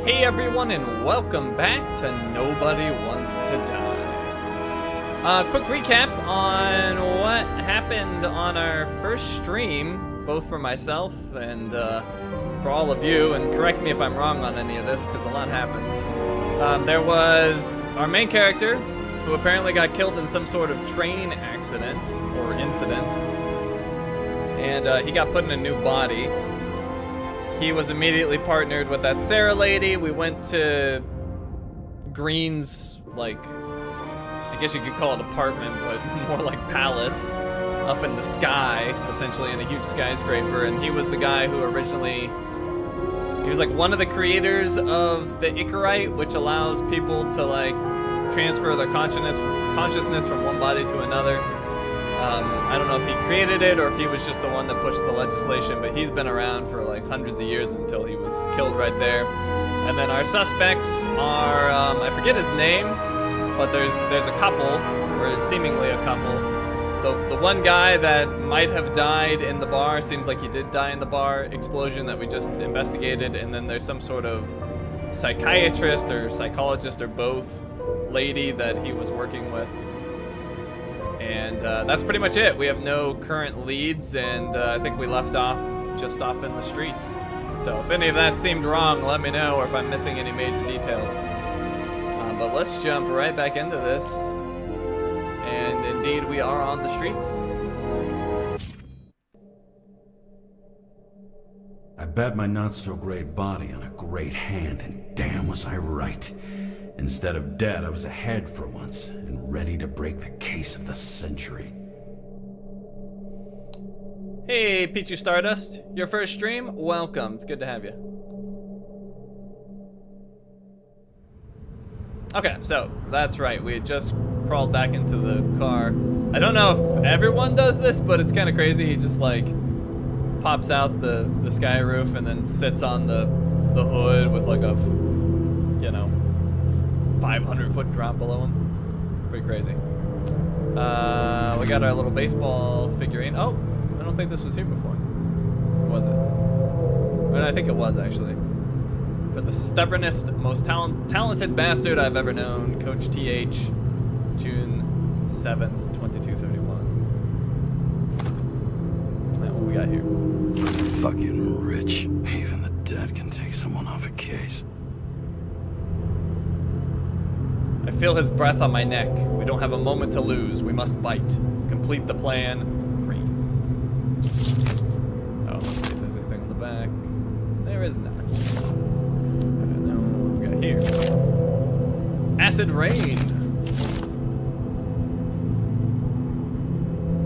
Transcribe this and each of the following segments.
Hey everyone, and welcome back to Nobody Wants to Die. Quick recap on what happened on our first stream, both for myself and for all of you, and correct me if I'm wrong on any of this, because a lot happened. There was our main character, who apparently got killed in some sort of train accident, or incident, and he got put in a new body. He was immediately partnered with that Sara lady. We went to Green's, like, I guess you could call it apartment, but more like palace, up in the sky, essentially in a huge skyscraper. And he was the guy who originally, he was like one of the creators of the Icarite, which allows people to like transfer their consciousness from one body to another. I don't know if he created it or if he was just the one that pushed the legislation, but he's been around for like hundreds of years until he was killed right there. And then our suspects are, I forget his name, but there's a couple, or seemingly a couple. The one guy that might have died in the bar, seems like he did die in the bar explosion that we just investigated, and then there's some sort of psychiatrist or psychologist or both lady that he was working with. And that's pretty much it. We have no current leads, and I think we left off just off in the streets. So if any of that seemed wrong, let me know, or if I'm missing any major details. But let's jump right back into this. And indeed, we are on the streets. I bet my not-so-great body on a great hand, and damn was I right. Instead of dead, I was ahead for once, and ready to break the case of the century. Hey, Pichu Stardust. Your first stream? Welcome. It's good to have you. Okay, so, that's right. We had just crawled back into the car. I don't know if everyone does this, but it's kind of crazy. He just, like, pops out the sky roof and then sits on the hood with, like, a, you know, 500-foot drop below him. Pretty crazy. We got our little baseball figurine. Oh, I don't think this was here before. Was it? Well, I think it was, actually. For the stubbornest, most talented bastard I've ever known, Coach TH, June 7th, 2231. Now, what we got here? Fucking rich. Even the dead can take someone off a case. I feel his breath on my neck. We don't have a moment to lose. We must bite. Complete the plan. Green. Oh, let's see if there's anything on the back. There is not. And then what we got here? Acid rain.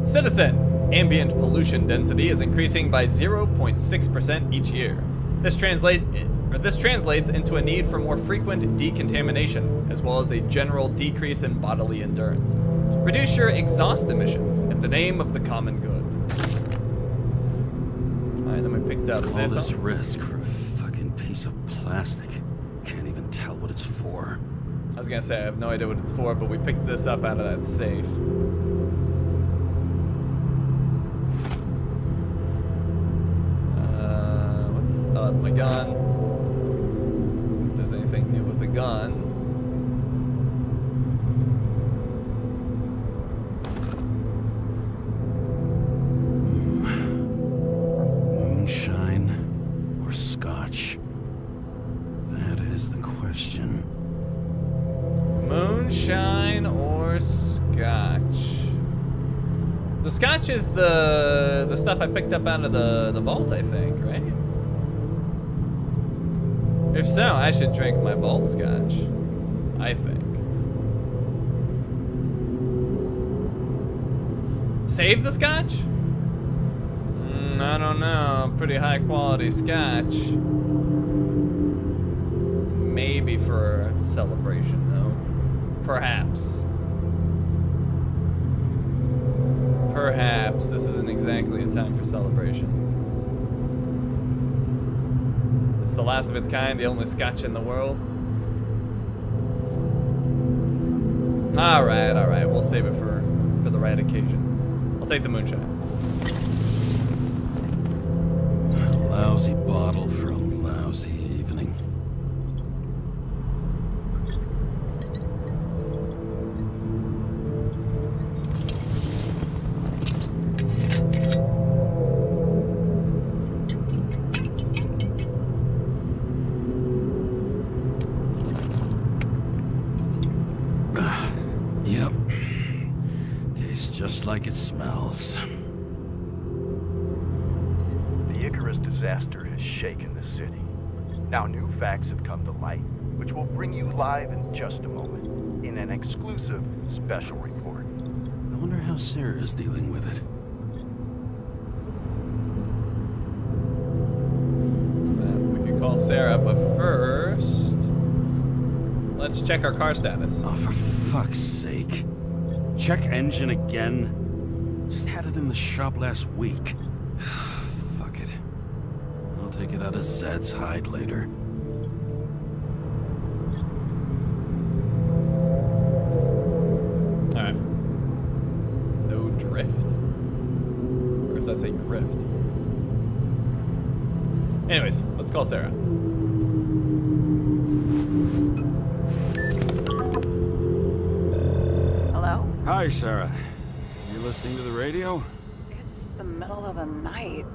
Citizen. Ambient pollution density is increasing by 0.6% each year. This translates into a need for more frequent decontamination, as well as a general decrease in bodily endurance. Reduce your exhaust emissions in the name of the common good. Alright, then we picked up All this risk for a fucking piece of plastic. Can't even tell what it's for. I was gonna say, I have no idea what it's for, but we picked this up out of that safe. Oh, that's my gun. If there's anything new with the gun. Moonshine or scotch? That is the question. Moonshine or scotch? The scotch is the stuff I picked up out of the vault, I think, right? If so, I should drink my vault scotch. I think. Save the scotch? I don't know. Pretty high quality scotch. Maybe for a celebration, though. Perhaps. Perhaps this isn't exactly a time for celebration. It's the last of its kind, the only scotch in the world. Alright, we'll save it for the right occasion. I'll take the moonshine. A lousy bottle for a lousy evening. just like it smells. The Icarus disaster has shaken the city. Now new facts have come to light, which will bring you live in just a moment, in an exclusive special report. I wonder how Sara is dealing with it. So we can call Sara, but first, let's check our car status. Oh, for fuck's sake. Check engine again? Just had it in the shop last week. Fuck it. I'll take it out of Zed's hide later. Alright. No drift. Or does that say grift? Anyways, let's call Sara. Hello? Hi, Sara. You listening to the radio? It's the middle of the night.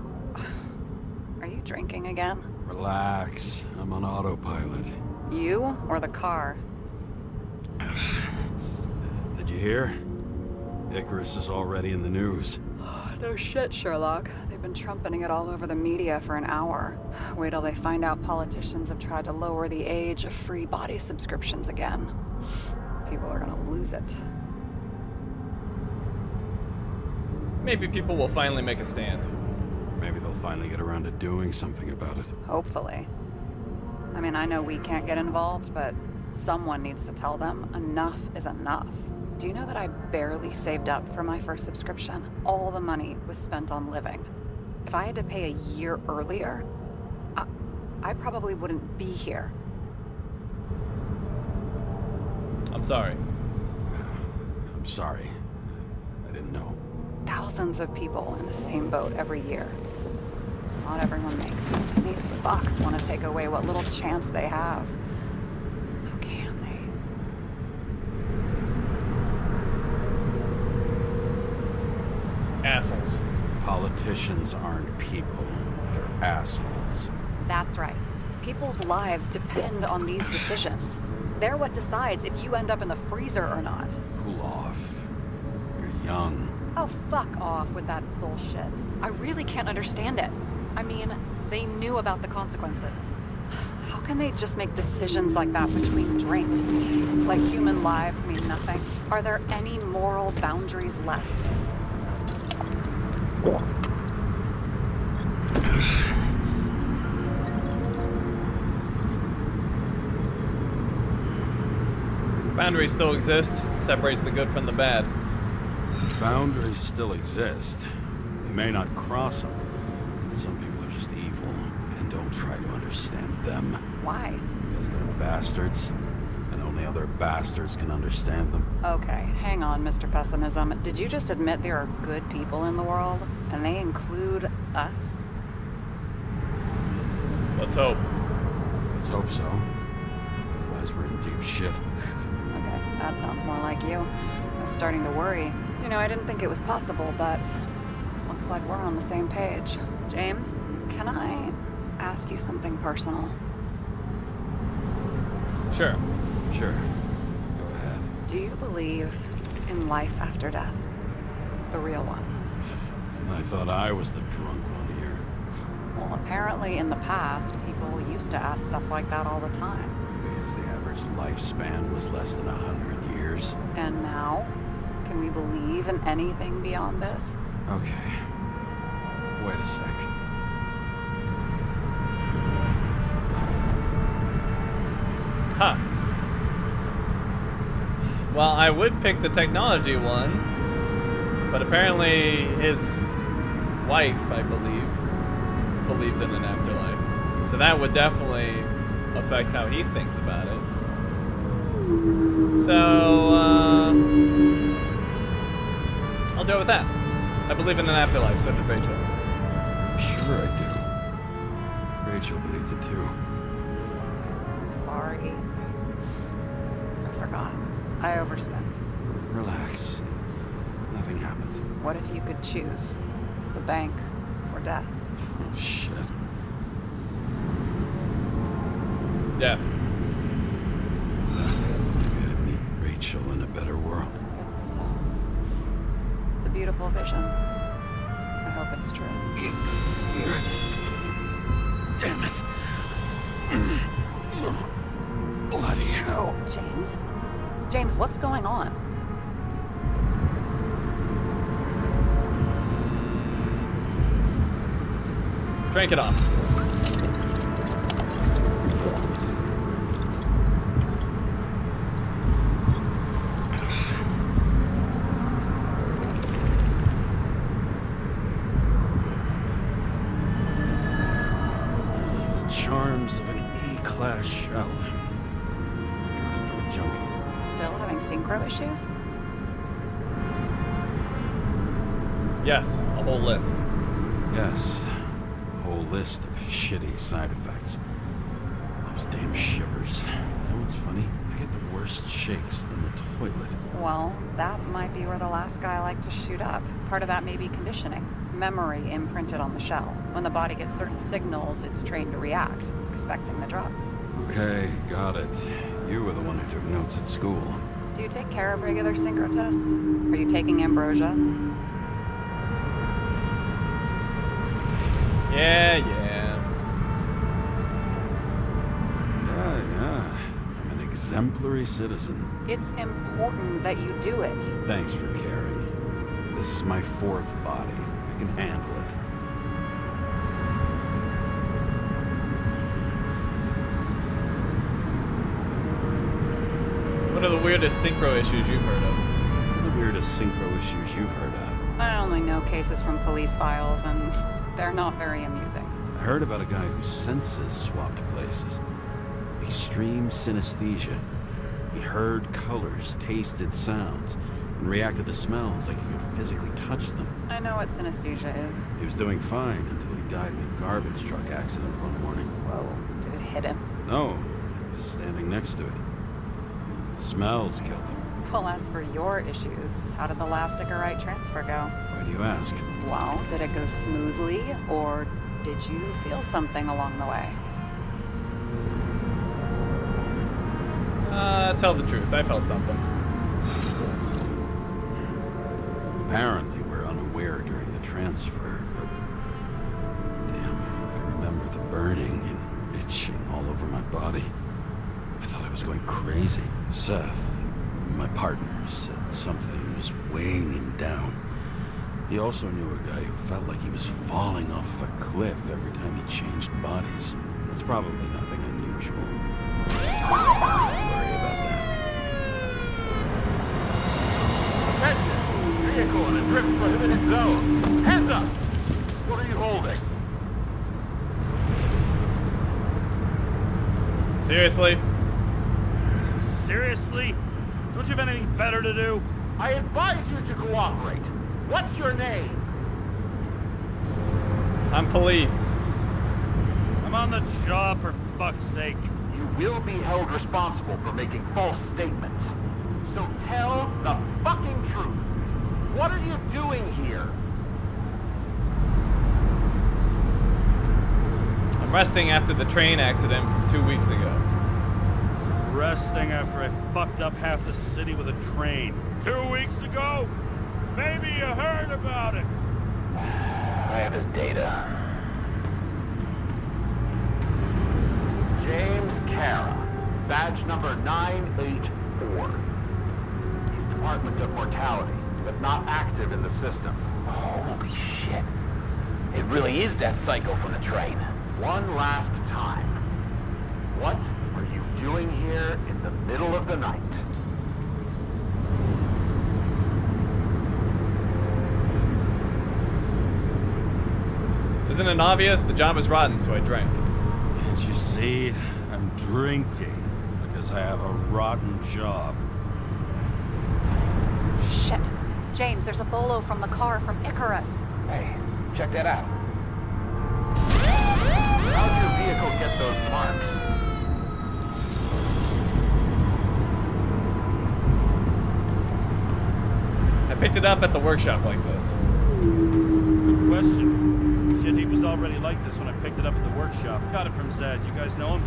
Are you drinking again? Relax. I'm on autopilot. You or the car? Did you hear? Icarus is already in the news. No shit, Sherlock. They've been trumpeting it all over the media for an hour. Wait till they find out politicians have tried to lower the age of free body subscriptions again. People are gonna lose it. Maybe people will finally make a stand. Maybe they'll finally get around to doing something about it. Hopefully. I mean, I know we can't get involved, but someone needs to tell them enough is enough. Do you know that I barely saved up for my first subscription? All the money was spent on living. If I had to pay a year earlier, I probably wouldn't be here. I'm sorry. I'm sorry. I didn't know. Thousands of people in the same boat every year. Not everyone makes it. And these fucks want to take away what little chance they have. How can they? Assholes. Politicians aren't people. They're assholes. That's right. People's lives depend on these decisions. They're what decides if you end up in the freezer or not. Cool off. You're young. Oh, fuck off with that bullshit. I really can't understand it. I mean, they knew about the consequences. How can they just make decisions like that between drinks? Like human lives mean nothing? Are there any moral boundaries left? Boundaries still exist. Separates the good from the bad. Boundaries still exist. You may not cross them. But some people are just evil and don't try to understand them. Why? Because they're bastards. And only other bastards can understand them. Okay, hang on, Mr. Pessimism. Did you just admit there are good people in the world? And they include us? Let's hope. Let's hope so. Otherwise we're in deep shit. Okay, that sounds more like you. I was starting to worry. You know, I didn't think it was possible, but looks like we're on the same page. James, can I ask you something personal? Sure. Sure. Go ahead. Do you believe in life after death? The real one? I thought I was the drunk one here. Well, apparently in the past, people used to ask stuff like that all the time. Because the average lifespan was less than 100 years. And now? Can we believe in anything beyond this? Okay. Wait a sec. Huh. Well, I would pick the technology one, but apparently his wife, I believe, believed in an afterlife. So that would definitely affect how he thinks about it. So, I'll go with that. I believe in an afterlife, so did Rachel. Sure I do. Rachel believes it too. I'm sorry. I forgot. I overstepped. Relax. Nothing happened. What if you could choose? The bank or death? Oh, shit. Death. Maybe I'd meet Rachel in a better world. It's a beautiful vision. I hope it's true. Damn it. Bloody hell. James? James, what's going on? Crank it off. The charms of an A-class shell. Got it from a junkie. Still having synchro issues? Yes, a whole list. Yes. A whole list of shitty side effects. Those damn shivers. You know what's funny? I get the worst shakes in the toilet. Well, that might be where the last guy liked to shoot up. Part of that may be conditioning. Memory imprinted on the shell. When the body gets certain signals, it's trained to react, expecting the drugs. Okay, got it. You were the one who took notes at school. Do you take care of regular synchro tests? Are you taking ambrosia? Yeah. Yeah. I'm an exemplary citizen. It's important that you do it. Thanks for caring. This is my fourth body. I can handle it. What are the weirdest synchro issues you've heard of? What are the weirdest synchro issues you've heard of? I only know cases from police files, and they're not very amusing. I heard about a guy whose senses swapped places. Extreme synesthesia. He heard colors, tasted sounds, and reacted to smells like he could physically touch them. I know what synesthesia is. He was doing fine until he died in a garbage truck accident one morning. Whoa. Did it hit him? No, he was standing next to it. The smells killed him. Well, as for your issues, how did the last Icarite transfer go? Why do you ask? Well, did it go smoothly, or did you feel something along the way? Tell the truth. I felt something. Apparently, we're unaware during the transfer, but... Damn, I remember the burning and itching all over my body. I thought I was going crazy. Seth, my partner, said something was weighing him down. He also knew a guy who felt like he was falling off of a cliff every time he changed bodies. That's probably nothing unusual. Don't worry about that. Attention! Vehicle in a drift prohibited zone. Hands up! What are you holding? Seriously? Seriously? Don't you have anything better to do? I advise you to cooperate. What's your name? I'm police. I'm on the job, for fuck's sake. You will be held responsible for making false statements. So tell the fucking truth. What are you doing here? I'm resting after the train accident from 2 weeks ago. Resting after I fucked up half the city with a train. 2 weeks ago? Maybe you heard about it. I have his data. James Sara, badge number 984. He's Department of Mortality, but not active in the system. Holy shit. It really is that psycho from the train. One last time. What are you doing here in the middle of the night? Isn't it obvious? The job is rotten, so I drank. Can't you see? I'm drinking because I have a rotten job. Shit. James, there's a bolo from the car from Icarus. Hey, check that out. How'd your vehicle get those marks? I picked it up at the workshop like this. Good question. Shit, he was already like this when I picked it up at the workshop. Got it from Zed. You guys know him?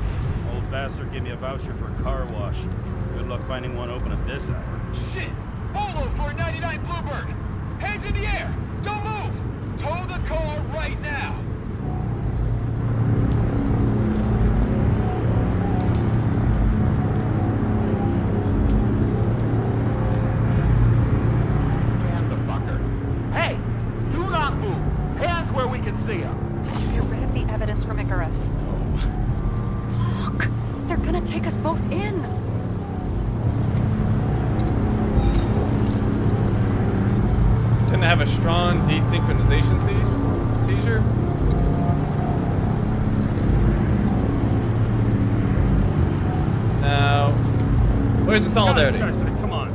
Old bastard gave me a voucher for a car wash. Good luck finding one open at this hour. Shit! Bolo for a 99 Bluebird! Hands in the air! Don't move! Tow the car right now! Scan the fucker. Hey! Do not move! Hands where we can see them! Did you get rid of the evidence from Icarus? Look! They're gonna take us both in! Tend to have a strong desynchronization seizure. Now, where's the solidarity? Guys, come on.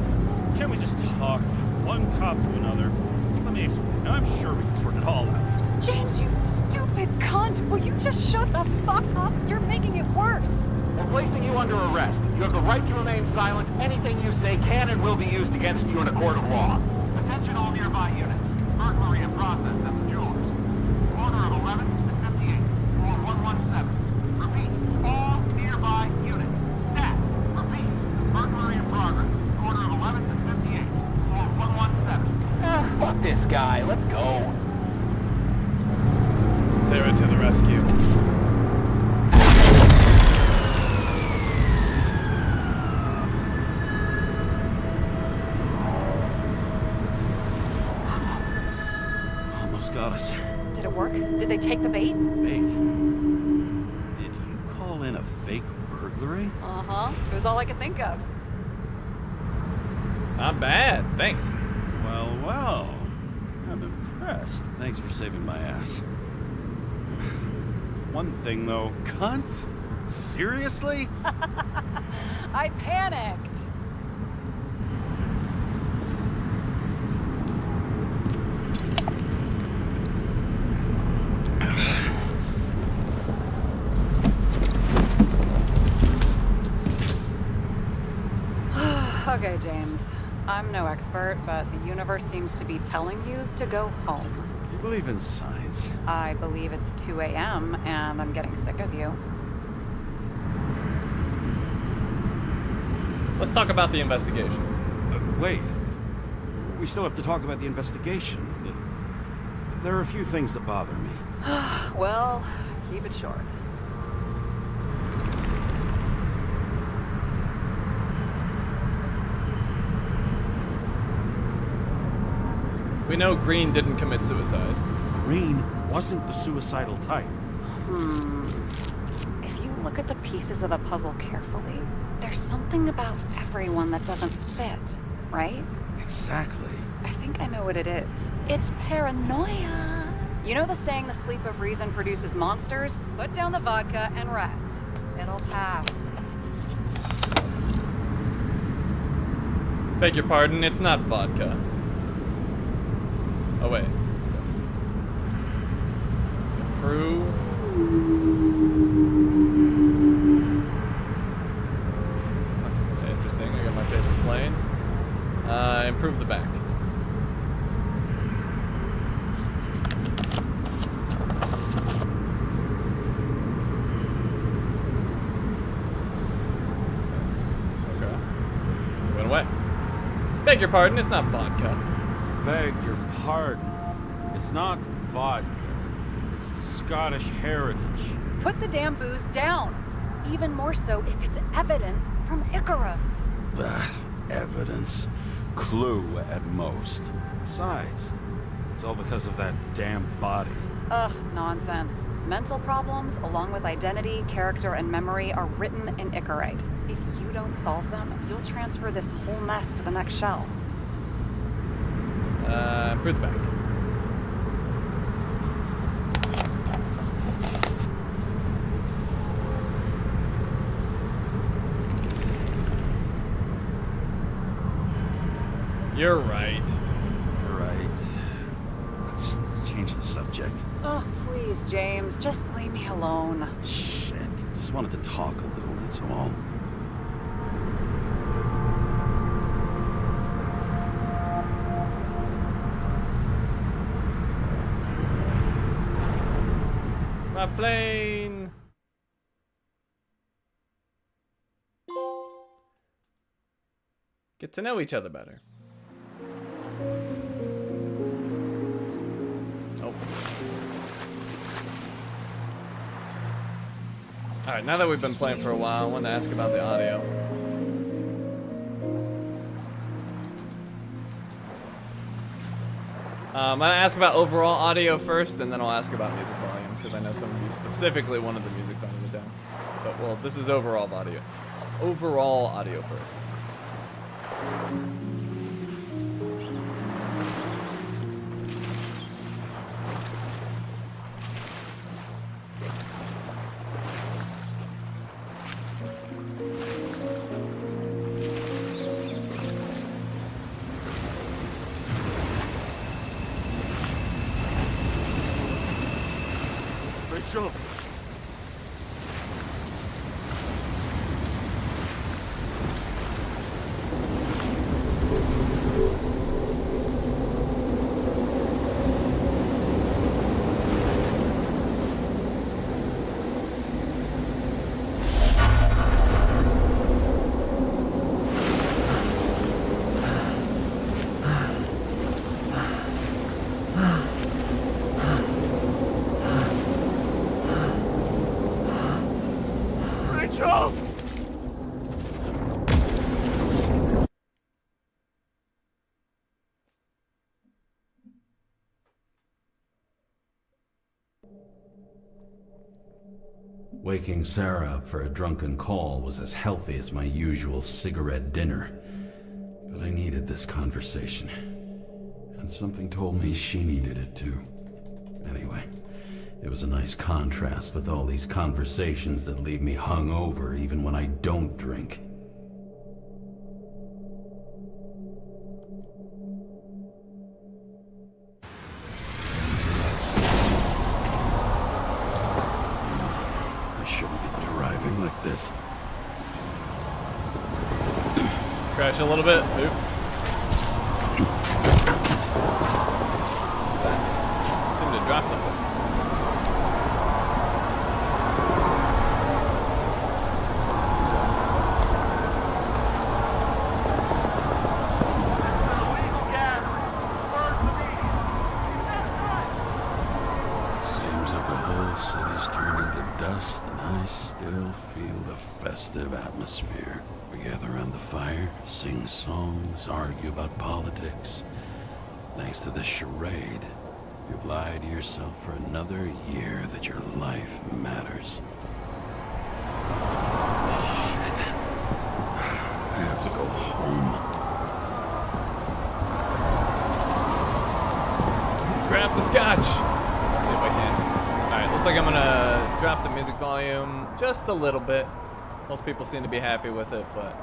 Can't we just talk? One cop to another. Let me explain. I'm sure we can sort it all out. James, you stupid cunt! Will you just shut the fuck up? You're making it worse! We're placing you under arrest. You have the right to remain silent. Anything you say can and will be used against you in a court of law. Attention all nearby units. Burglary in process at the jewelers. Order of 11 to 58. Or 117. Repeat. All nearby units. Stat. Repeat. Burglary in progress. Order of 11 to 58. Or 117. Fuck this guy. Let's go. Sara to the rescue. Got us. Did it work? Did they take the bait? Bait? Did you call in a fake burglary? Uh-huh. It was all I could think of. Not bad, thanks. Well, well. I'm impressed. Thanks for saving my ass. One thing, though. Cunt? Seriously? I panicked. Okay, James. I'm no expert, but the universe seems to be telling you to go home. You believe in science? I believe it's 2 a.m. and I'm getting sick of you. Let's talk about the investigation. Wait. We still have to talk about the investigation. There are a few things that bother me. Well, keep it short. We know Green didn't commit suicide. Green wasn't the suicidal type. If you look at the pieces of the puzzle carefully, there's something about everyone that doesn't fit, right? Exactly. I think I know what it is. It's paranoia. You know the saying, the sleep of reason produces monsters? Put down the vodka and rest. It'll pass. Beg your pardon, it's not vodka. Oh wait, what's this? Improve. Interesting, I got my favorite plane. Improve the back. Okay. Went away. Beg your pardon, it's not vodka. Beg your pardon. It's not vodka. It's the Scottish heritage. Put the damn booze down. Even more so if it's evidence from Icarus. Evidence. Clue at most. Besides, it's all because of that damn body. Ugh, nonsense. Mental problems, along with identity, character, and memory, are written in Icarite. If you don't solve them, you'll transfer this whole mess to the next shell. Improve the back. You're right. You're right. Let's change the subject. Oh, please, James, just leave me alone. Shit. Just wanted to talk a little, that's all. My plane. Get to know each other better. Alright, now that we've been playing for a while, I want to ask about the audio. I'm gonna ask about overall audio first, and then I'll ask about music volume, because I know some of you specifically wanted the music volume down. But, well, this is overall audio. Overall audio first. Rachel! Rachel! Waking Sara up for a drunken call was as healthy as my usual cigarette dinner. But I needed this conversation. And something told me she needed it too. Anyway, it was a nice contrast with all these conversations that leave me hungover even when I don't drink. I shouldn't be driving like this. Crash a little bit. Oops. Seemed to drop something. Seems like the whole city's turned into dust, and I still feel the festive atmosphere. We gather around the fire, sing songs, argue about politics. Thanks to this charade, you've lied to yourself for another year that your life matters. Shit. I have to go home. Grab the scotch. Let's see if I can. Alright, looks like I'm gonna drop the music volume just a little bit. Most people seem to be happy with it, but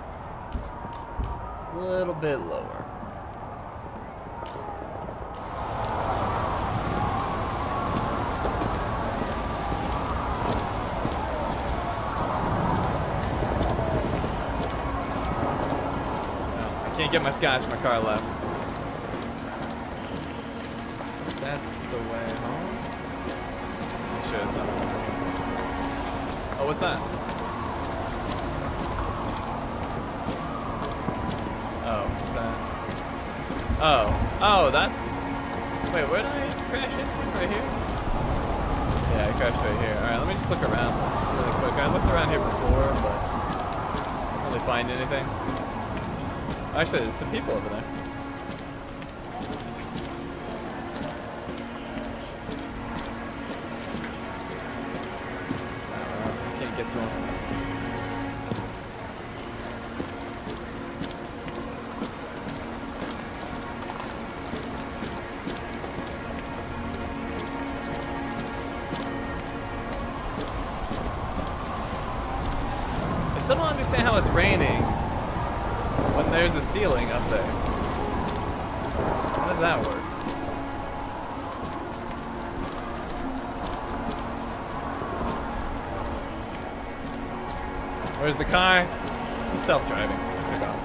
a little bit lower. No, I can't get my scotch, my car left. That's the way home. Make sure it's not. Oh, what's that? Oh, what's that? Oh, that's. Wait, where did I crash into? Right here? Yeah, I crashed right here. Alright, let me just look around really quick. I looked around here before, but didn't really find anything. Actually, there's some people over there. Get to him. I still don't understand how it's raining when there's a ceiling up there. How does that work? Where's the car? It's self-driving. It took off.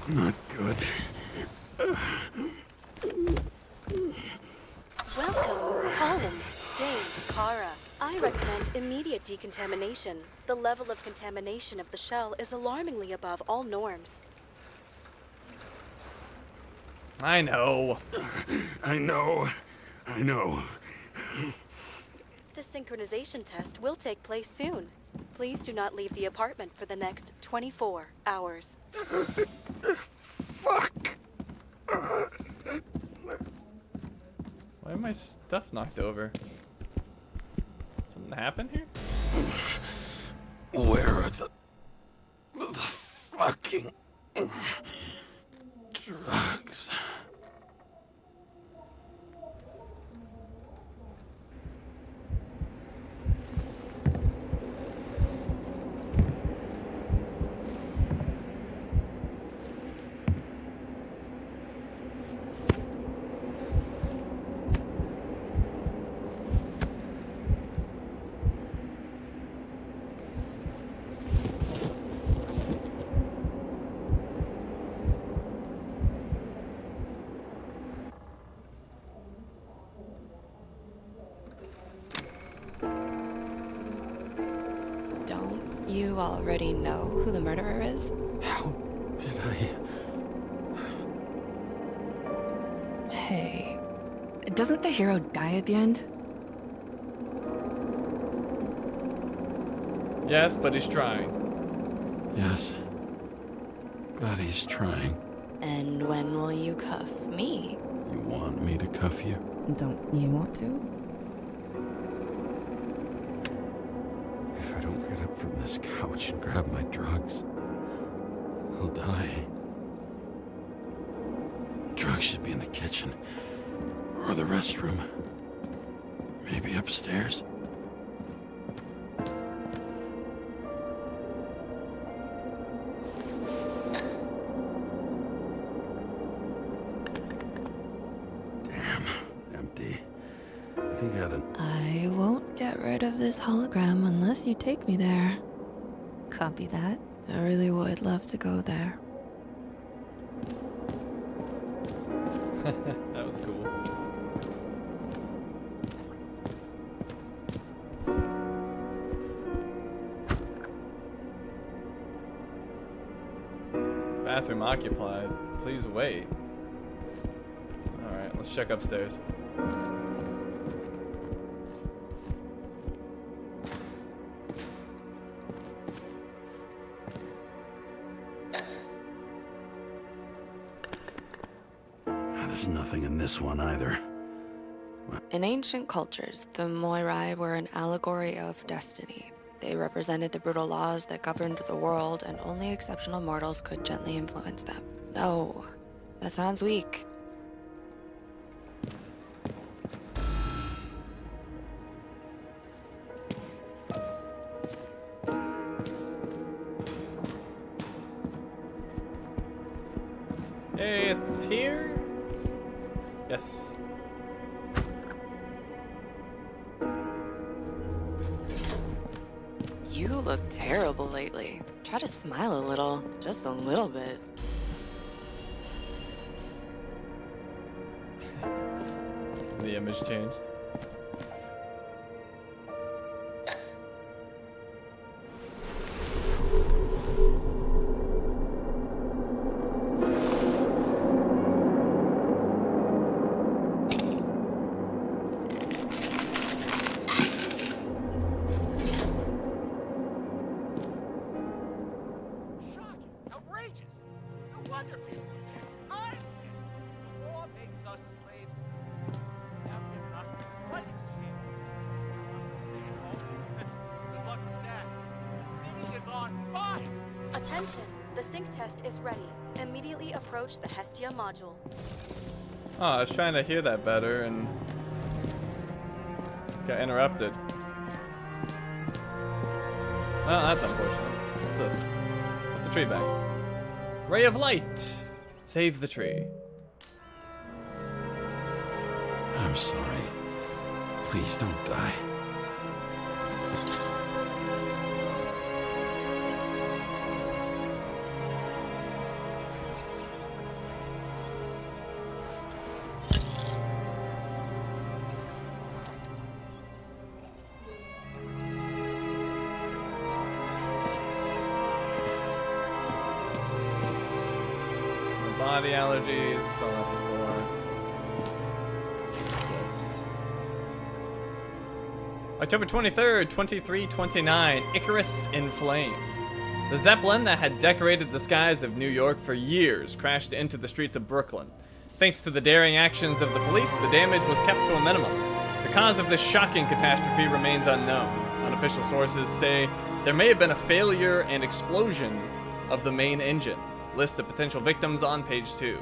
Not good. Welcome home, James, Kara. I recommend immediate decontamination. The level of contamination of the shell is alarmingly above all norms. I know. I know. The synchronization test will take place soon. Please do not leave the apartment for the next 24 hours. Fuck. Why am my stuff knocked over? Something happened here? Where are the fucking drugs? Don't you already know who the murderer is? How did I... Hey, doesn't the hero die at the end? Yes, but he's trying. Yes. But he's trying. And when will you cuff me? You want me to cuff you? Don't you want to? If I don't get up from this couch and grab my drugs, I'll die. Drugs should be in the kitchen. Or the restroom. Maybe upstairs. Damn, empty. I think I had an... I won't get rid of this hologram unless you take me there. Copy that. I really would love to go there. That was cool. Bathroom occupied. Please wait. Alright, let's check upstairs. There's nothing in this one either. In ancient cultures, the Moirai were an allegory of destiny. They represented the brutal laws that governed the world, and only exceptional mortals could gently influence them. No, that sounds weak. Hey, it's here? Yes. You look terrible lately. Try to smile a little, just a little bit. The image changed. Attention, the sync test is ready. Immediately approach the Hestia module. Oh, I was trying to hear that better and got interrupted. Well, that's unfortunate. What's this? Put the tree back. Ray of light! Save the tree. I'm sorry. Please don't die. body allergies. We saw that before. What's this? October 23rd, 2329, Icarus in flames. The Zeppelin that had decorated the skies of New York for years crashed into the streets of Brooklyn. Thanks to the daring actions of the police, the damage was kept to a minimum. The cause of this shocking catastrophe remains unknown. Unofficial sources say there may have been a failure and explosion of the main engine. List of potential victims on page 2.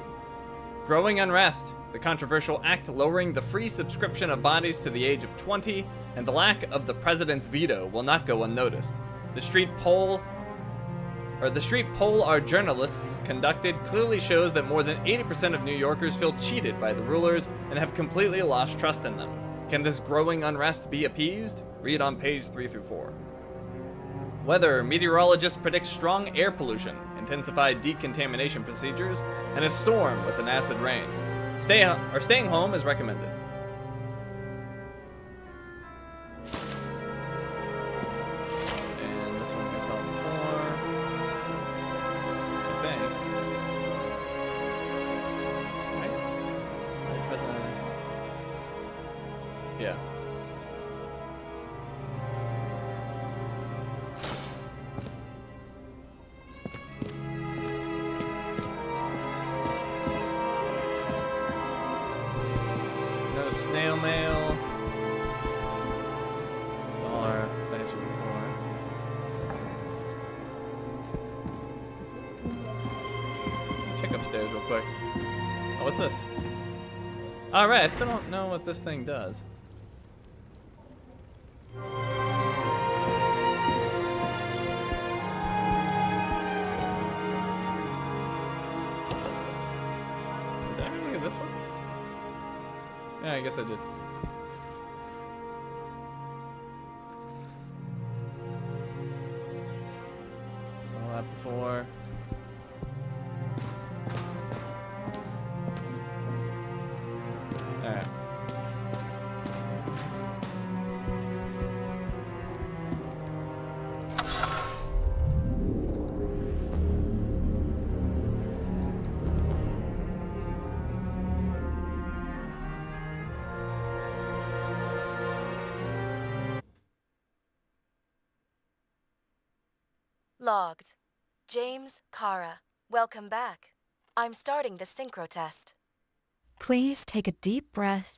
Growing unrest. The controversial act lowering the free subscription of bodies to the age of 20 and the lack of the president's veto will not go unnoticed. The street poll our journalists conducted clearly shows that more than 80% of New Yorkers feel cheated by the rulers and have completely lost trust in them. Can this growing unrest be appeased? Read on page 3 through 4. Weather. Meteorologists predict strong air pollution, intensified decontamination procedures, and a storm with an acid rain. Staying home is recommended. And this one we saw before, I think. Right? President. Yeah. Snail mail. Saw our statue before. Check upstairs real quick. Oh, what's this? Alright, I still don't know what this thing does. Did I look at this one? Yeah, I guess I did. Saw that before. Alright. Logged. James, Kara, welcome back. I'm starting the Synchro test. Please take a deep breath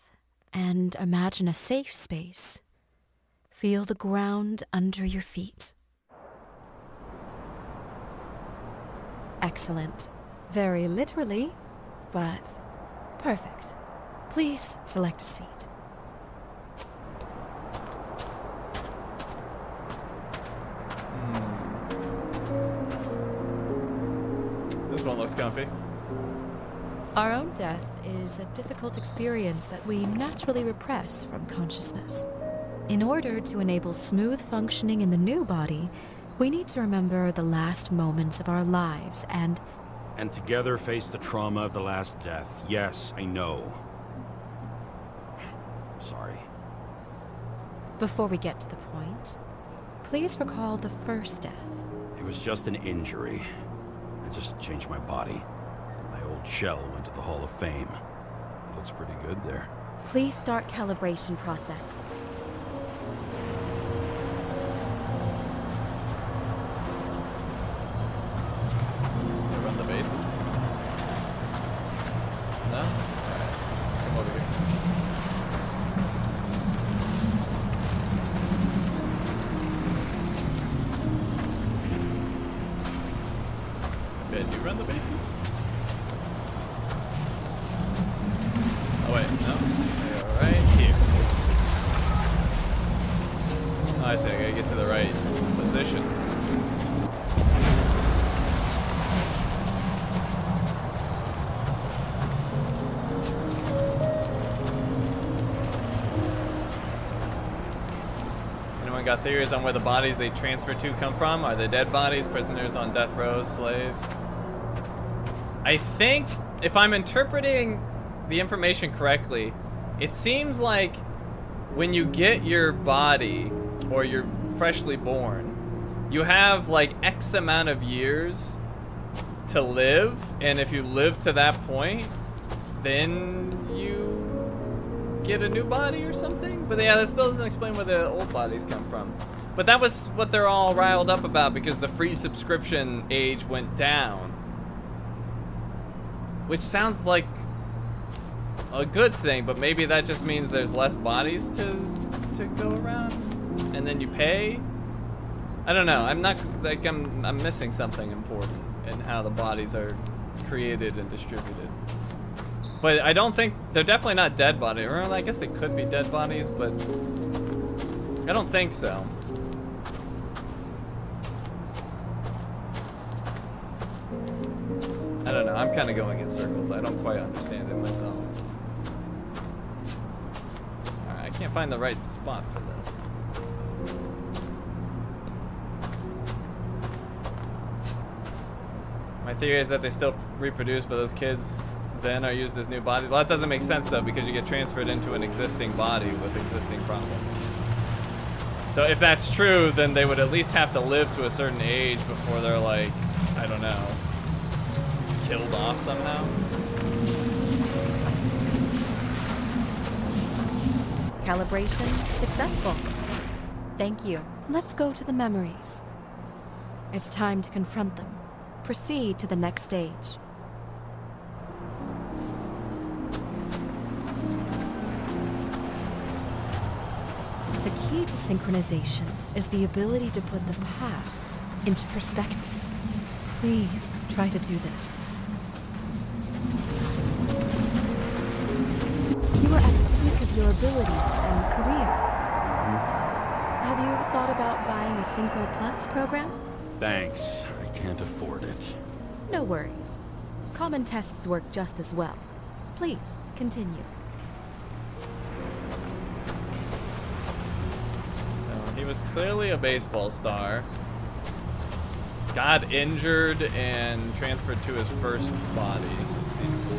and imagine a safe space. Feel the ground under your feet. Excellent. Very literally, but perfect. Please select a seat. This one looks comfy. Our own death is a difficult experience that we naturally repress from consciousness. In order to enable smooth functioning in the new body, we need to remember the last moments of our lives and together face the trauma of the last death. Yes, I know. I'm sorry. Before we get to the point, please recall the first death. It was just an injury. I just changed my body. My old shell went to the Hall of Fame. It looks pretty good there. Please start calibration process. Run the bases? No? Alright. Come over here. Okay, do you run the bases? Oh wait, no. They are right here. Oh, I see, I gotta get to the right position. Anyone got theories on where the bodies they transfer to come from? Are they dead bodies, prisoners on death row, slaves? I think, if I'm interpreting the information correctly, it seems like when you get your body, or you're freshly born, you have like X amount of years to live, and if you live to that point, then you get a new body or something. But yeah, that still doesn't explain where the old bodies come from. But that was what they're all riled up about, because the free subscription age went down. Which sounds like a good thing, but maybe that just means there's less bodies to go around, and then you pay. I don't know. I'm not like I'm missing something important in how the bodies are created and distributed. But I don't think they're definitely not dead bodies. Or I guess they could be dead bodies, but I don't think so. I don't know. I'm kind of going in circles. I don't quite understand it myself. Alright, I can't find the right spot for this. My theory is that they still reproduce, but those kids then are used as new bodies. Well, that doesn't make sense though, because you get transferred into an existing body with existing problems. So if that's true, then they would at least have to live to a certain age before they're like, I don't know, killed off somehow. Calibration successful. Thank you. Let's go to the memories. It's time to confront them. Proceed to the next stage. The key to synchronization is the ability to put the past into perspective. Please try to do this. You are at the peak of your abilities and career. Have you thought about buying a Synchro Plus program? Thanks. I can't afford it. No worries. Common tests work just as well. Please, continue. So he was clearly a baseball star. Got injured and transferred to his first body, it seems to be.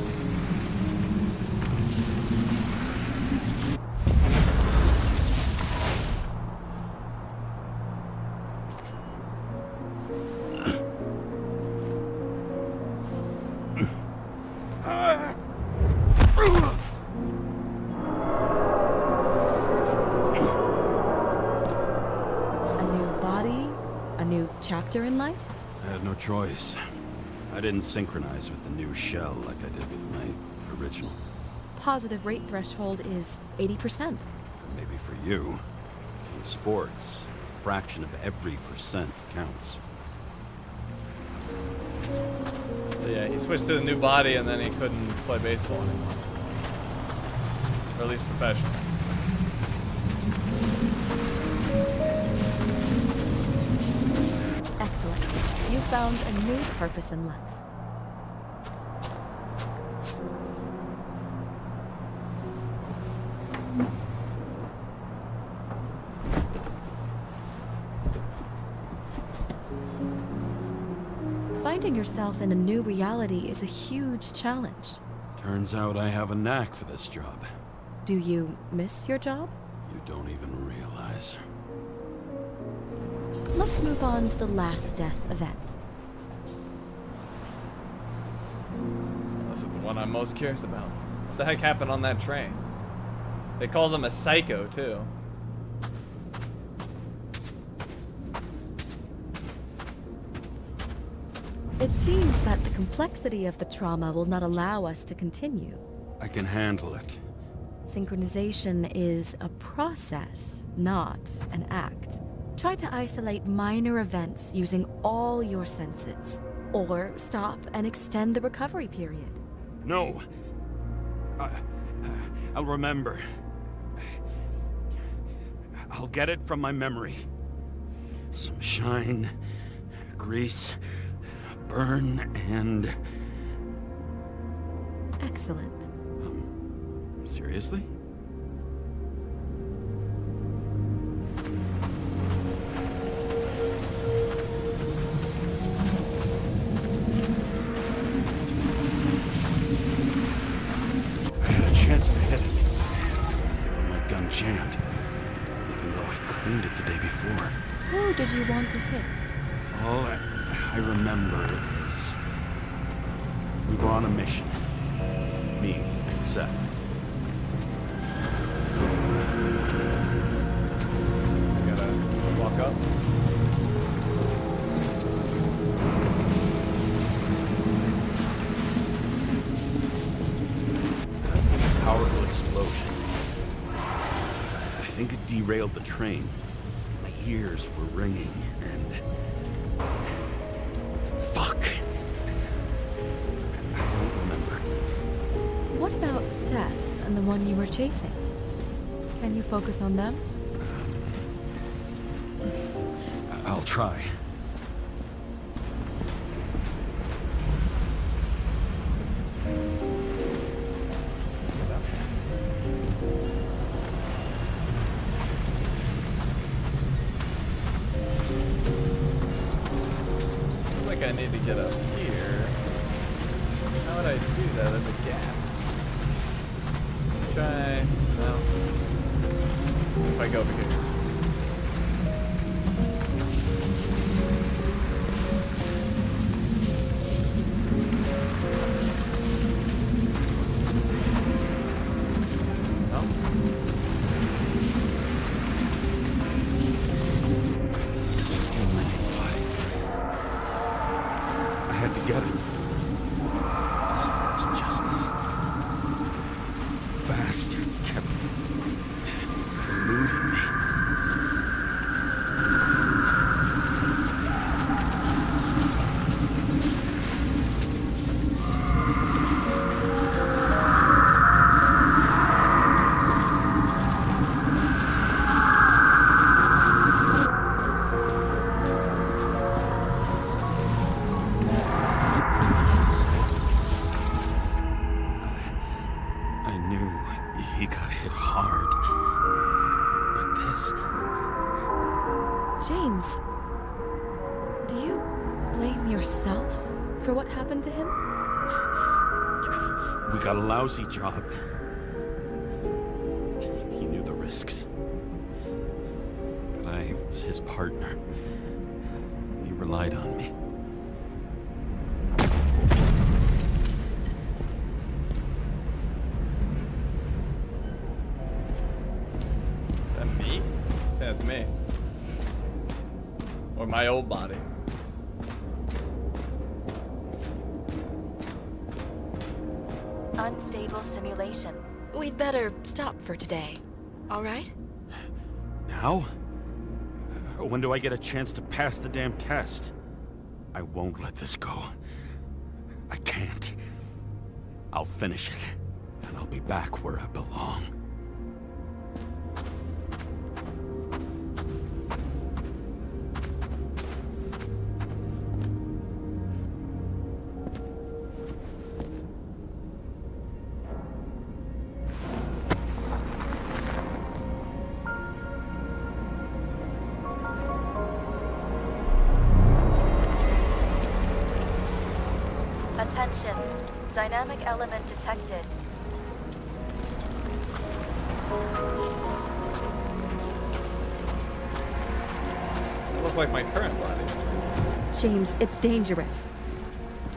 Chapter in life? I had no choice. I didn't synchronize with the new shell like I did with my original. Positive rate threshold is 80%. Maybe for you. In sports, a fraction of every percent counts. So yeah, he switched to the new body and then he couldn't play baseball anymore. Or at least professionally. Excellent. You found a new purpose in life. Finding yourself in a new reality is a huge challenge. Turns out I have a knack for this job. Do you miss your job? You don't even realize. Let's move on to the last death event. This is the one I'm most curious about. What the heck happened on that train? They called him a psycho, too. It seems that the complexity of the trauma will not allow us to continue. I can handle it. Synchronization is a process, not an act. Try to isolate minor events using all your senses, or stop and extend the recovery period. No. I'll remember. I'll get it from my memory. Some shine, grease, burn, and... Excellent. Seriously? Jammed, even though I cleaned it the day before. Who did you want to hit? All I remember is We were on a mission. Me and Seth. I gotta walk up. Powerful explosion. I think it derailed the train. My ears were ringing and... Fuck. I don't remember. What about Seth and the one you were chasing? Can you focus on them? I'll try. I need to get up here. How would I do that as a gap? Try. No. If I go over here. No? So many bodies. I had to get him. Smith's justice. Bastard kept eluding me. I knew he got hit hard. But this... James, do you blame yourself for what happened to him? We got a lousy job. He knew the risks. But I was his partner. He relied on me. Me? That's me. Or my old body. Unstable simulation. We'd better stop for today, all right? Now? When do I get a chance to pass the damn test? I won't let this go. I can't. I'll finish it, and I'll be back where I belong. Attention. Dynamic element detected. I look like my current body. James, it's dangerous.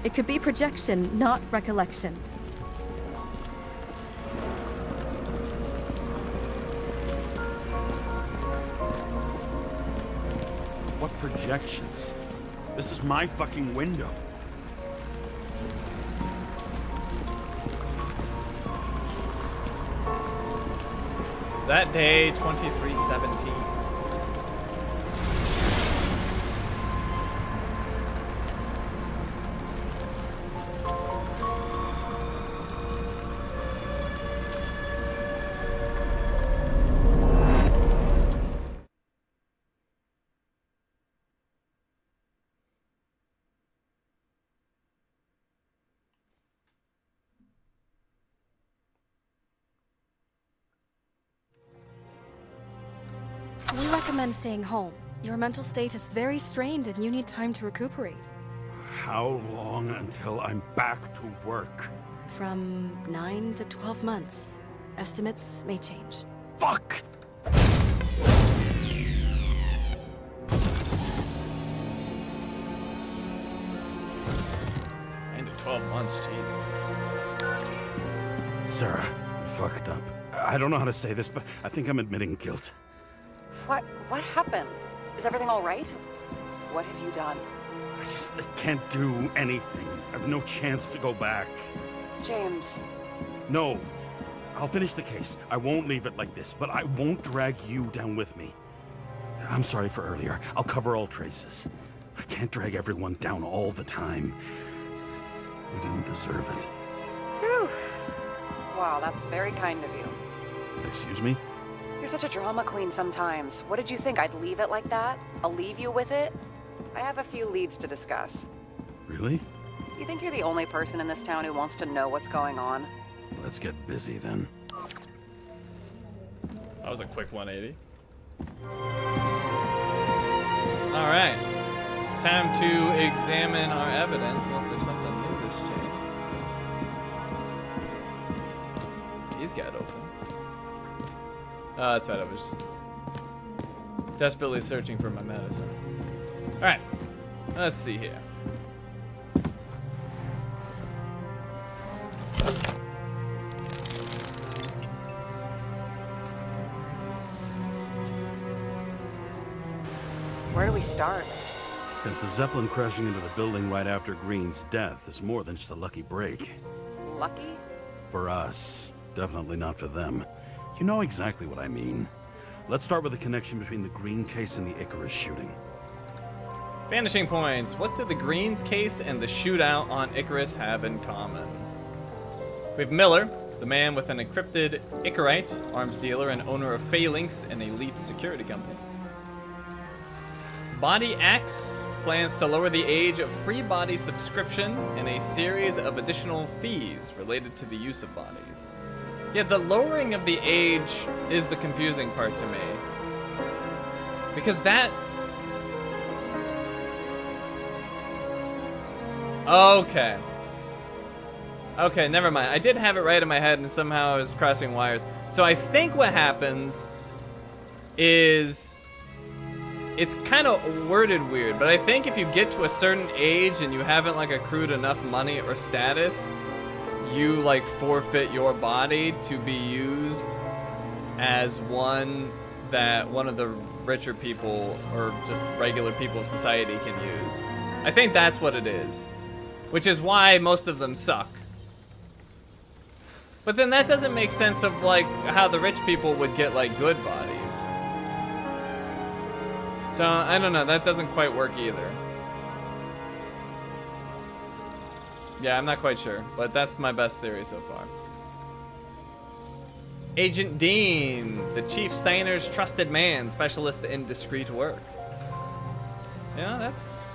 It could be projection, not recollection. What projections? This is my fucking window. That day, 2317. We recommend staying home. Your mental state is very strained and you need time to recuperate. How long until I'm back to work? From 9 to 12 months. Estimates may change. Fuck! And 12 months, jeez. Sarah, I fucked up. I don't know how to say this, but I think I'm admitting guilt. What happened? Is everything all right? What have you done? I can't do anything. I have no chance to go back. James. No. I'll finish the case. I won't leave it like this, but I won't drag you down with me. I'm sorry for earlier. I'll cover all traces. I can't drag everyone down all the time. We didn't deserve it. Whew. Wow, that's very kind of you. Excuse me? You're such a drama queen sometimes. What did you think, I'd leave it like that? I'll leave you with it? I have a few leads to discuss. Really? You think you're the only person in this town who wants to know what's going on? Let's get busy then. That was a quick 180. All right. Time to examine our evidence, unless there's something new that's changed. He's got open. Oh, that's right. I was desperately searching for my medicine. All right. Let's see here. Where do we start? Since the Zeppelin crashing into the building right after Green's death is more than just a lucky break. Lucky? For us. Definitely not for them. You know exactly what I mean. Let's start with the connection between the Green case and the Icarus shooting. Vanishing points. What do the Greens case and the shootout on Icarus have in common? We have Miller, the man with an encrypted Icarite, arms dealer and owner of Phalanx, an elite security company. Body Axe plans to lower the age of free body subscription and a series of additional fees related to the use of bodies. Yeah, the lowering of the age is the confusing part to me. Because that... Okay. Okay, never mind. I did have it right in my head and somehow I was crossing wires. So I think what happens is... It's kind of worded weird, but I think if you get to a certain age and you haven't like accrued enough money or status, you like forfeit your body to be used as one that one of the richer people or just regular people of society can use. I think that's what it is, which is why most of them suck. But then that doesn't make sense of like how the rich people would get like good bodies. So, I don't know, that doesn't quite work either. Yeah, I'm not quite sure, but that's my best theory so far. Agent Dean, the Chief Steiner's trusted man, specialist in discreet work. Yeah, that's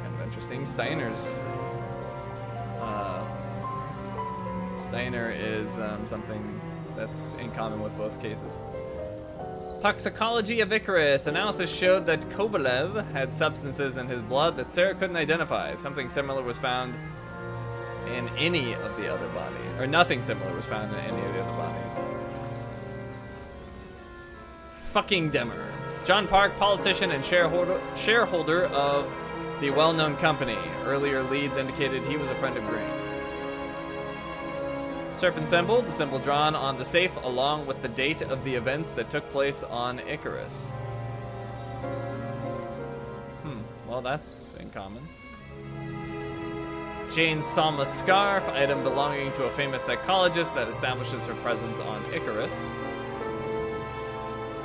kind of interesting. Steiner is something that's in common with both cases. Toxicology of Icarus. Analysis showed that Kovalev had substances in his blood that Sara couldn't identify. Something similar was found in any of the other bodies. Or nothing similar was found in any of the other bodies. Fucking Demmer. John Park, politician and shareholder of the well-known company. Earlier leads indicated he was a friend of Green's. Serpent symbol, the symbol drawn on the safe along with the date of the events that took place on Icarus. Well that's in common. Jane Salma scarf, item belonging to a famous psychologist that establishes her presence on Icarus.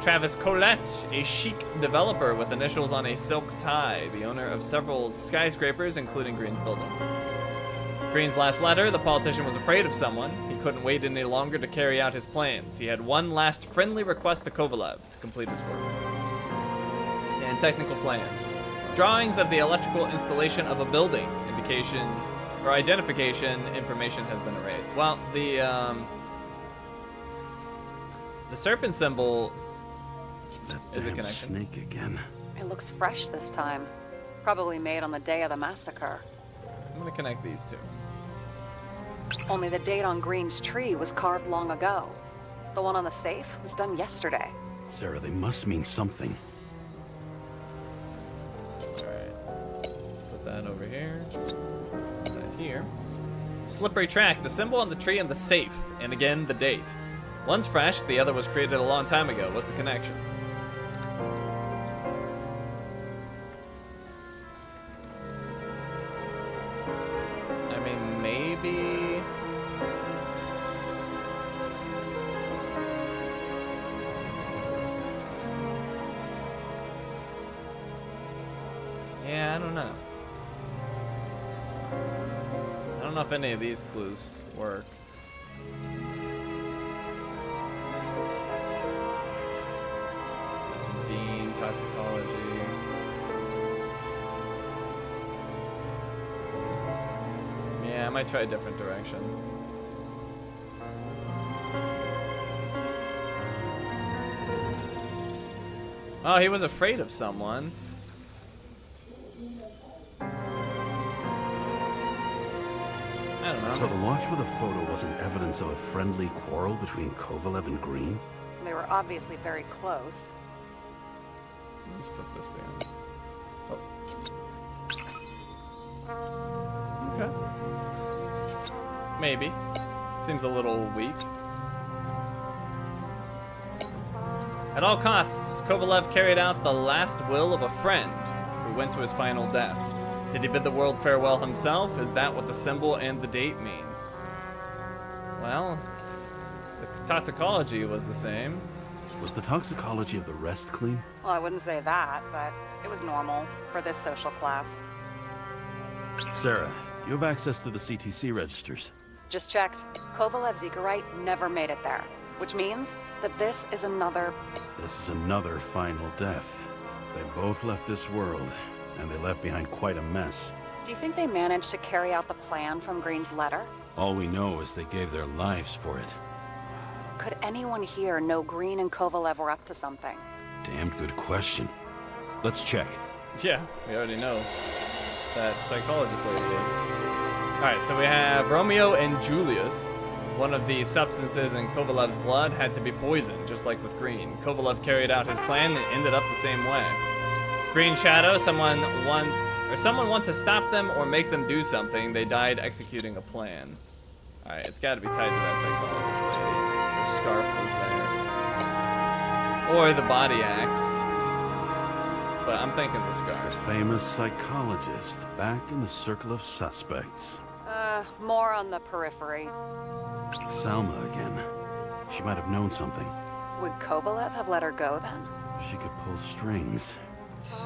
Travis Collette, a chic developer with initials on a silk tie, the owner of several skyscrapers including Green's building. Green's last letter, the politician was afraid of someone. He couldn't wait any longer to carry out his plans. He had one last friendly request to Kovalev to complete his work. And technical plans. Drawings of the electrical installation of a building. Indication or identification information has been erased. Well, the serpent symbol is a connection. Snake again. It looks fresh this time. Probably made on the day of the massacre. I'm gonna connect these two. Only the date on Green's tree was carved long ago. The one on the safe was done yesterday. Sarah, they must mean something. Alright. Put that over here. Put that here. Slippery track, the symbol on the tree and the safe, and again, the date. One's fresh, the other was created a long time ago. What's the connection? I mean, maybe... Yeah, I don't know. I don't know if any of these clues work. Dean, toxicology. Yeah, I might try a different direction. Oh, he was afraid of someone. I don't know. So the watch with a photo wasn't evidence of a friendly quarrel between Kovalev and Green? They were obviously very close. Let's put this in. Oh. Okay. Maybe. Seems a little weak. At all costs, Kovalev carried out the last will of a friend who went to his final death. Did he bid the world farewell himself? Is that what the symbol and the date mean? Well, the toxicology was the same. Was the toxicology of the rest clean? Well, I wouldn't say that, but it was normal for this social class. Sara, you have access to the CTC registers. Just checked. Kovalev's Zekarite never made it there, which means that this is another... This is another final death. They both left this world, and they left behind quite a mess. Do you think they managed to carry out the plan from Green's letter? All we know is they gave their lives for it. Could anyone here know Green and Kovalev were up to something? Damn good question. Let's check. Yeah, we already know that psychologist lady is. Alright, so we have Romeo and Julius. One of the substances in Kovalev's blood had to be poisoned, just like with Green. Kovalev carried out his plan and ended up the same way. Green Shadow, someone want to stop them or make them do something. They died executing a plan. Alright, it's got to be tied to that psychologist lady. Her scarf was there. Or the body axe. But I'm thinking the scarf. Famous psychologist, back in the circle of suspects. More on the periphery. Salma again. She might have known something. Would Kovalev have let her go then? She could pull strings.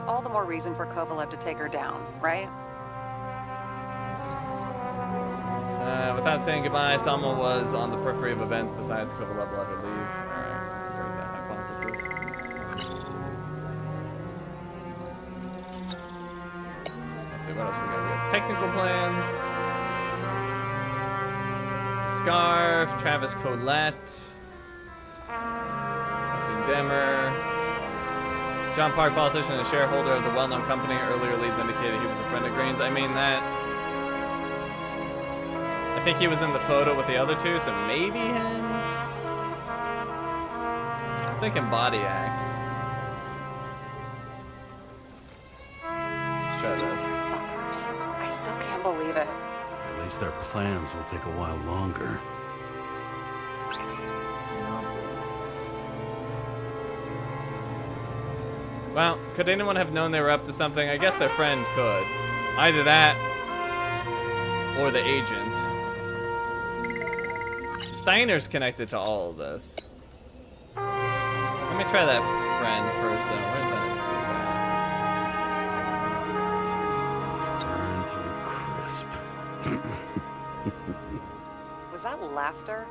All the more reason for Kovalev to take her down, right? Without saying goodbye, Salma was on the periphery of events besides Kovalev let her leave. Alright, break that hypothesis. Let's see, what else we got? We have technical plans. Scarf, Travis Colette. Demmer. John Park, politician and shareholder of the well-known company. Earlier leads indicated he was a friend of Green's. I mean that... I think he was in the photo with the other two, so maybe him? I'm thinking body axe. Let's try this. Fuckers. I still can't believe it. At least their plans will take a while longer. Well, could anyone have known they were up to something? I guess their friend could. Either that, or the agent. Steiner's connected to all of this. Let me try that friend first, though. Where's that? Burn to a crisp. Was that laughter?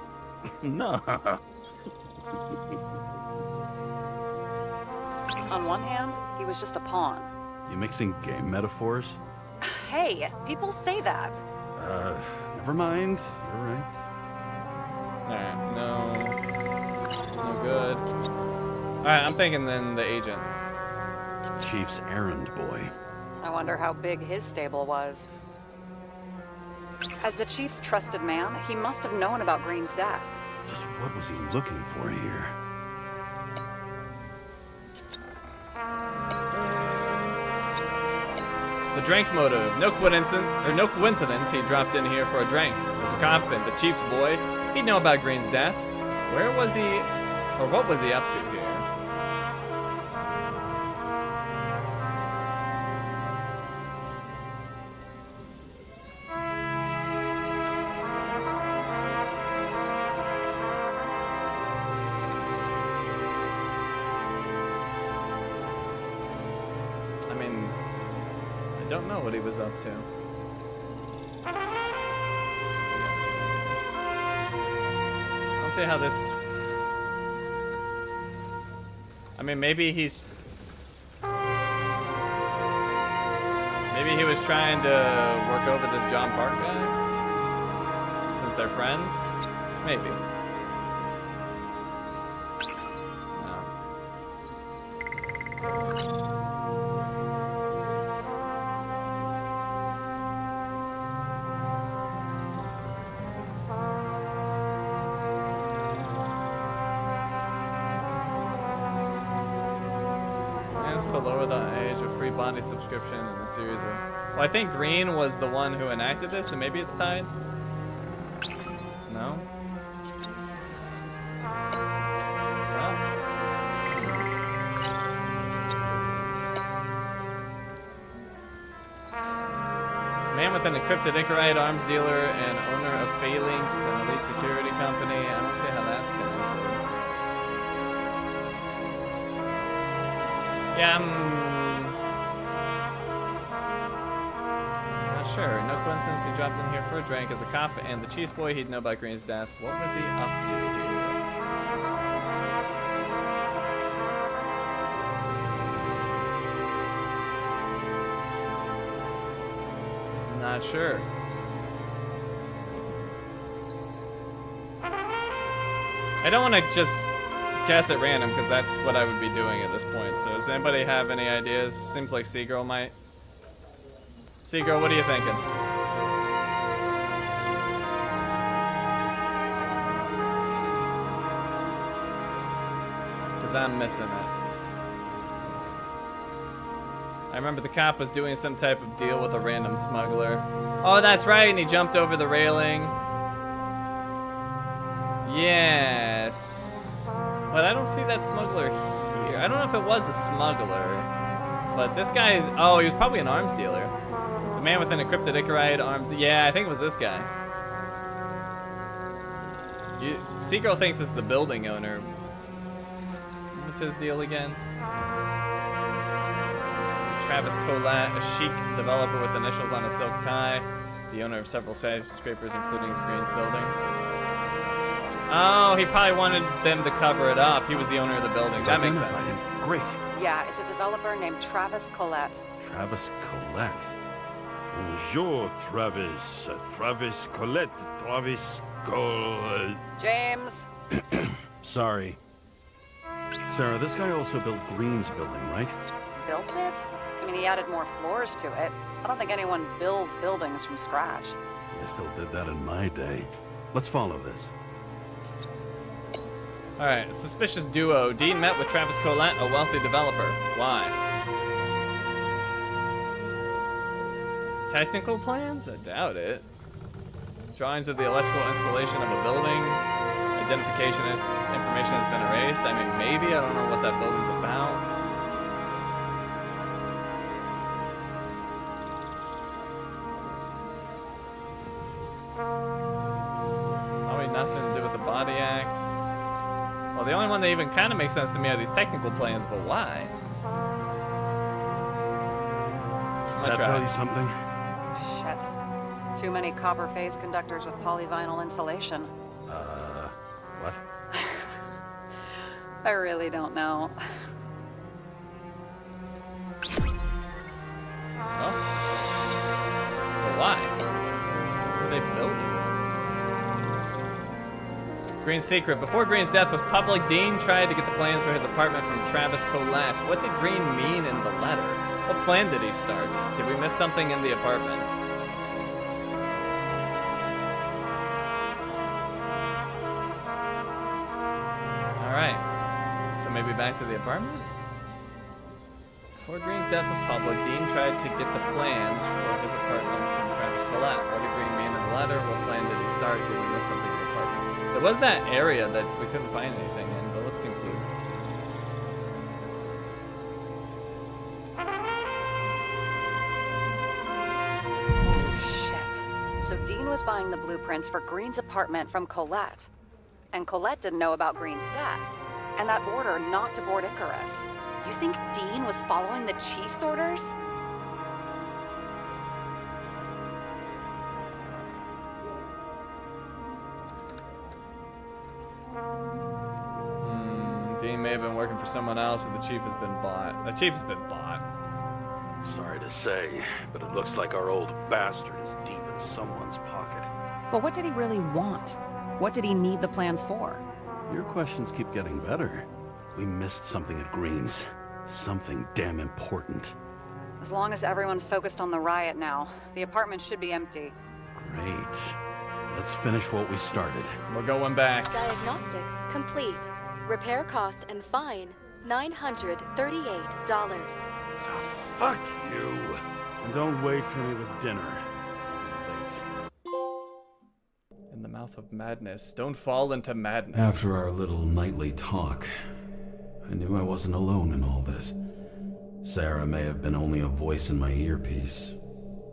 No. On one hand, he was just a pawn. You mixing game metaphors? Hey, people say that. Never mind. You're right. Alright, no good. Alright, I'm thinking then the agent. Chief's errand boy. I wonder how big his stable was. As the chief's trusted man, he must have known about Green's death. Just what was he looking for here? The drink motive. No coincidence he dropped in here for a drink. As a cop and the chief's boy, he'd know about Green's death. Where was he, or what was he up to here? I mean, I don't know what he was up to. I don't see how this... I mean, maybe he's... Maybe he was trying to work over this John Park guy? Since they're friends? Maybe. To lower the age of free body subscription in the series of... Well, I think Green was the one who enacted this, and maybe it's tied? No? Well. Man with an encrypted Icarite arms dealer and owner of Phalanx, an elite security company. I don't see how that's gonna... Yeah, I'm not sure. No coincidence he dropped in here for a drink. As a cop and the chief's boy, he'd know about Green's death. What was he up to here? Not sure. I don't want to just guess at random, because that's what I would be doing at this point. So does anybody have any ideas? Seems like Seagirl might. Seagirl, what are you thinking? Because I'm missing it. I remember the cop was doing some type of deal with a random smuggler. Oh, that's right, and he jumped over the railing. Yes. But I don't see that smuggler here. I don't know if it was a smuggler. But this guy is... Oh, he was probably an arms dealer. The man with an encrypted Icarite arms... Yeah, I think it was this guy. Seagirl thinks it's the building owner. What was his deal again? Travis Collette, a chic developer with initials on a silk tie. The owner of several skyscrapers, including Green's building. Oh, he probably wanted them to cover it up. He was the owner of the building. That makes sense. Great. Yeah, it's a developer named Travis Collette. Travis Collette. Bonjour, Travis. Travis Collette. Travis Collette. James. Sorry. Sarah, this guy also built Green's building, right? Built it? I mean, he added more floors to it. I don't think anyone builds buildings from scratch. I still did that in my day. Let's follow this. Alright, suspicious duo. Dean met with Travis Collette, a wealthy developer. Why? Technical plans? I doubt it. Drawings of the electrical installation of a building. Identification information has been erased. I mean, maybe. I don't know what that building's about. Probably nothing to do with the body axe. Well, the only one that even kind of makes sense to me are these technical plans, but why? Does that tell you something? Shit. Too many copper phase conductors with polyvinyl insulation. What? I really don't know. Oh. Well, why? What are they building? Green's secret. Before Green's death was public, Dean tried to get the plans for his apartment from Travis Collette. What did Green mean in the letter? What plan did he start? Did we miss something in the apartment? Alright. So maybe back to the apartment? Before Green's death was public, Dean tried to get the plans for his apartment from Travis Collette. What did Green mean in the letter? What plan did he start? Did we miss something in the apartment? There was that area that we couldn't find anything in, but let's conclude. Shit. So Dean was buying the blueprints for Green's apartment from Colette. And Colette didn't know about Green's death. And that order not to board Icarus. You think Dean was following the chief's orders? Dean may have been working for someone else, and the chief has been bought. The chief has been bought. Sorry to say, but it looks like our old bastard is deep in someone's pocket. But what did he really want? What did he need the plans for? Your questions keep getting better. We missed something at Green's. Something damn important. As long as everyone's focused on the riot now, the apartment should be empty. Great. Let's finish what we started. We're going back. Diagnostics complete. Repair cost and fine $938. Fuck you. And don't wait for me with dinner. Late. In the mouth of madness. Don't fall into madness. After our little nightly talk, I knew I wasn't alone in all this. Sara may have been only a voice in my earpiece,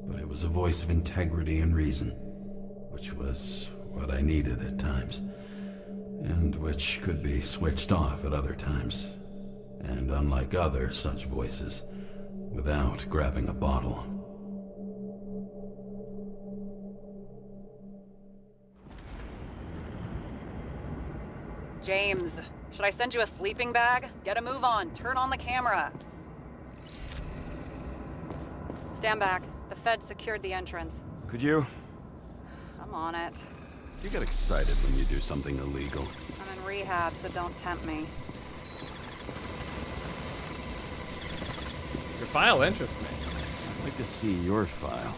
but it was a voice of integrity and reason, which was what I needed at times, and which could be switched off at other times, and unlike other such voices, without grabbing a bottle. James, should I send you a sleeping bag? Get a move on. Turn on the camera. Stand back. The Fed secured the entrance. Could you? I'm on it. You get excited when you do something illegal. I'm in rehab, so don't tempt me. Your file interests me. I'd like to see your file.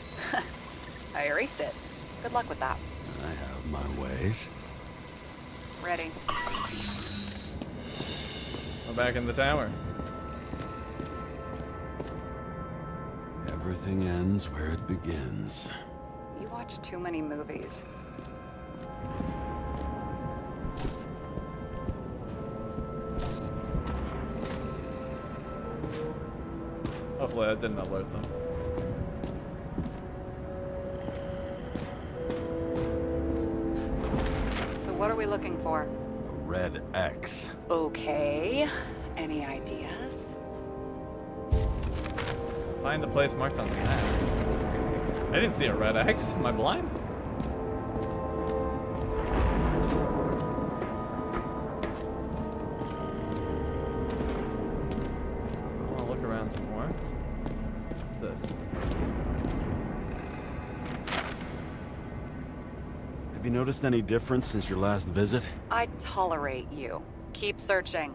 I erased it. Good luck with that. I have my ways. Ready. We're back in the tower. Everything ends where it begins. You watch too many movies. Hopefully that didn't alert them. So what are we looking for? A red X. Okay. Any ideas? Find the place marked on the map. I didn't see a red X. Am I blind? I'll look around some more. What's this? Have you noticed any difference since your last visit? I tolerate you. Keep searching.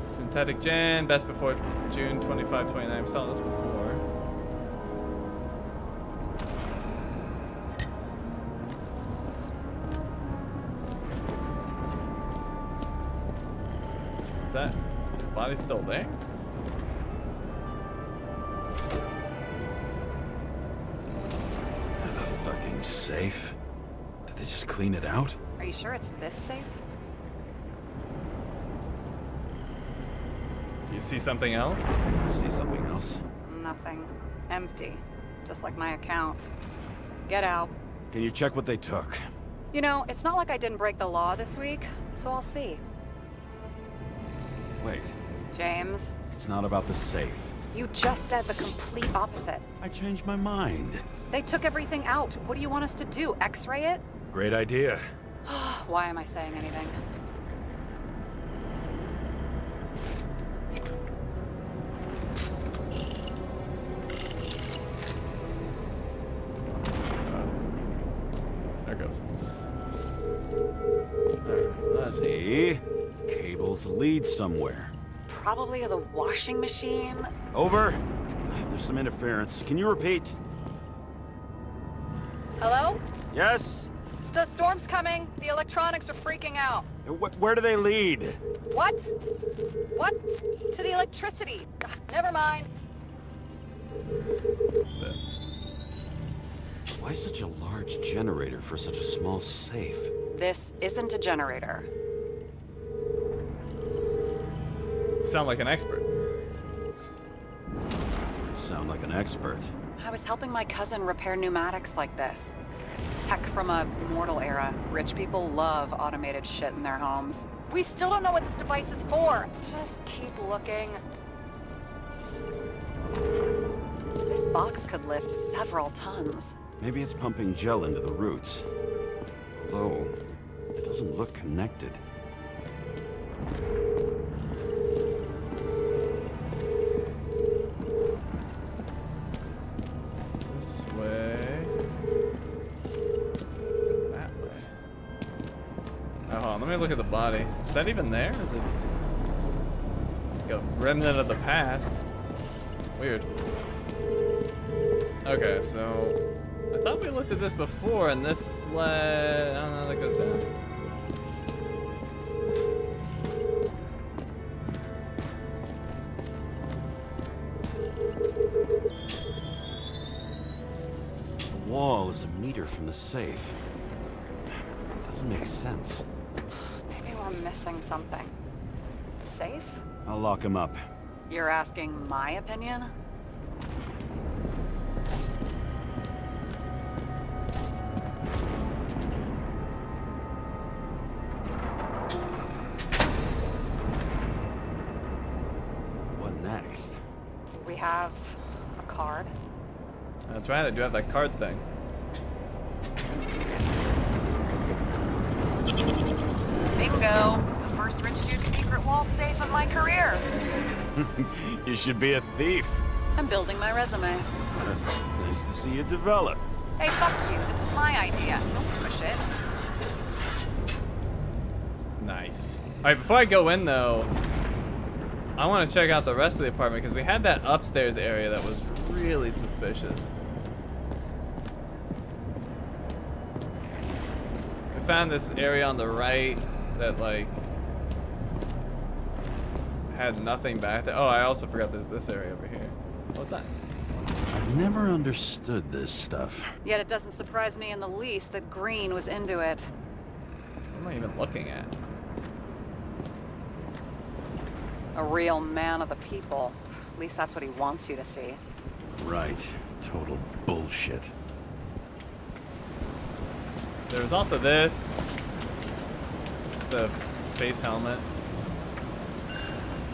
Synthetic Jan, best before June 25, 29. We saw this before. Is that his body's still there? The fucking safe? Did they just clean it out? Are you sure it's this safe? Do you see something else? See something else? Nothing. Empty. Just like my account. Get out. Can you check what they took? You know, it's not like I didn't break the law this week, so I'll see. Wait, James, it's not about the safe. you just said the complete opposite. I changed my mind. They took everything out. What do you want us to do? X-ray it? Great idea. Why am I saying anything? There it goes. Alright, let's See? Cables lead somewhere. Probably to the washing machine. Over. There's some interference. Can you repeat? Hello? Yes? Storm's coming. The electronics are freaking out. Where do they lead? What? What? To the electricity. Ugh, never mind. What's this? Why such a large generator for such a small safe? This isn't a generator. You sound like an expert. You sound like an expert. I was helping my cousin repair pneumatics like this. Tech from a mortal era. Rich people love automated shit in their homes. We still don't know what this device is for. Just keep looking. This box could lift several tons. Maybe it's pumping gel into the roots. Although, it doesn't look connected. This way. That way. Oh, hold on, let me look at the body. Is that even there? Is it like a remnant of the past? Weird. Okay, so I thought we looked at this before, and this sled, I don't know, that goes down. The wall is a meter from the safe. It doesn't make sense. Maybe we're missing something. Safe? I'll lock him up. You're asking my opinion? What next? We have a card. That's right, I do have that card thing. Bingo! The first rich dude's secret wall safe of my career. You should be a thief. I'm building my resume. Nice to see you develop. Hey, fuck you. This is my idea. Don't push it. Nice. Alright, before I go in though, I want to check out the rest of the apartment because we had that upstairs area that was really suspicious. We found this area on the right that like had nothing back there. Oh, I also forgot there's this area over here. What's that? I've never understood this stuff. Yet it doesn't surprise me in the least that Green was into it. What am I even looking at? A real man of the people. At least that's what he wants you to see. Right. Total bullshit. There was also this. Just a space helmet.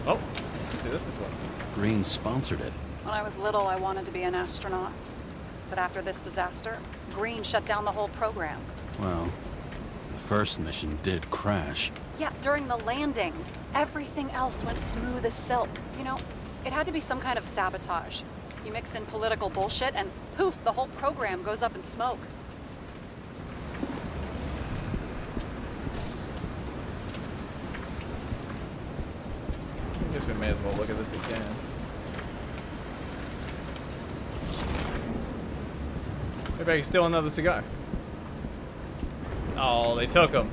Oh, I didn't see this before. Green sponsored it. When I was little, I wanted to be an astronaut. But after this disaster, Green shut down the whole program. Well, the first mission did crash. Yeah, during the landing, everything else went smooth as silk. You know, it had to be some kind of sabotage. You mix in political bullshit and poof, the whole program goes up in smoke. I guess we may as well look at this again. Maybe I can steal another cigar. Oh, they took them.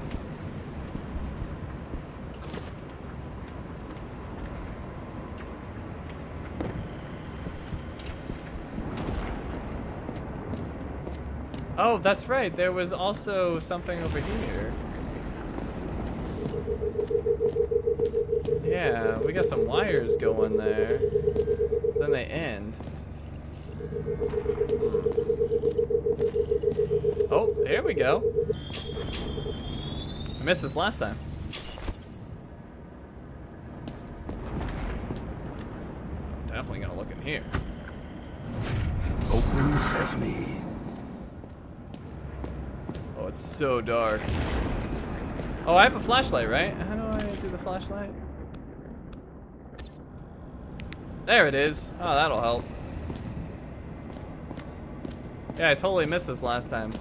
Oh, that's right. There was also something over here. Yeah, we got some wires going there. Then they end. Oh, here we go. I missed this last time. Definitely gonna look in here. Open sesame. Oh, it's so dark. Oh, I have a flashlight, right? How do I do the flashlight? There it is. Oh, that'll help. Yeah, I totally missed this last time.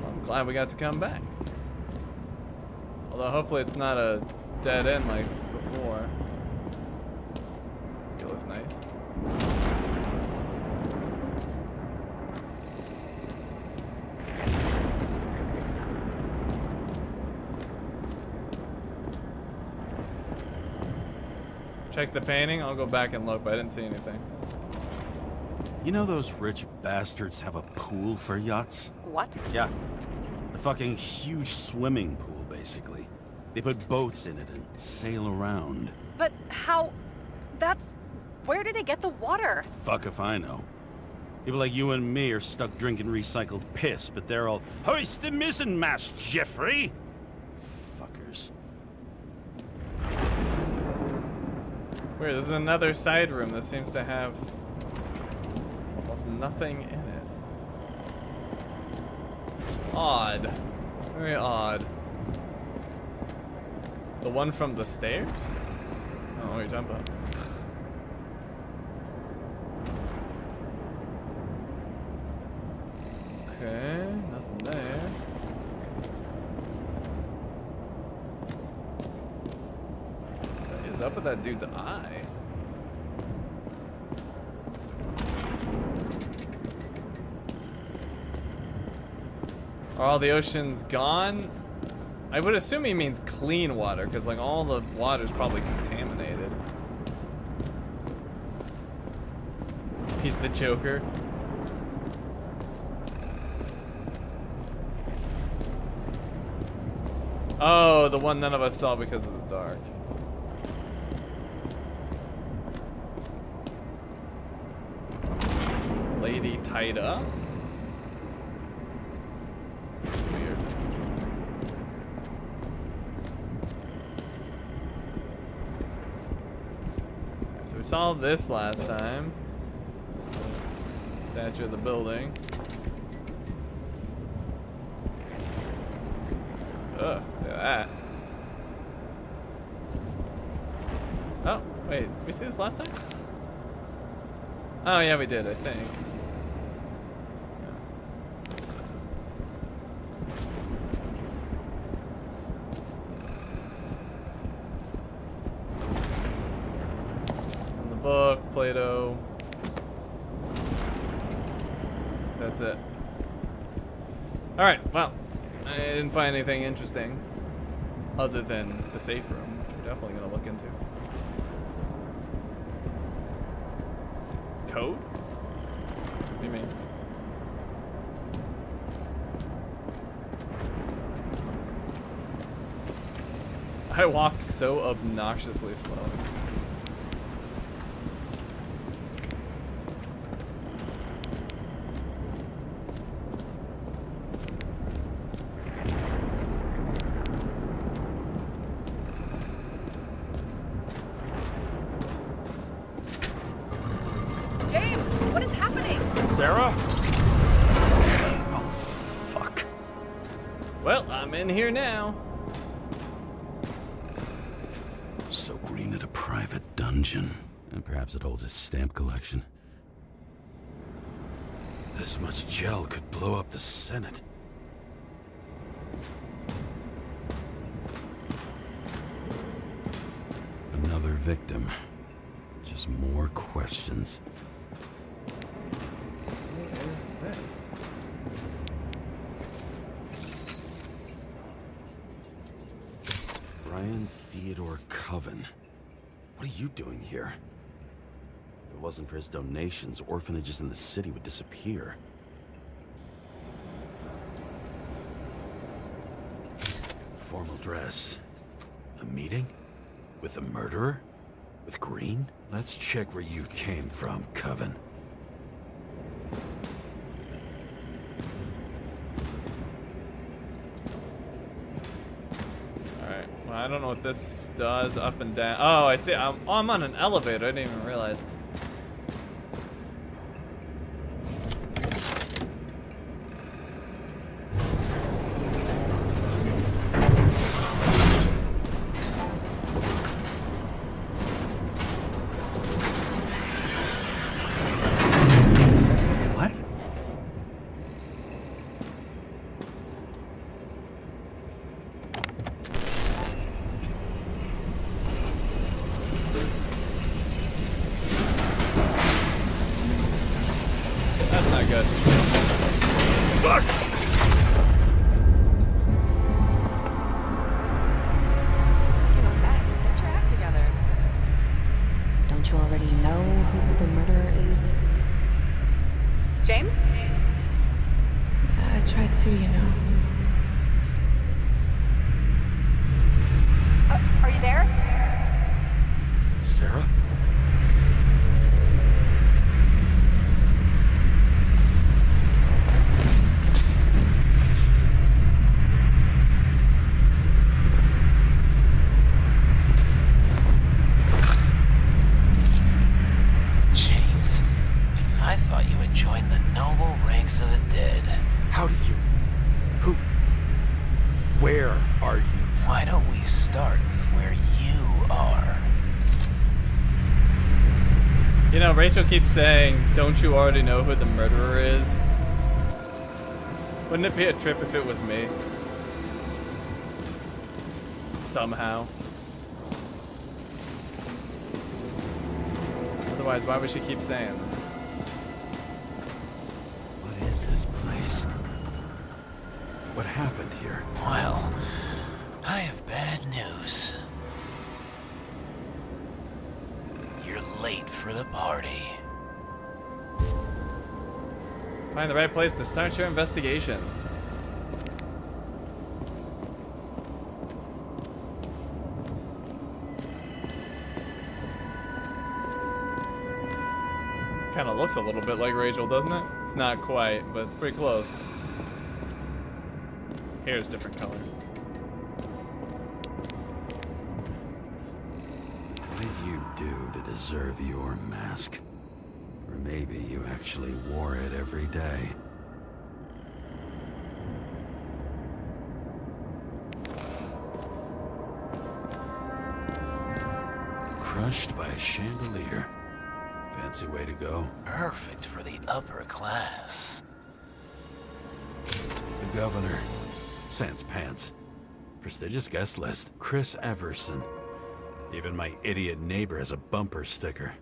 Well, I'm glad we got to come back. Although hopefully it's not a dead end like before. It was nice. Check the painting. I'll go back and look, but I didn't see anything. You know those rich bastards have a pool for yachts? What? Yeah. A fucking huge swimming pool, basically. They put boats in it and sail around. But how... That's... Where do they get the water? Fuck if I know. People like you and me are stuck drinking recycled piss, but they're all, hoist the mizzenmast, Jeffrey! Fuckers. Weird, this is another side room that seems to have almost nothing in it. Odd. Very odd. The one from the stairs? I don't know what you're talking about. Okay, nothing there. What is up with that dude's eye? Are all the oceans gone? I would assume he means clean water, because like all the water's probably contaminated. He's the Joker. Oh, the one none of us saw because of the dark. Lady tied up? Weird. So we saw this last time. Statue of the building. Ugh, look at that. Oh, wait, did we see this last time? Oh yeah, we did, I think. In the book, Play-Doh. That's it. Alright, well. I didn't find anything interesting other than the safe room, which we're definitely gonna look into. Code? What do you mean? I walk so obnoxiously slowly. Sara? Oh, fuck. Well, I'm in here now. So green at a private dungeon. And perhaps it holds his stamp collection. This much gel could blow up the Senate. Another victim. Just more questions. What is this? Brian Theodore Coven. What are you doing here? If it wasn't for his donations, orphanages in the city would disappear. Formal dress. A meeting? With the murderer? With Green? Let's check where you came from, Coven. Well, I don't know what this does up and down. Oh, I see. I'm on an elevator. I didn't even realize. What? too, you know. Are you there? Sarah? James, I thought you had joined the noble ranks of the dead. How do you... Who... Where are you? Why don't we start with where you are? You know, Rachel keeps saying, don't you already know who the murderer is? Wouldn't it be a trip if it was me? Somehow. Otherwise, why would she keep saying that? What is this place? What happened here? Well, I have bad news. You're late for the party. Find the right place to start your investigation. Kind of looks a little bit like Rachel, doesn't it? It's not quite, but it's pretty close. Hair's different color. What did you do to deserve your mask? Or maybe you actually wore it every day. Crushed by a chandelier. Fancy way to go. Perfect for the upper class. The governor. Sans pants. Prestigious guest list. Chris Everson. Even my idiot neighbor has a bumper sticker.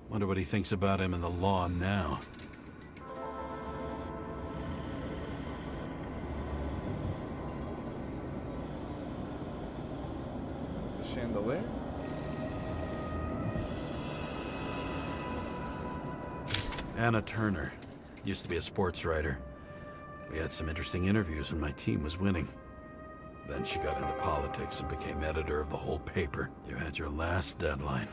Wonder what he thinks about him and the law now. The chandelier? Anna Turner. Used to be a sports writer. We had some interesting interviews when my team was winning. Then she got into politics and became editor of the whole paper. You had your last deadline.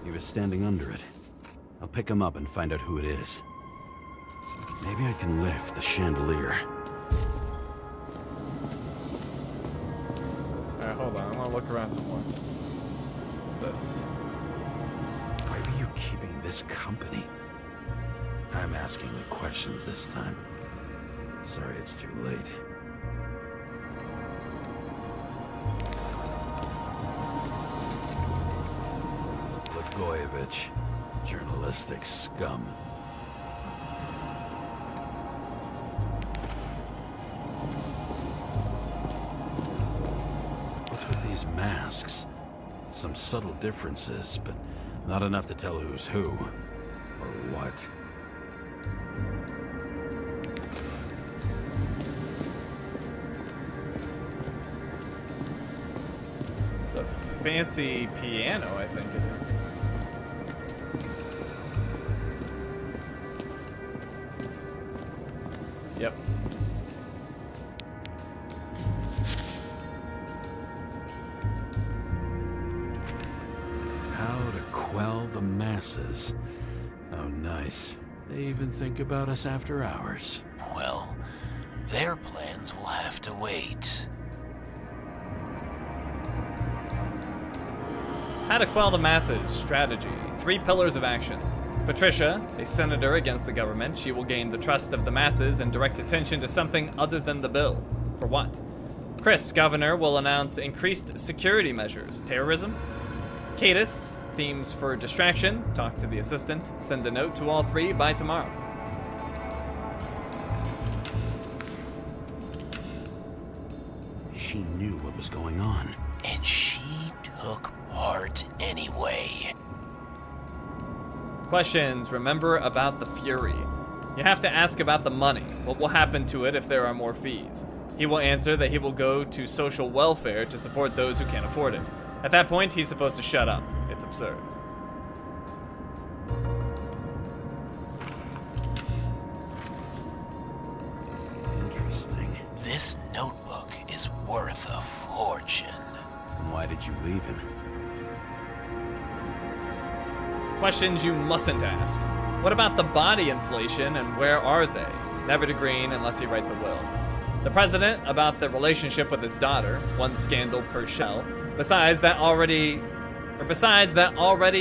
He was standing under it. I'll pick him up and find out who it is. Maybe I can lift the chandelier. Alright, hold on. I want to look around some more. What's this? Why were you keeping this company? I'm asking the questions this time. Sorry it's too late. Blagojevich. Journalistic scum. What's with these masks? Some subtle differences, but not enough to tell who's who, or what. It's a fancy piano, I think it is. Yep. How to quell the masses. Oh, nice. They even think about us after hours. Well, their plans will have to wait. How to quell the masses. Strategy. 3 pillars of action. Patricia, a senator against the government. She will gain the trust of the masses and direct attention to something other than the bill. For what? Chris, governor, will announce increased security measures. Terrorism? Cadis, themes for distraction. Talk to the assistant. Send a note to all 3 by tomorrow. She knew what was going on. And she took part anyway. Questions. Remember about the Fury. You have to ask about the money. What will happen to it if there are more fees? He will answer that he will go to social welfare to support those who can't afford it. At that point, he's supposed to shut up. It's absurd. Interesting. This notebook is worth a fortune. And why did you leave him? Questions you mustn't ask. What about the body inflation and where are they? Never to Green unless he writes a will. The president about the relationship with his daughter, one scandal per shell. Besides that already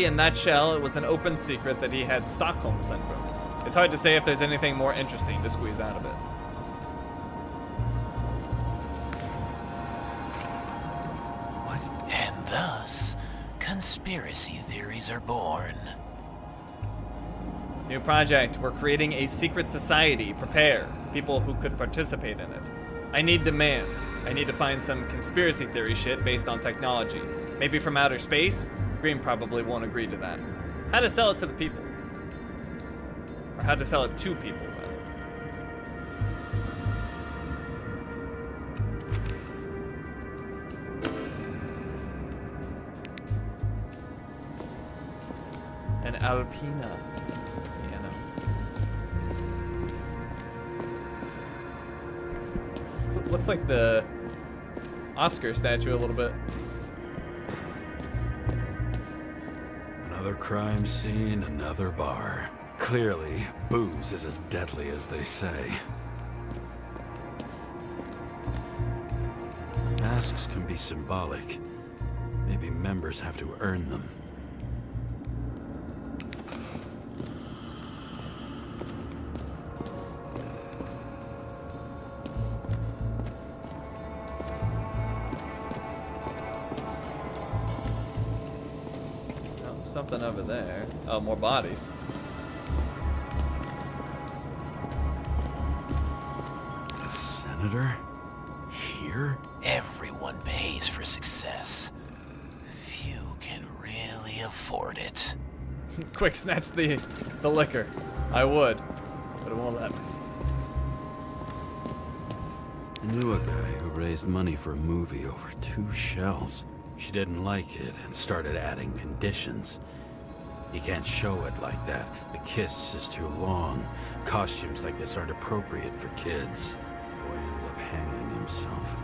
in that shell, it was an open secret that he had Stockholm syndrome. It's hard to say if there's anything more interesting to squeeze out of it. What? And thus, conspiracy theories are born. New project. We're creating a secret society. Prepare. People who could participate in it. I need demands. I need to find some conspiracy theory shit based on technology. Maybe from outer space? Green probably won't agree to that. How to sell it to the people. Or how to sell it to people, rather. An Alpina. Looks like the Oscar statue a little bit. Another crime scene, another bar. Clearly, booze is as deadly as they say. Masks can be symbolic. Maybe members have to earn them. Something over there. Oh, more bodies. A senator? Here? Everyone pays for success. Few can really afford it. Quick, snatch the liquor. I would, but it won't let me. I knew a guy who raised money for a movie over 2 shells. She didn't like it and started adding conditions. You can't show it like that. The kiss is too long. Costumes like this aren't appropriate for kids. The boy ended up hanging himself.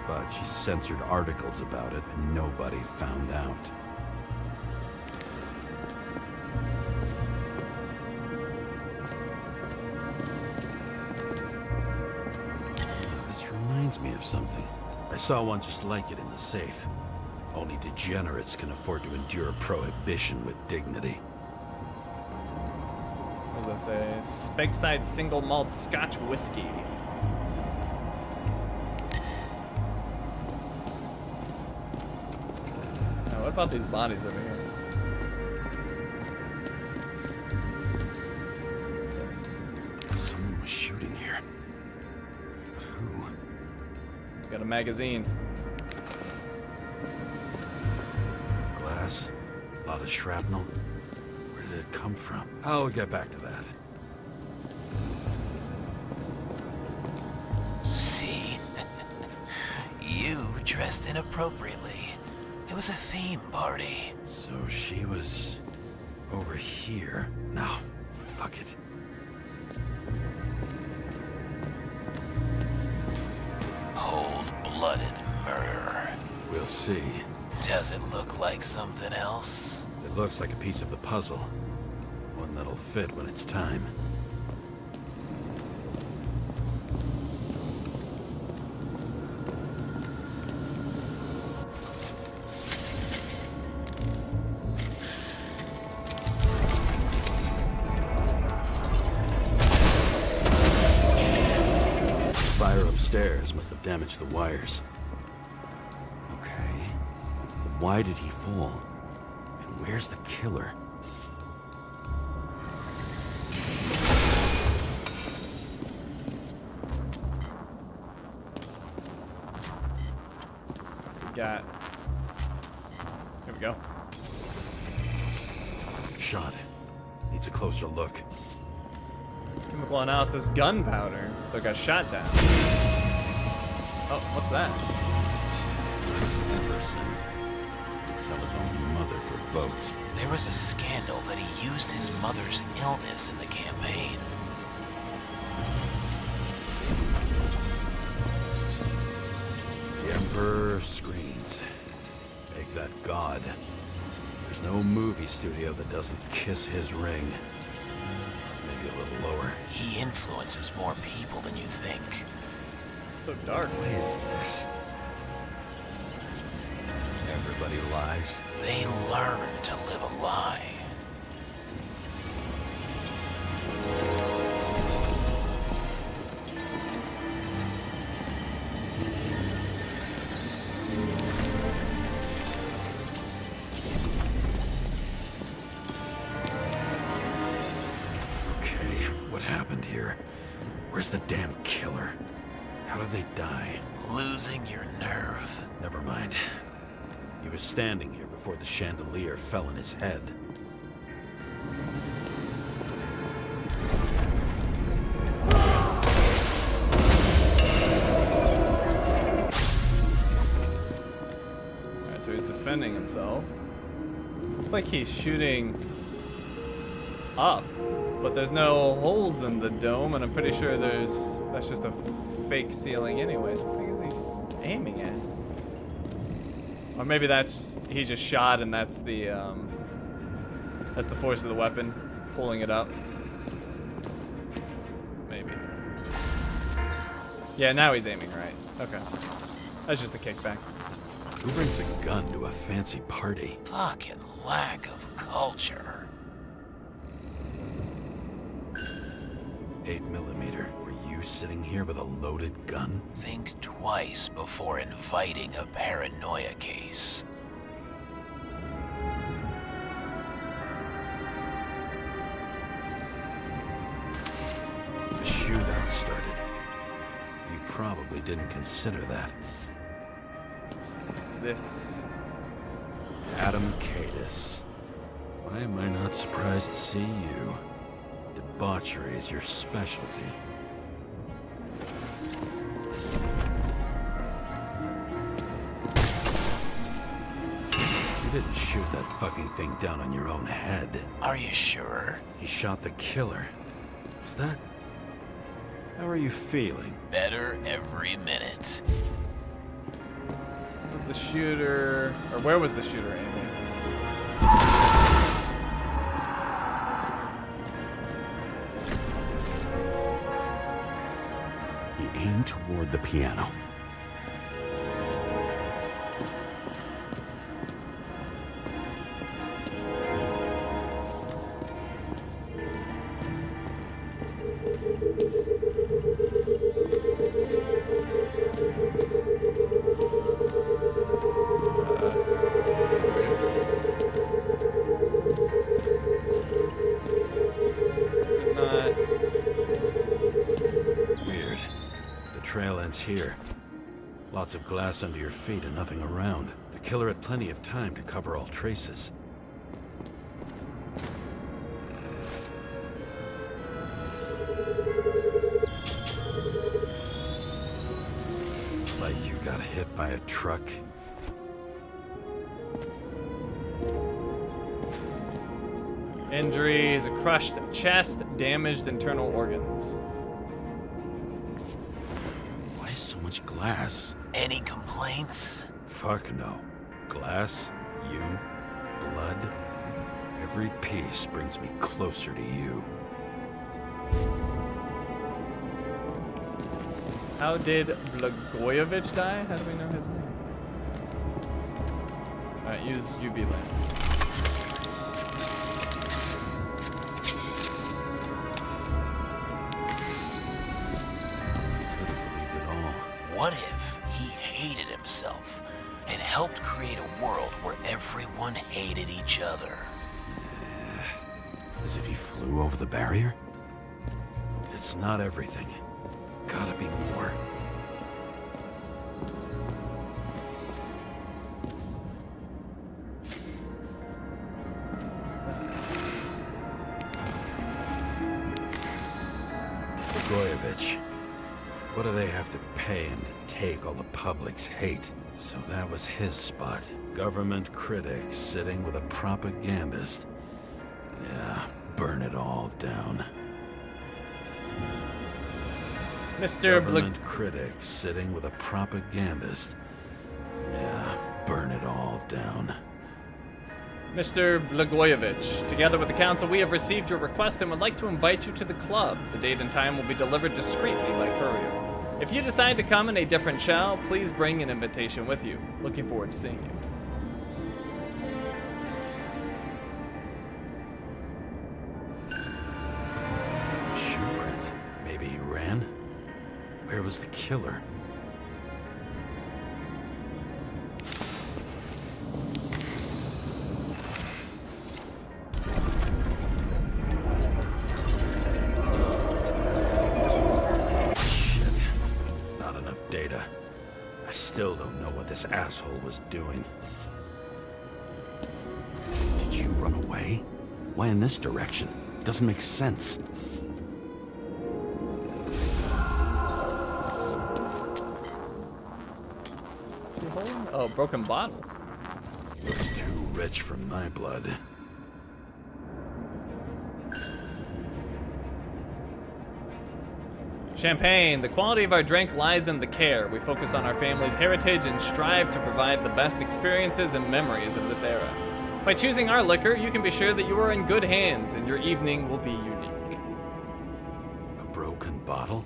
But she censored articles about it and nobody found out. This reminds me of something. I saw one just like it in the safe. Only degenerates can afford to endure prohibition with dignity. What does that say? Spegside single malt Scotch whiskey. Now, what about these bodies over here? Someone was shooting here. But who? Got a magazine. Glass. A lot of shrapnel. Where did it come from? I'll get back to that. See? You dressed inappropriately. It was a theme party. So she was over here. No, fuck it. Cold-blooded murder. We'll see. Does it look like something else? It looks like a piece of the puzzle. One that'll fit when it's time. Fire upstairs must have damaged the wires. Okay. Why did he fall? And where's the killer? Got. Here we go. Shot. Needs a closer look. Chemical analysis gunpowder. So it got shot down. Oh, what's that? Emerson. sell his own mother for votes. There was a scandal that he used his mother's illness in the campaign. The Emperor of Screens. Make that god. There's no movie studio that doesn't kiss his ring. Maybe a little lower. He influences more people than you think. So dark. What is this? Everybody lies. They learn to live a lie. Okay, what happened here? Where's the damn killer? How did they die? Losing your nerve. Never mind. He was standing here before the chandelier fell on his head. Alright, so he's defending himself. Looks like he's shooting up, but there's no holes in the dome, and I'm pretty sure that's just a fake ceiling anyways. What the thing is he aiming at? Or maybe he just shot and that's the force of the weapon pulling it up. Maybe. Yeah, now he's aiming right. Okay. That's just a kickback. Who brings a gun to a fancy party? Fucking lack of culture. 8mm. Were you sitting here with a loaded gun? Think twice before inviting a paranoia case. The shootout started. You probably didn't consider that. This. Adam Cadis. Why am I not surprised to see you? Debauchery is your specialty. You didn't shoot that fucking thing down on your own head. Are you sure? He shot the killer. Was that... How are you feeling? Better every minute. Was the shooter... Or where was the shooter aiming? He aimed toward the piano. That's weird. Is it not... Weird. The trail ends here. Lots of glass under your feet and nothing around. The killer had plenty of time to cover all traces. Like you got hit by a truck. Injuries, a crushed chest, damaged internal organs. Why so much glass? Any complaints? Fuck no. Glass, you, blood. Every piece brings me closer to you. How did Blagojevich die? How do we know his name? Alright, use UV lamp. What if he hated himself and helped create a world where everyone hated each other? As if he flew over the barrier? It's not everything. Gotta be more. Blagojevich. What do they have to pay him to take all the public's hate? So that was his spot. Government critic sitting with a propagandist. Yeah, burn it all down. Mr. Government critic sitting with a propagandist. Yeah, burn it all down. Mr. Blagojevich, together with the council, we have received your request and would like to invite you to the club. The date and time will be delivered discreetly by courier. If you decide to come in a different shell, please bring an invitation with you. Looking forward to seeing you. Shoe print. Maybe he ran? Where was the killer? Still don't know what this asshole was doing. Did you run away? Why in this direction? Doesn't make sense. Oh, broken bottle. Looks too rich for my blood. Champagne. The quality of our drink lies in the care. We focus on our family's heritage and strive to provide the best experiences and memories of this era. By choosing our liquor, you can be sure that you are in good hands and your evening will be unique. A broken bottle?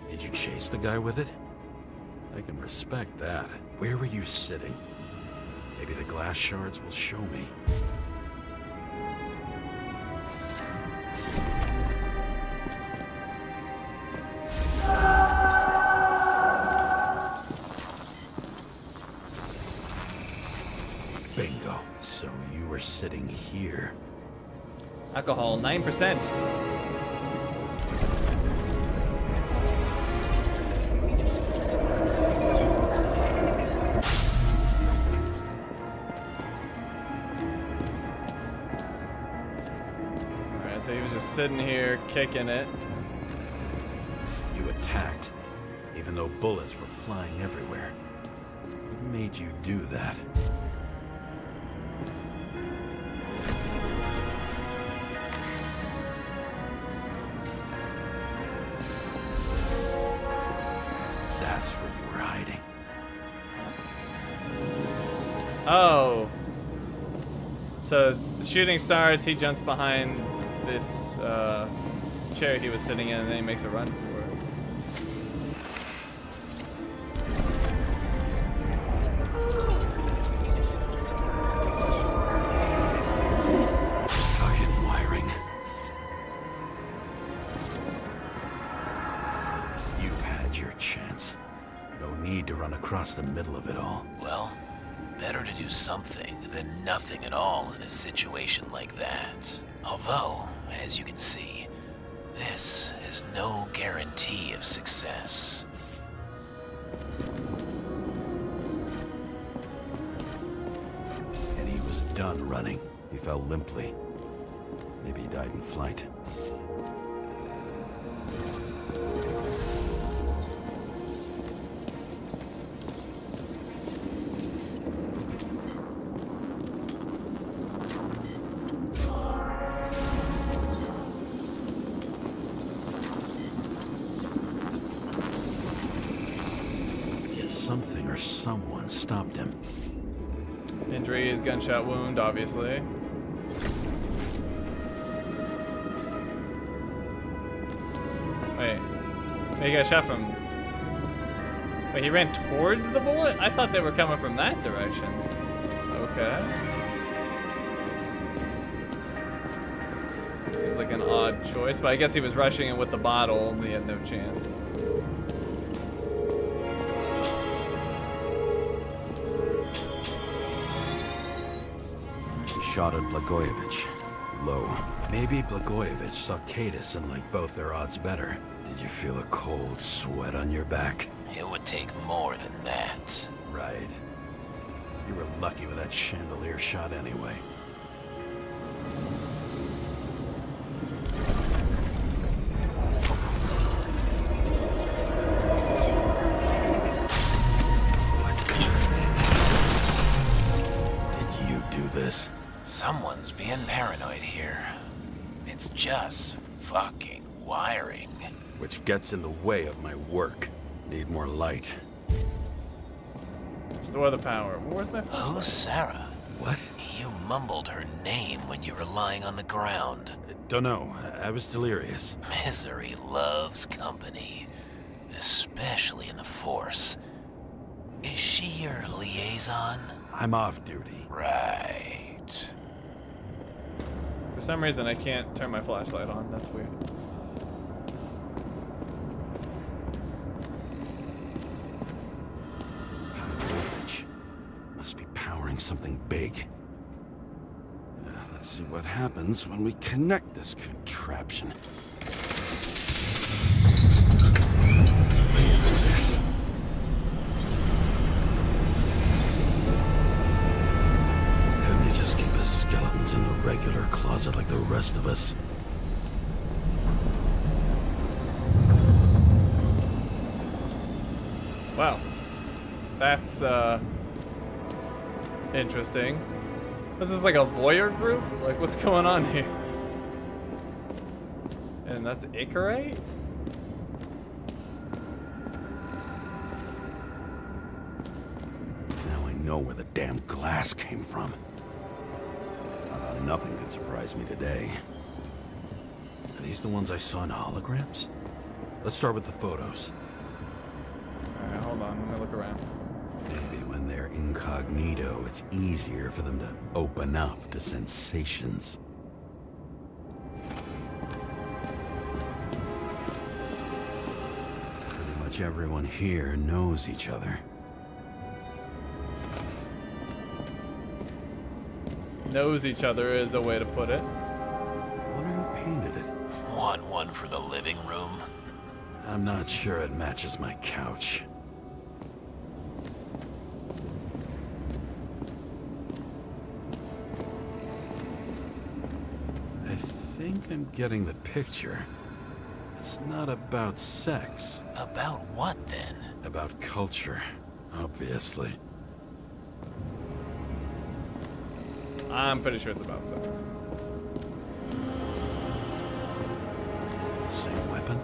Did you chase the guy with it? I can respect that. Where were you sitting? Maybe the glass shards will show me. Bingo. So you were sitting here. Alcohol, 9%. Alright, so he was just sitting here kicking it. You attacked, even though bullets were flying everywhere. What made you do that? That's where you were hiding. Oh. So the shooting starts, he jumps behind this chair he was sitting in, and then he makes a run for it. Fucking wiring. You've had your chance. No need to run across the middle of it all. Well, better to do something than nothing at all in a situation like that. Although, as you can see, this is no guarantee of success. And he was done running. He fell limply. Maybe he died in flight. Yet something or someone stopped him. Injuries, gunshot wound, obviously. Wait. He got shot from... Wait, he ran towards the bullet? I thought they were coming from that direction. Okay. Seems like an odd choice, but I guess he was rushing in with the bottle and he had no chance. He shot at Blagojevich. Low. Maybe Blagojevich saw Cadis and liked both their odds better. Did you feel a cold sweat on your back? It would take more than that. Right. You were lucky with that chandelier shot anyway. Let this. Someone's being paranoid here. It's just fucking wiring. Which gets in the way of my work. Need more light. Restore the power. Where's my flashlight? Who's Sara? What? You mumbled her name when you were lying on the ground. Don't know. I was delirious. Misery loves company, especially in the Force. Is she your liaison? I'm off duty. Right. For some reason, I can't turn my flashlight on. That's weird. High voltage. Must be powering something big. Let's see what happens when we connect this contraption. Couldn't you just keep his skeletons in the regular closet like the rest of us? Wow. That's, interesting. This is like a voyeur group? Like, what's going on here? And that's Icarite? Now I know where the damn glass came from. Nothing could surprise me today. Are these the ones I saw in holograms? Let's start with the photos. Alright, hold on. Let me look around. Maybe when they're incognito, it's easier for them to open up to sensations. Pretty much everyone here knows each other. Knows each other is a way to put it. Wonder who painted it. Want one for the living room? I'm not sure it matches my couch. I think I'm getting the picture. It's not about sex. About what then? About culture, obviously. I'm pretty sure it's about sex. Same weapon?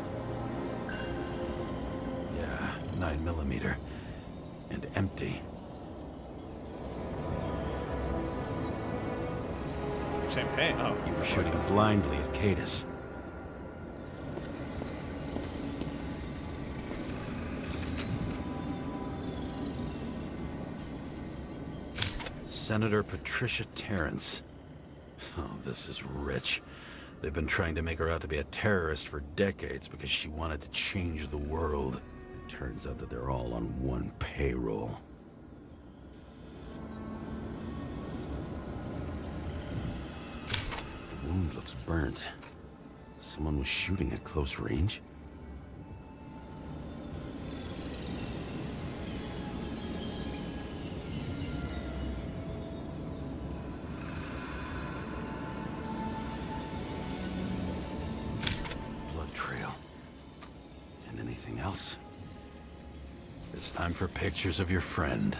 Yeah, 9mm. And empty. Champagne? Oh. You were shooting blindly at Cadus. Senator Patricia Terrence. Oh, this is rich. They've been trying to make her out to be a terrorist for decades because she wanted to change the world. Turns out that they're all on one payroll. The wound looks burnt. Someone was shooting at close range. Else. It's time for pictures of your friend.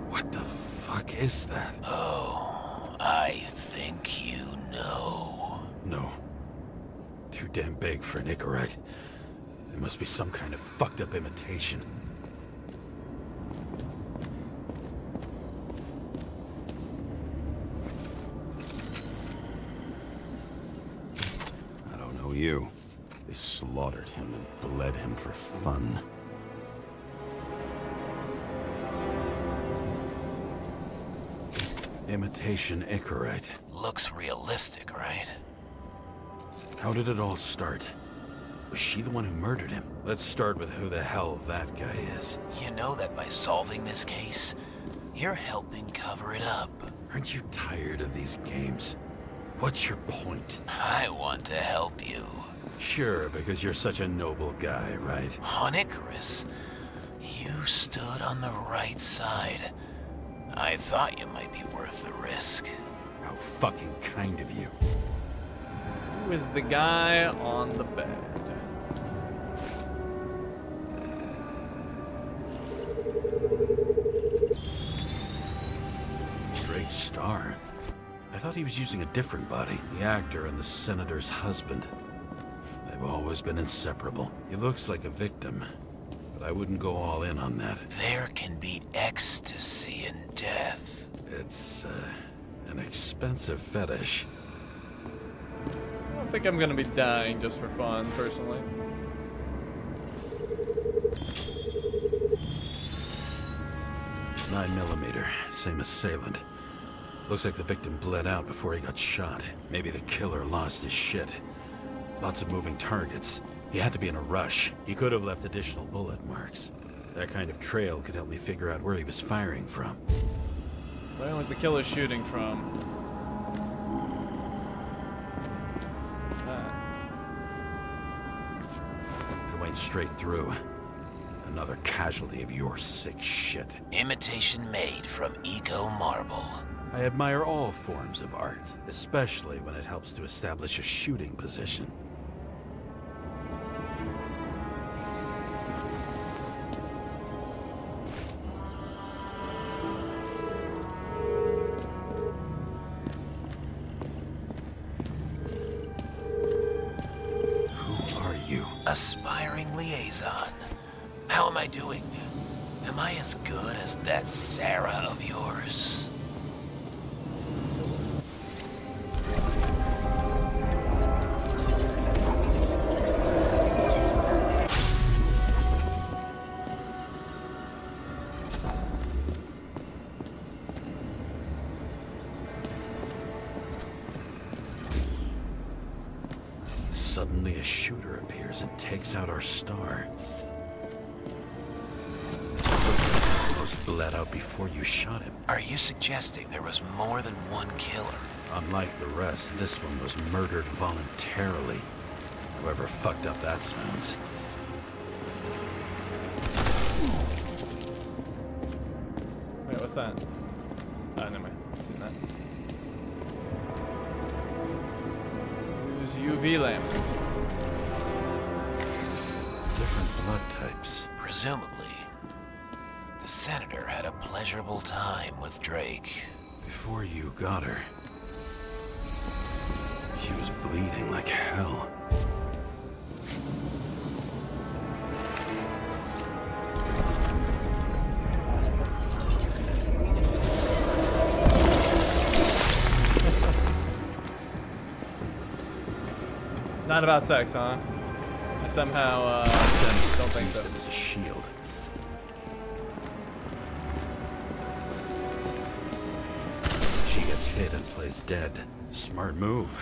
What the fuck is that? Oh, I think you know. No. Too damn big for an Icarite. It must be some kind of fucked up imitation. You. They slaughtered him and bled him for fun. Imitation Icarite. Looks realistic, right? How did it all start? Was she the one who murdered him? Let's start with who the hell that guy is. You know that by solving this case, you're helping cover it up. Aren't you tired of these games? What's your point? I want to help you. Sure, because you're such a noble guy, right? On Icarus, you stood on the right side. I thought you might be worth the risk. How fucking kind of you. Who is the guy on the bed? thought he was using a different body. The actor and the senator's husband. They've always been inseparable. He looks like a victim, but I wouldn't go all in on that. There can be ecstasy in death. It's, an expensive fetish. I don't think I'm gonna be dying just for fun, personally. .9mm, same assailant. Looks like the victim bled out before he got shot. Maybe the killer lost his shit. Lots of moving targets. He had to be in a rush. He could have left additional bullet marks. That kind of trail could help me figure out where he was firing from. Where was the killer shooting from? What's that? It went straight through. Another casualty of your sick shit. Imitation made from eco marble. I admire all forms of art, especially when it helps to establish a shooting position. Who are you? Aspiring liaison. How am I doing? Am I as good as that Sara of yours? Suddenly a shooter appears and takes out our star. Almost bled out before you shot him. Are you suggesting there was more than one killer? Unlike the rest, this one was murdered voluntarily. However fucked up that sounds. Wait, what's that? Oh, never mind. I've seen that. Use UV lamp. Different blood types. Presumably, the senator had a pleasurable time with Drake. Before you got her, she was bleeding like hell. Not about sex, huh? I somehow, don't think so. Used it as a shield. She gets hit and plays dead. Smart move.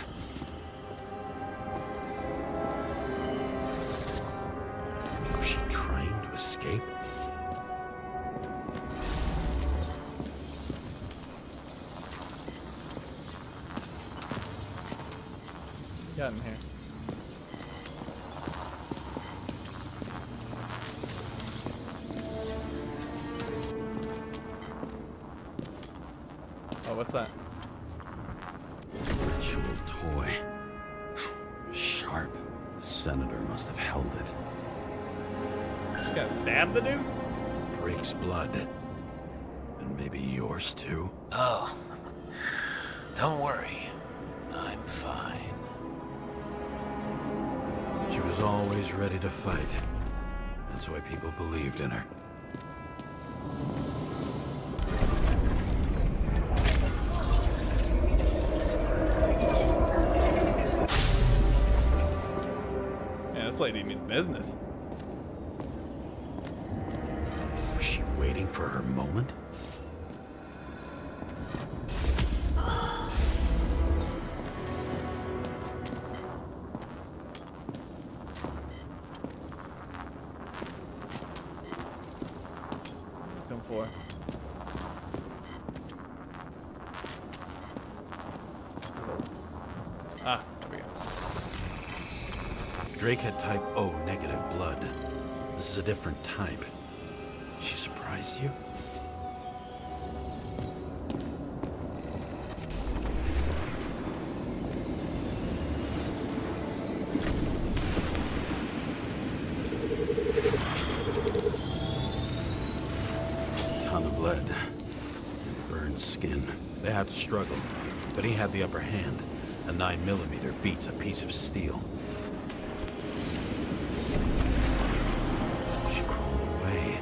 Was she trying to escape? Got in here. Oh, what's that? Ritual toy. Sharp. The senator must have held it. You gonna stab the dude? Drake's blood. And maybe yours too. Oh, don't worry. I'm fine. She was always ready to fight. That's why people believed in her. Yeah, this lady means business. Was she waiting for her moment? Come for. Ah, there we go. Drake had type O negative blood. This is a different type. She surprised you? Ton of lead. And burned skin. They had to struggle. but he had the upper hand. A 9mm beats a piece of steel. She crawled away.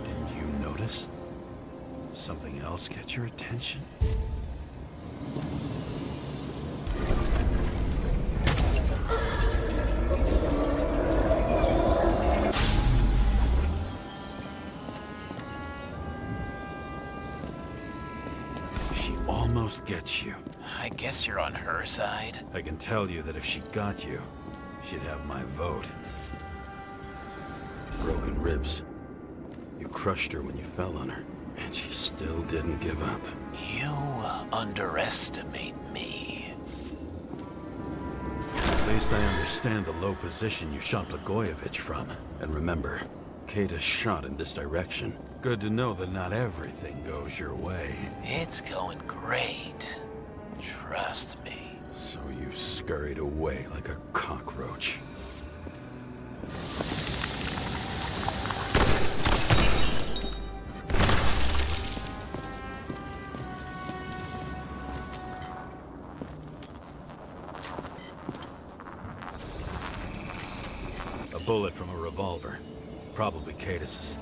Didn't you notice? Something else get your attention? She almost gets you. I guess you're on her side. I can tell you that if she got you, she'd have my vote. Broken ribs. You crushed her when you fell on her, and she still didn't give up. You underestimate me. At least I understand the low position you shot Blagojevich from. And remember, Kata's shot in this direction. Good to know that not everything goes your way. It's going great. Trust me. So you scurried away like a cockroach. A bullet from a revolver. Probably Cadis's.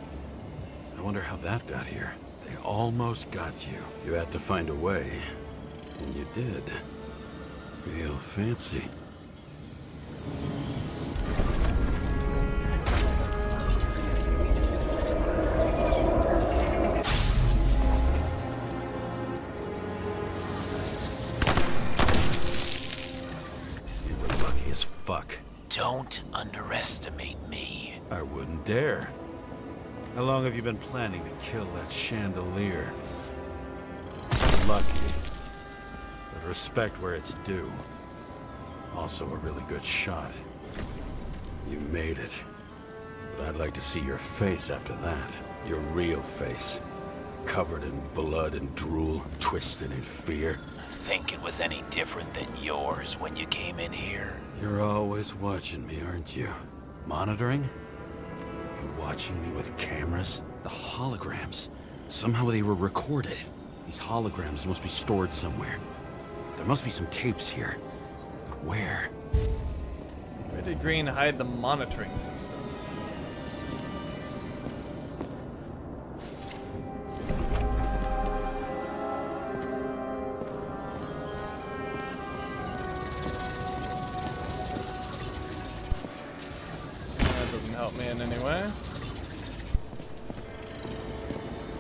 I wonder how that got here. They almost got you. You had to find a way. And you did. Real fancy. You were lucky as fuck. Don't underestimate me. I wouldn't dare. How long have you been planning to kill that chandelier? Lucky. But respect where it's due. Also a really good shot. You made it. But I'd like to see your face after that. Your real face. Covered in blood and drool, twisted in fear. Think it was any different than yours when you came in here? You're always watching me, aren't you? Monitoring? You watching me with cameras? The holograms. Somehow they were recorded. These holograms must be stored somewhere. There must be some tapes here. But where? Where did Green hide the monitoring system? That doesn't help me in any way.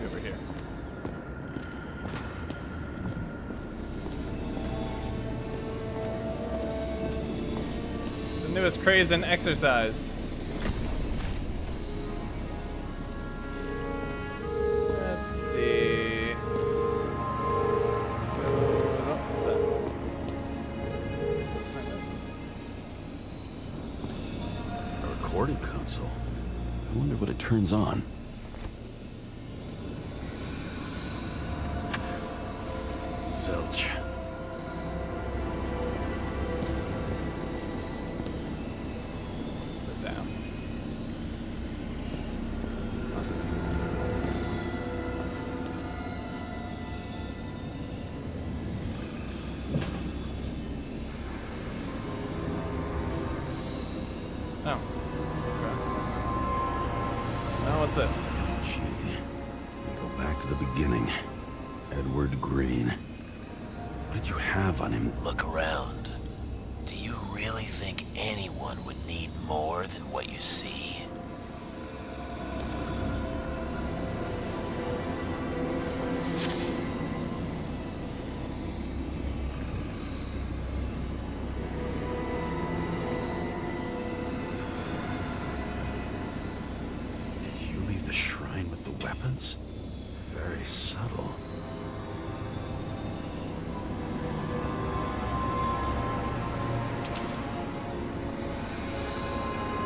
Over here. It's the newest craze in exercise. Let's see. Oh, what's that? What is this? A recording console. I wonder what it turns on. Zilch. Sit down. Oh. Okay. Now what's this? Gee. We go back to the beginning. Edward Green. What did you have on him? Look around. Do you really think anyone would need more than what you see? Did you leave the shrine with the weapons? Very subtle.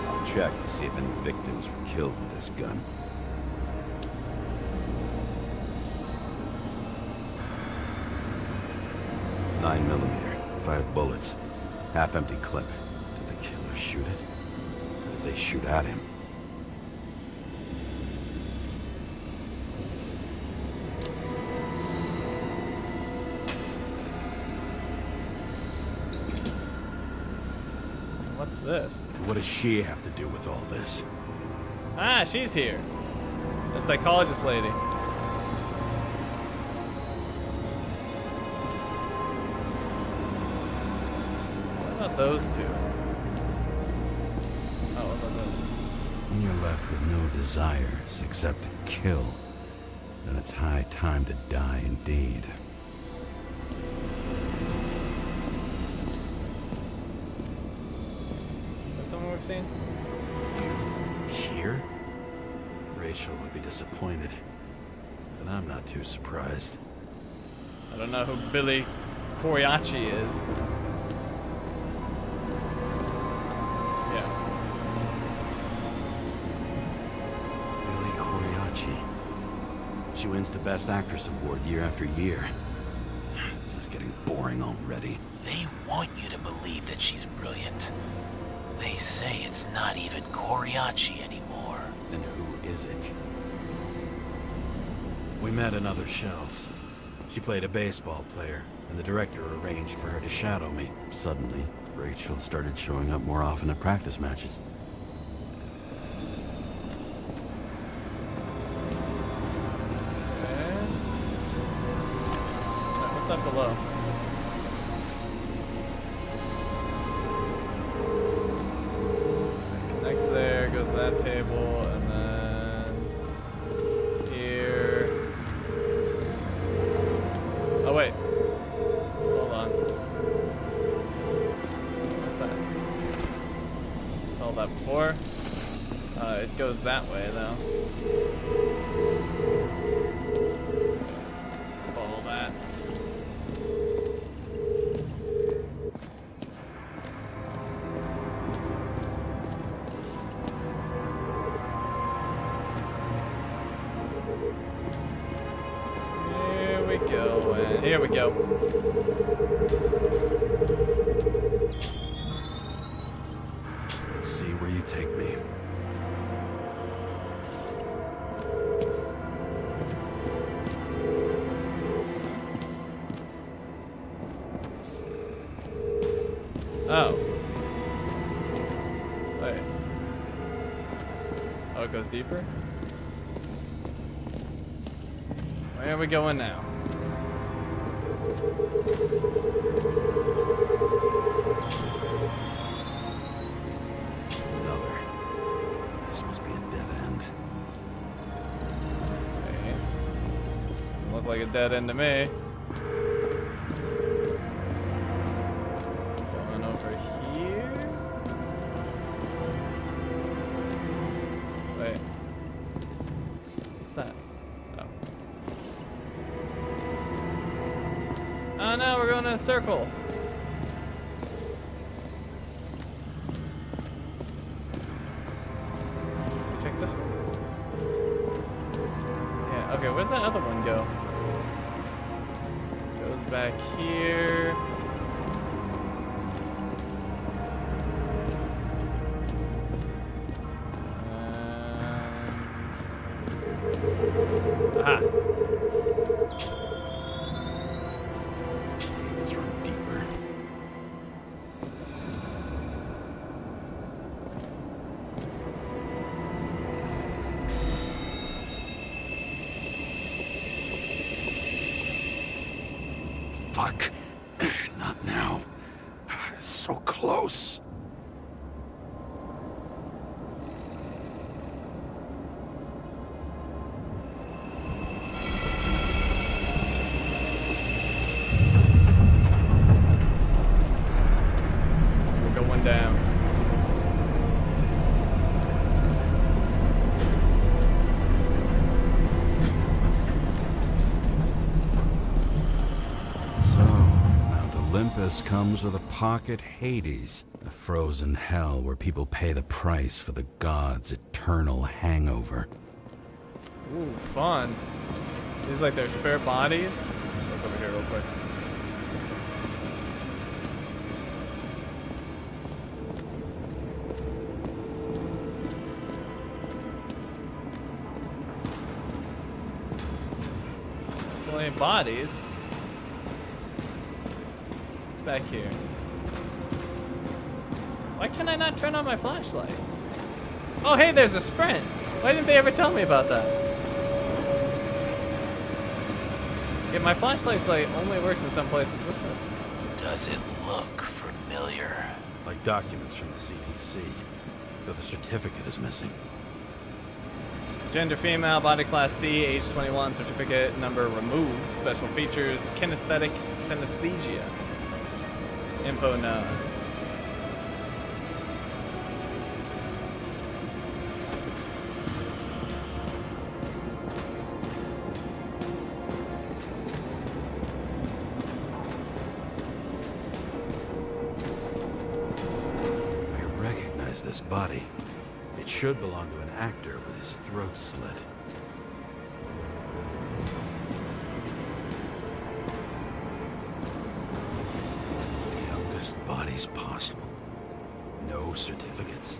I'll check to see if any victims were killed with this gun. Nine millimeter, 5 bullets, half-empty clip. Did the killer shoot it? Or did they shoot at him? What's this? What does she have to do with all this? Ah, she's here. The psychologist lady. What about those two? Oh, what about those? When you're left with no desires except to kill, then it's high time to die indeed. Is that someone we've seen? Here? Rachel would be disappointed, but I'm not too surprised. I don't know who Billy Coriaci is. Yeah. Billy Coriaci. She wins the Best Actress award year after year. This is getting boring already. They want you to believe that she's brilliant. They say it's not even Coriaci anymore. Then who is it? We met in other shells. She played a baseball player, and the director arranged for her to shadow me. Suddenly, Rachel started showing up more often at practice matches. What's up below? Next there goes that table, and then here. Oh wait. Hold on. What's that? Saw that before. It goes that way though. Let's follow that. Here we go, and here we go. Let's see where you take me. Oh. Wait. Oh, it goes deeper? Where are we going now? Another. This must be a dead end. Okay. Doesn't look like a dead end to me. Going over here. Wait. What's that? Oh. Oh no, we're going in a circle. Check this one. Yeah, okay, where's that other one go? Goes back here. Aha. Let's run deeper. Fuck. Not now. It's so close. We're going down. So, Mount Olympus comes with a pocket Hades, a frozen hell where people pay the price for the gods' eternal hangover. Ooh, fun. These like their spare bodies. Look over here real quick. Only bodies. What's back here? Why can I not turn on my flashlight? Oh, hey, there's a sprint. Why didn't they ever tell me about that? Yeah, my flashlight's like only works in some places. What's this? Does it look familiar? Like documents from the CTC, though the certificate is missing. Gender female, body class C, age 21, certificate number removed, special features, kinesthetic synesthesia. Info none. I recognize this body. It should belong to an actor with his throat slit. The youngest bodies possible. No certificates.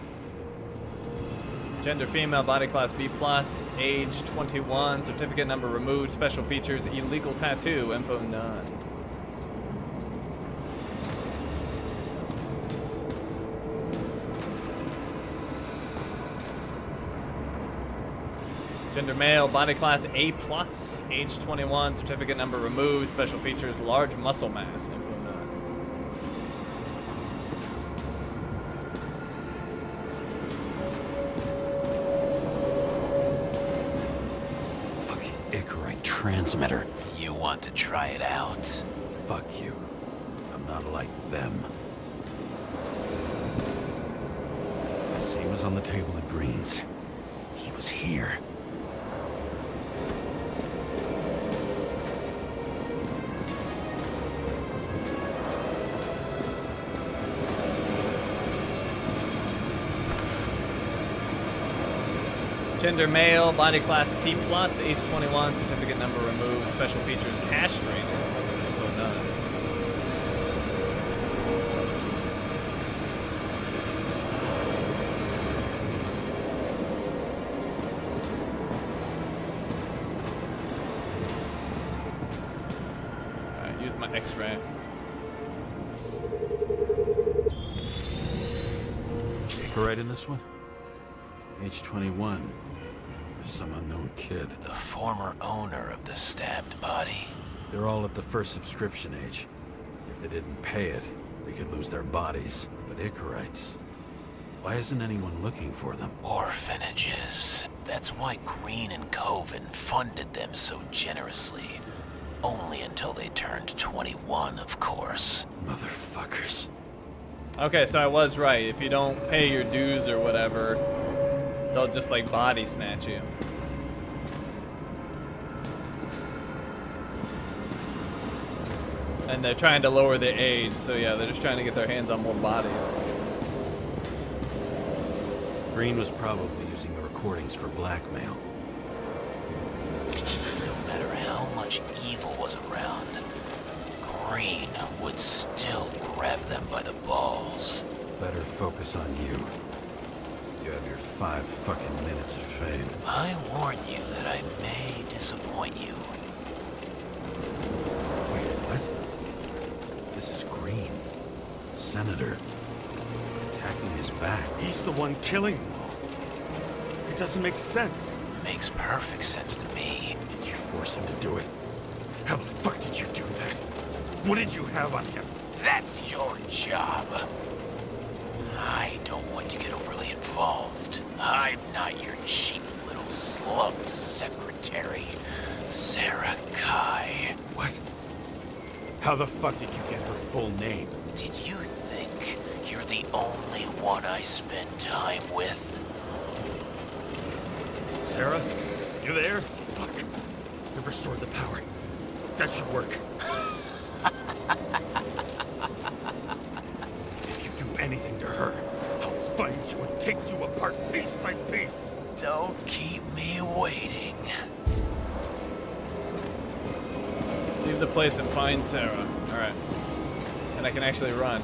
Gender female, body class B+, age 21, certificate number removed, special features, illegal tattoo, info none. Gender male, body class A+, age 21, certificate number removed, special features, large muscle mass, info none. Fucking Icarite transmitter. You want to try it out? Fuck you. I'm not like them. Same as on the table at Green's. He was here. Gender male, body class C+, age 21, certificate number removed, special features, castrated, info none. Alright, use my X-ray. Icarite in this one? Age 21. There's some unknown kid. The former owner of the stabbed body. They're all at the first subscription age. If they didn't pay it, they could lose their bodies. But Icarites, why isn't anyone looking for them? Orphanages. That's why Green and Coven funded them so generously. Only until they turned 21, of course. Motherfuckers. Okay, so I was right. If you don't pay your dues or whatever, they'll just like body snatch you. And they're trying to lower the age, so yeah, they're just trying to get their hands on more bodies. Green was probably using the recordings for blackmail. No matter how much evil was around, Green would still grab them by the balls. Better focus on you. You have your 5 fucking minutes of fame. I warn you that I may disappoint you. Wait, what? This is Green. Senator. Attacking his back. He's the one killing them all. It doesn't make sense. Makes perfect sense to me. Did you force him to do it? How the fuck did you do that? What did you have on him? That's your job. I don't want to get overly involved. I'm not your cheap little slum secretary, Sara Kai. What? How the fuck did you get her full name? Did you think you're the only one I spend time with? Sara? You there? Fuck. I've restored the power. That should work. If you do anything to her, I'll find you and take you apart piece by piece. Don't keep me waiting. Leave the place and find Sara. Alright. And I can actually run.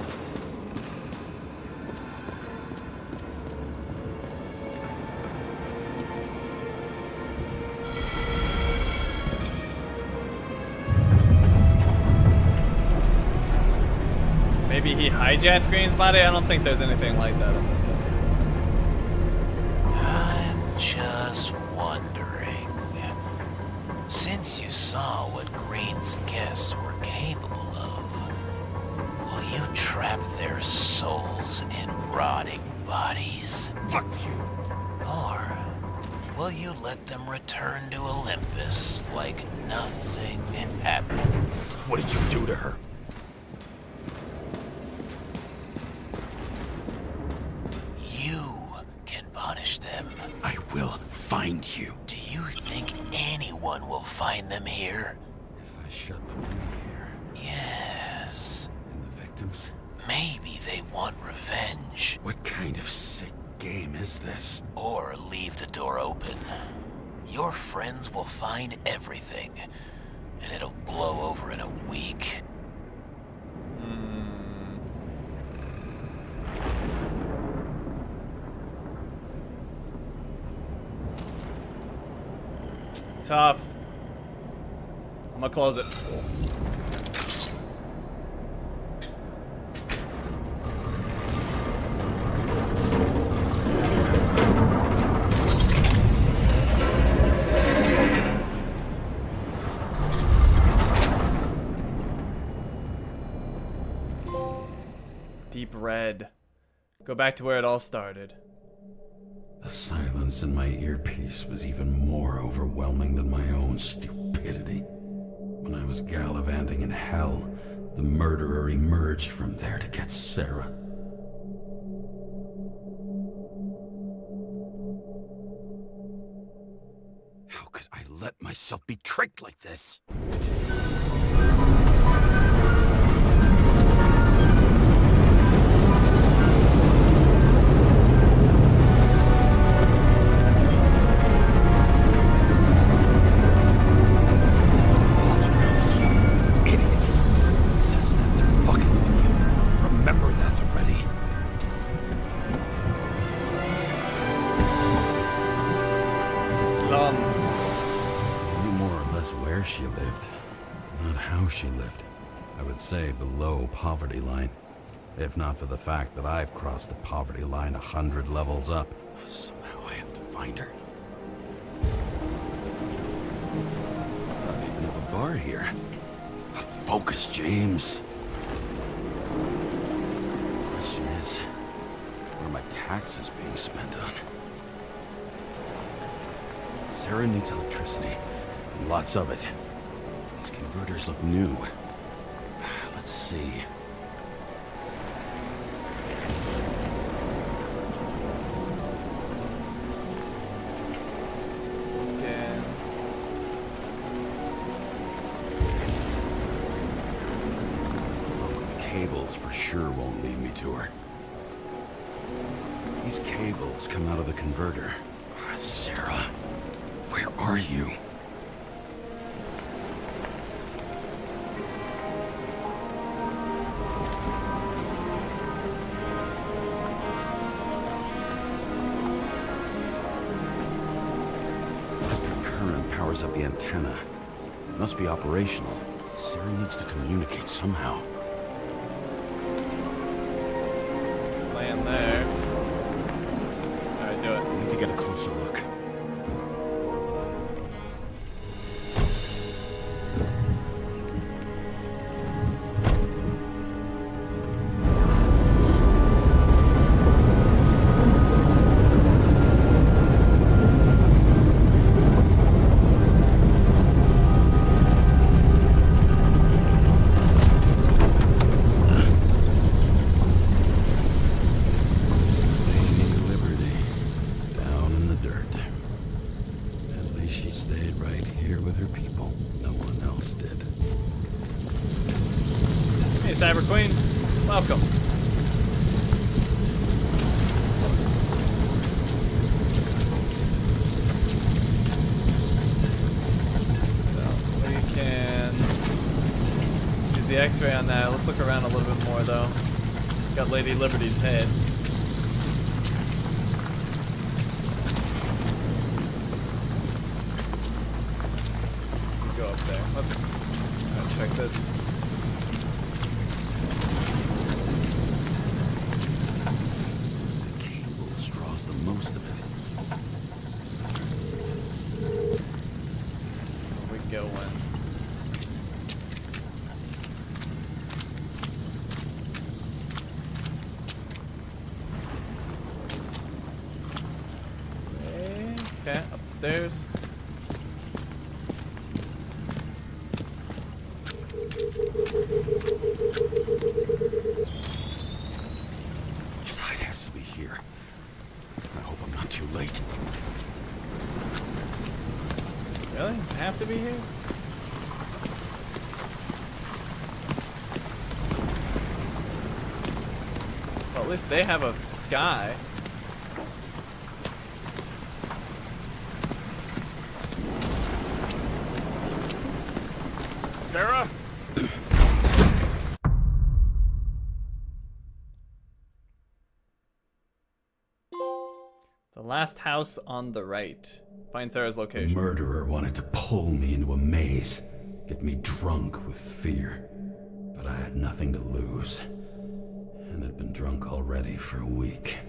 Maybe he hijacked Green's body? I don't think there's anything like that in this movie. I'm just wondering, since you saw what Green's guests were capable of, will you trap their souls in rotting bodies? Fuck you! Or will you let them return to Olympus like nothing happened? What did you do to her? You can punish them. I will find you. Do you think anyone will find them here? If I shut them in here, Yes. and the victims? Maybe they want revenge. What kind of sick game is this? Or leave the door open. Your friends will find everything, and it'll blow over in a week. Tough. I'm gonna close it. Deep red. Go back to where it all started. The silence in my earpiece was even more overwhelming than my own stupidity. When I was gallivanting in hell, the murderer emerged from there to get Sara. How could I let myself be tricked like this? She lived, not how she lived. I would say below poverty line, if not for the fact that I've crossed the poverty line 100 levels up. Somehow I have to find her. Not even have a bar here. Focus, James. The question is, what are my taxes being spent on? Sara needs electricity. Lots of it. These converters look new. Let's see. Okay. Cables for sure won't lead me to her. These cables come out of the converter. Sara, where are you? Powers up the antenna. It must be operational. Sara needs to communicate somehow. Land there. Alright, do it. I need to get a closer look. Cyber Queen, welcome. So we can use the X-ray on that. Let's look around a little bit more, though. Got Lady Liberty's head. Go up there. Let's check this. going. Okay, up the stairs. It has to be here. I hope I'm not too late. Really? Have to be here? Well, at least they have a sky. Sarah? The last house on the right. Find Sarah's The location. murderer wanted to pull me into a maze, get me drunk with fear. But I had nothing to lose, and had been drunk already for a week.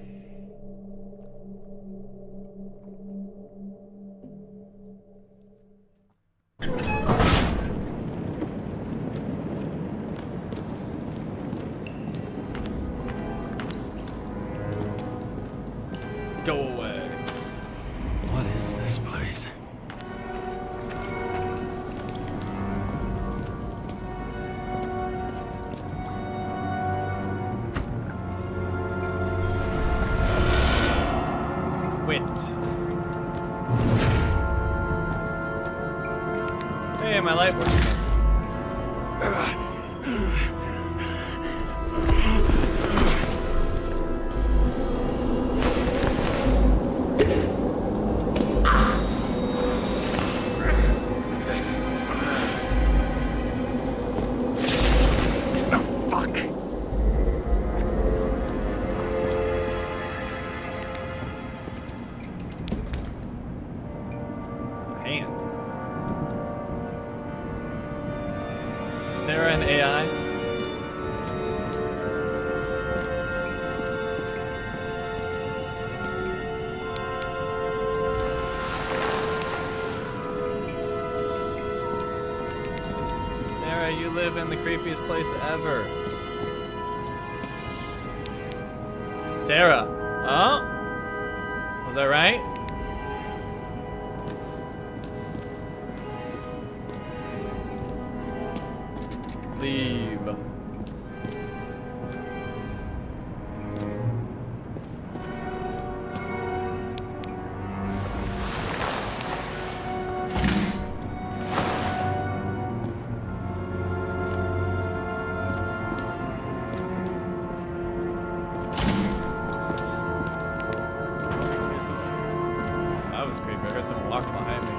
Go away. What is this place? Quit. Hey, my light works again. Sara and AI. Sara, you live in the creepiest place ever. Sara. Oh? Was I right? Leave. That was creepy. I heard someone walking behind me.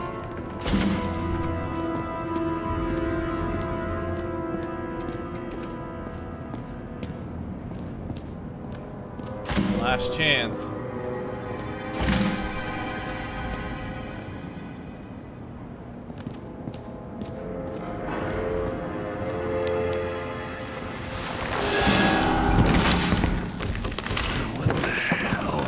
Last chance. What the hell?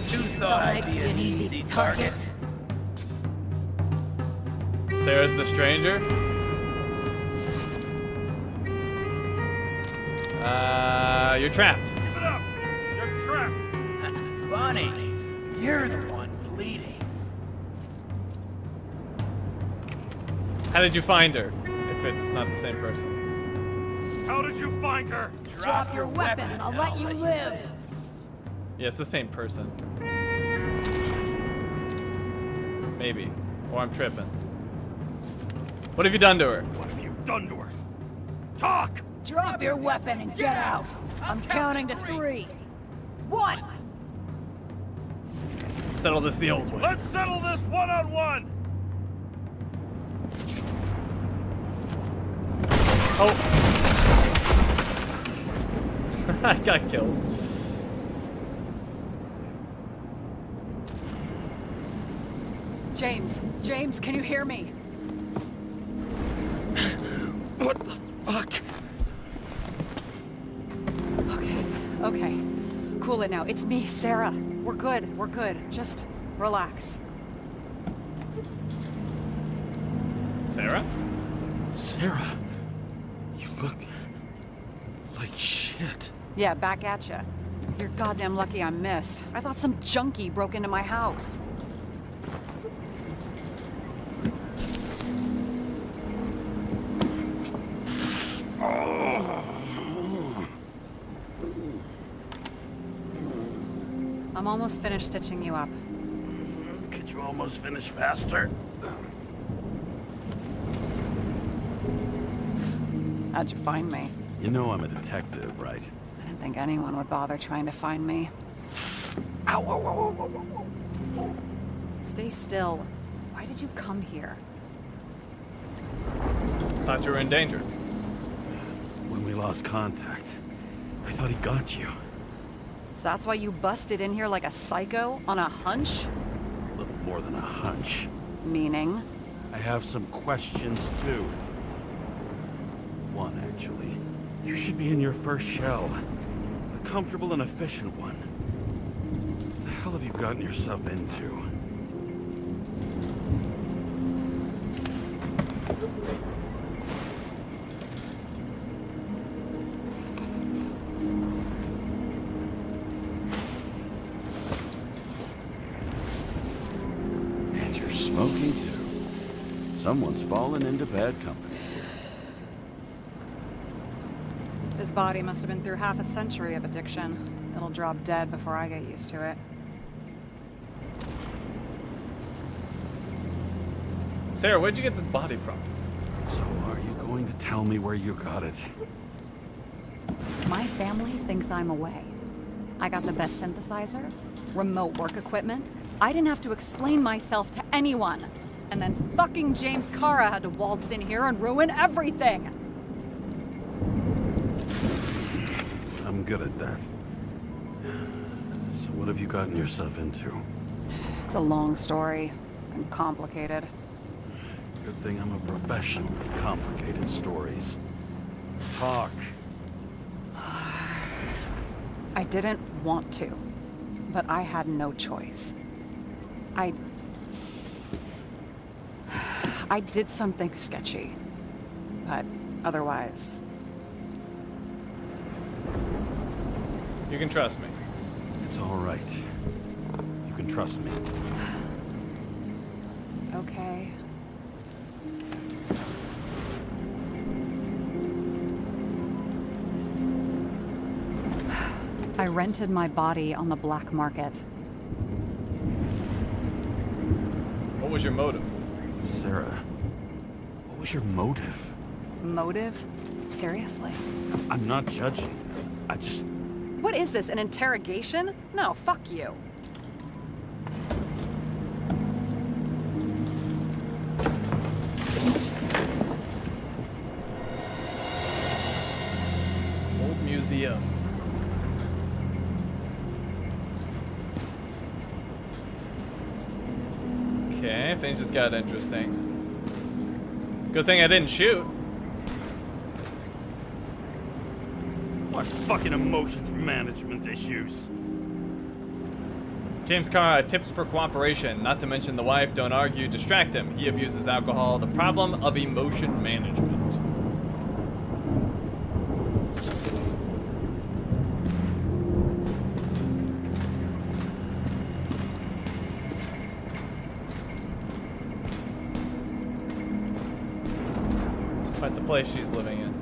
You thought I'd be an easy target? Sarah's the stranger. You're trapped. Give it up! You're trapped! Funny. You're the one bleeding. How did you find her? If it's not the same person. How did you find her? Drop your weapon and I'll let you live. Yeah, it's the same person. Maybe. Or I'm tripping. What have you done to her? What have you done to her? Talk! Drop your weapon and get out. I'm counting to 3. 1. Settle this the old way. Let's settle this one-on-one! Oh. I got killed. James, can you hear me? What the fuck? Okay. Cool it now. It's me, Sara. We're good. We're good. Just relax. Sara? Sara, you look like shit. Yeah, back at ya. You're goddamn lucky I missed. I thought some junkie broke into my house. I'm almost finished stitching you up. Could you almost finish faster? How'd you find me? You know I'm a detective, right? I didn't think anyone would bother trying to find me. Ow, ow, ow, ow, ow, ow. Stay still. Why did you come here? Thought you were in danger. When we lost contact, I thought he got you. So that's why you busted in here like a psycho on a hunch? A little more than a hunch. Meaning? I have some questions too. One, actually. You should be in your first shell. A comfortable and efficient one. What the hell have you gotten yourself into? And you're smoking too. Someone's fallen into bad company. His body must have been through half a century of addiction. It'll drop dead before I get used to it. Sara, where'd you get this body from? So are you going to tell me where you got it? My family thinks I'm away. I got the best synthesizer, remote work equipment. I didn't have to explain myself to anyone. And then fucking James Kara had to waltz in here and ruin everything. I'm good at that. So what have you gotten yourself into? It's a long story and complicated. Good thing I'm a professional in complicated stories. Talk. I didn't want to, but I had no choice. I did something sketchy, but otherwise... You can trust me. It's all right. You can trust me. Okay. I rented my body on the black market. What was your motive? Sara, what was your motive? Motive? Seriously? I'm not judging. I just... What is this, an interrogation? No, fuck you. Old museum. Okay, things just got interesting. Good thing I didn't shoot. What fucking emotions management issues? James Kara, tips for cooperation, not to mention the wife, don't argue, distract him. He abuses alcohol, the problem of emotion management. It's quite the place she's living in.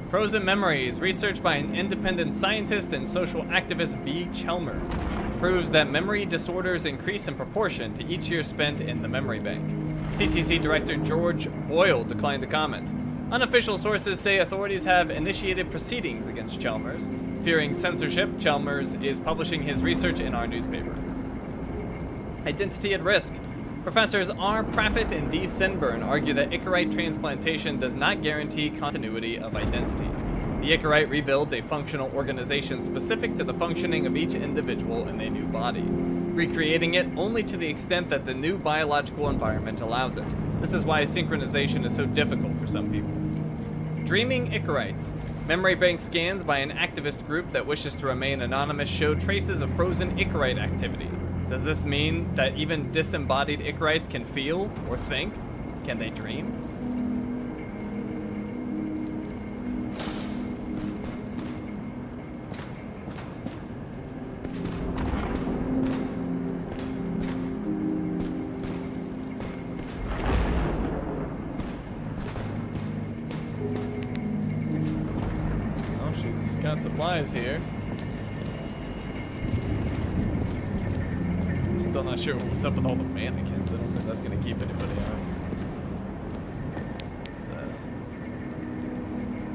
Frozen Memories, research by an independent scientist and social activist B. Chalmers, proves that memory disorders increase in proportion to each year spent in the memory bank. CTC Director George Boyle declined to comment. Unofficial sources say authorities have initiated proceedings against Chalmers. Fearing censorship, Chalmers is publishing his research in our newspaper. Identity at risk. Professors R. Praffett and D. Sinburn argue that Icarite transplantation does not guarantee continuity of identity. The Icarite rebuilds a functional organization specific to the functioning of each individual in a new body, recreating it only to the extent that the new biological environment allows it. This is why synchronization is so difficult for some people. Dreaming Icarites. Memory bank scans by an activist group that wishes to remain anonymous showed traces of frozen Icarite activity. Does this mean that even disembodied Icarites can feel or think? Can they dream? Got supplies here. Still not sure what's up with all the mannequins. I don't think that's gonna keep anybody out. What's this?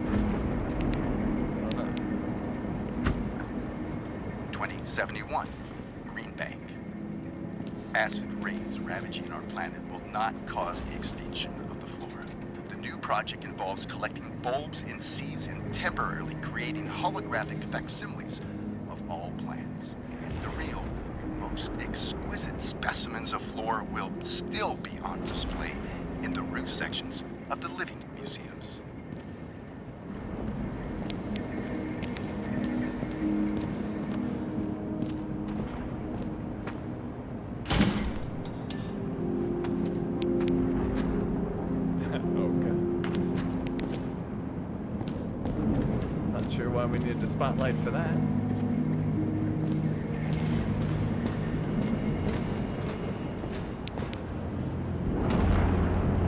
I don't know. 2071, Green Bank. Acid rains ravaging our planet will not cause the extinction of the flora. The new project involves collecting bulbs and seeds and temporarily creating holographic facsimiles of all plants. The real, most exquisite specimens of flora will still be on display in the roof sections of the living museums. We needed a spotlight for that.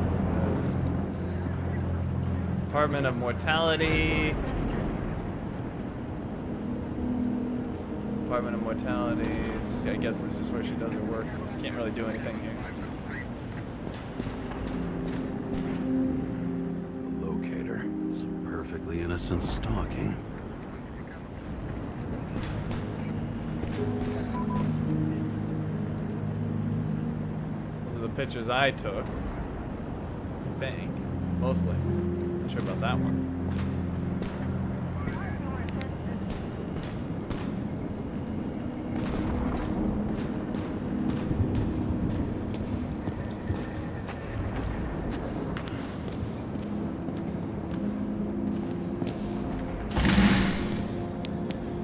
What's this? Department of Mortality. Department of Mortality. I guess this is just where she does her work. Can't really do anything here. Locator. Some perfectly innocent stalking. Pictures I took, I think, mostly. Not sure about that one.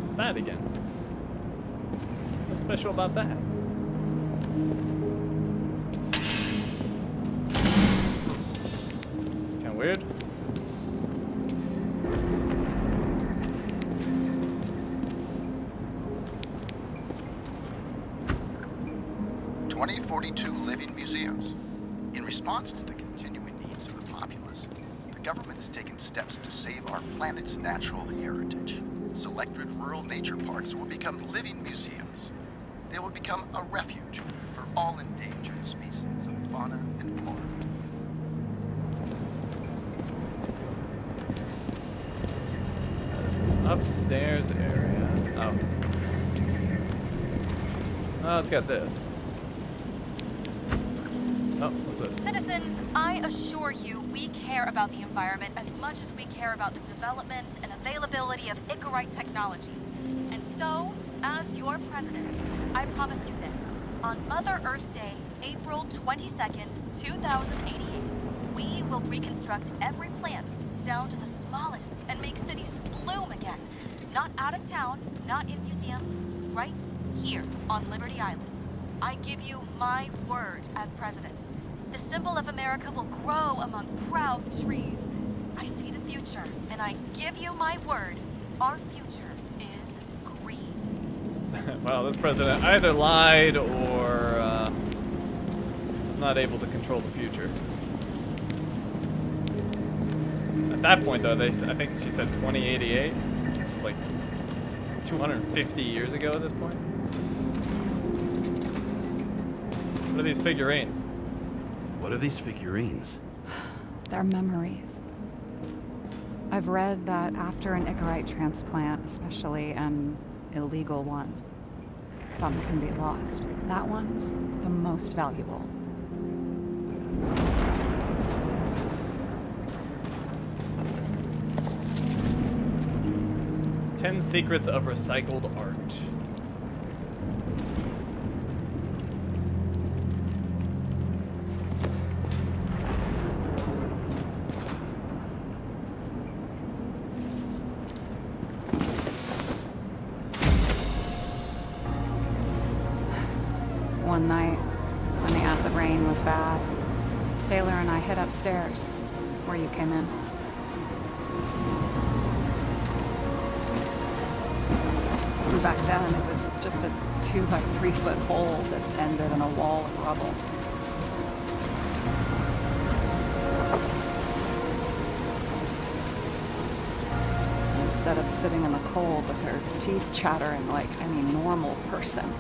What's that again? What's so special about that? Weird. Living museums. In response to the continuing needs of the populace, the government has taken steps to save our planet's natural heritage. Selected rural nature parks will become living museums. They will become a refuge for all endangered species of fauna and flora. That's an upstairs area. Oh. Oh, it's got this. Oh, what's this? Citizens, I assure you we care about the environment as much as we care about the development and availability of Icarite technology. And so, as your president, I promise you this. On Mother Earth Day, April 22nd, 2088, we will reconstruct every plant down to the smallest and make cities bloom again. Not out of town, not in museums, right here on Liberty Island. I give you my word as president. The symbol of America will grow among proud trees. I see the future, and I give you my word, our future is green. Well, this president either lied or was not able to control the future. At that point, though, I think she said 2088. It's like 250 years ago at this point. What are these figurines? What are these figurines? They're memories. I've read that after an Icarite transplant, especially an illegal one, some can be lost. That one's the most valuable. "10 Secrets of Recycled Art." One night, when the acid rain was bad, Taylor and I hid upstairs, where you came in. And back then, it was just a 2 by 3 foot hole that ended in a wall of rubble. Instead of sitting in the cold with her teeth chattering like any normal person,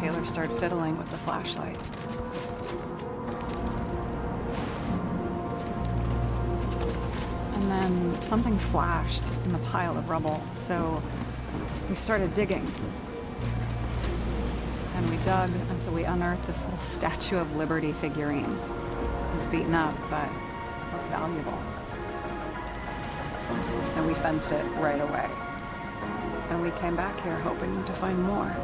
Taylor started fiddling with the flashlight. And then something flashed in the pile of rubble, so we started digging. And we dug until we unearthed this little Statue of Liberty figurine. It was beaten up, but looked valuable. And we fenced it right away. And we came back here hoping to find more.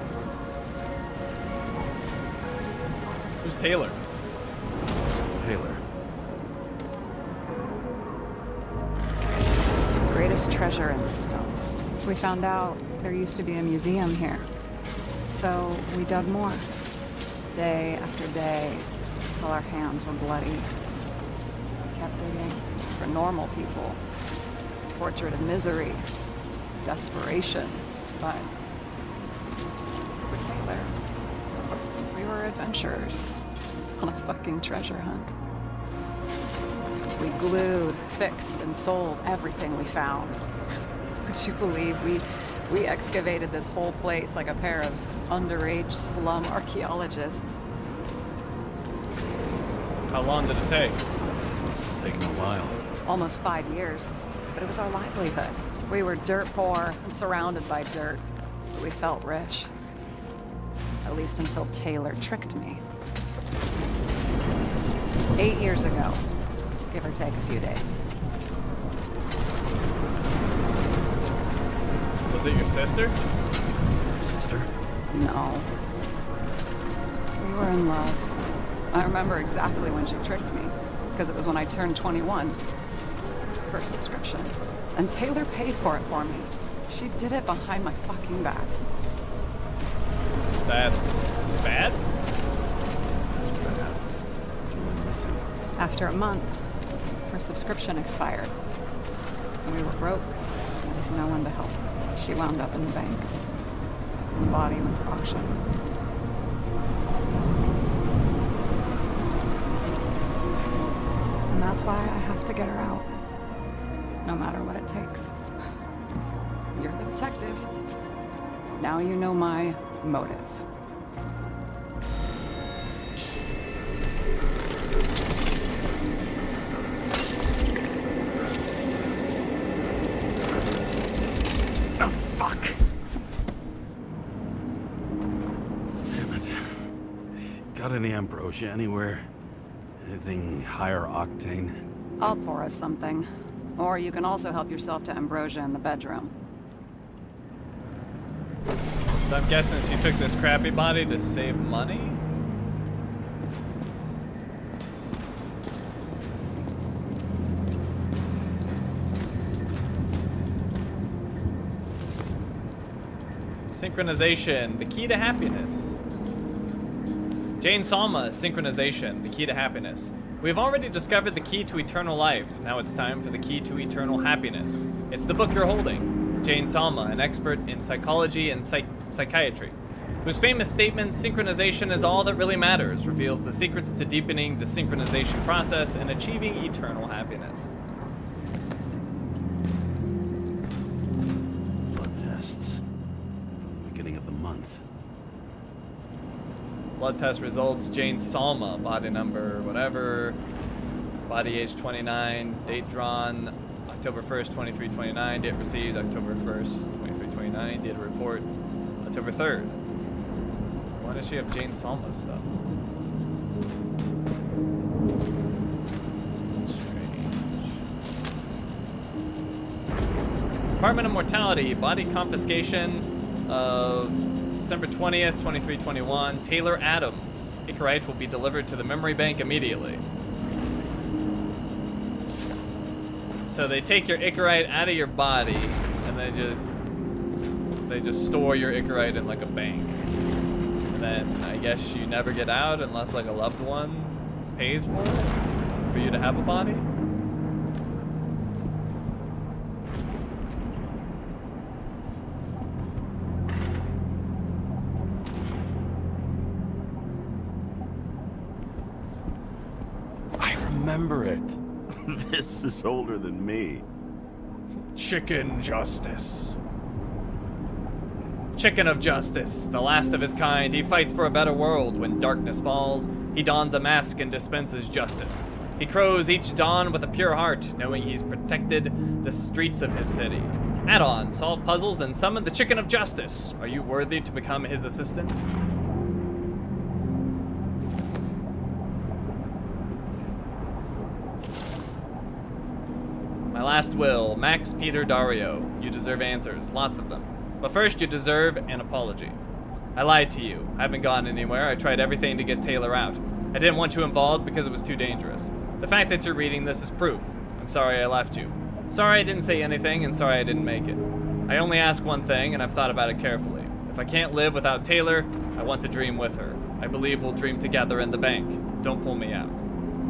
Who's Taylor? Who's Taylor? The greatest treasure in this stone. We found out there used to be a museum here. So we dug more. Day after day, till our hands were bloody. We kept digging for normal people. Portrait of misery, desperation, but for Taylor, we were adventurers on a fucking treasure hunt. We glued, fixed, and sold everything we found. Would you believe we excavated this whole place like a pair of underage slum archaeologists? How long did it take? Must have taken a while. Almost 5 years. But it was our livelihood. We were dirt poor and surrounded by dirt, but we felt rich. At least until Taylor tricked me. 8 years ago, give or take a few days. Was it your sister? Sister? No. We were in love. I remember exactly when she tricked me, because it was when I turned 21. First subscription. And Taylor paid for it for me. She did it behind my fucking back. That's bad? That's bad. You went missing. After a month, her subscription expired. And we were broke. There was no one to help. She wound up in the bank. The body went to auction. And that's why I have to get her out. No matter what it takes. You're the detective. Now you know my motive. Oh, fuck! Damn it. Got any ambrosia anywhere? Anything higher octane? I'll pour us something. Or you can also help yourself to ambrosia in the bedroom. So I'm guessing she took this crappy body to save money? Synchronization, the key to happiness. Jane Salma, Synchronization, the key to happiness. We've already discovered the key to eternal life. Now it's time for the key to eternal happiness. It's the book you're holding. Jane Salma, an expert in psychology and psychiatry, whose famous statement, "Synchronization is all that really matters," reveals the secrets to deepening the synchronization process and achieving eternal happiness. Blood tests. From the beginning of the month. Blood test results, Jane Salma, body number, whatever. Body age 29, date drawn October 1st, 2329, date received October 1st, 2329, date of report October 3rd. So why does she have Jane Salma's stuff? Strange. Department of Mortality, body confiscation of December 20th, 2321, Taylor Adams. Icarite will be delivered to the memory bank immediately. So they take your Icarite out of your body, and they just store your Icarite in like a bank. And then I guess you never get out unless like a loved one pays for it, for you to have a body. I remember it. This is older than me. Chicken Justice. Chicken of Justice, the last of his kind, he fights for a better world. When darkness falls, he dons a mask and dispenses justice. He crows each dawn with a pure heart, knowing he's protected the streets of his city. Add-on, solve puzzles, and summon the Chicken of Justice. Are you worthy to become his assistant? My last will, Max Peter Dario. You deserve answers, lots of them. But first, you deserve an apology. I lied to you. I haven't gone anywhere. I tried everything to get Taylor out. I didn't want you involved because it was too dangerous. The fact that you're reading this is proof. I'm sorry I left you. Sorry I didn't say anything, and sorry I didn't make it. I only ask one thing, and I've thought about it carefully. If I can't live without Taylor, I want to dream with her. I believe we'll dream together in the bank. Don't pull me out.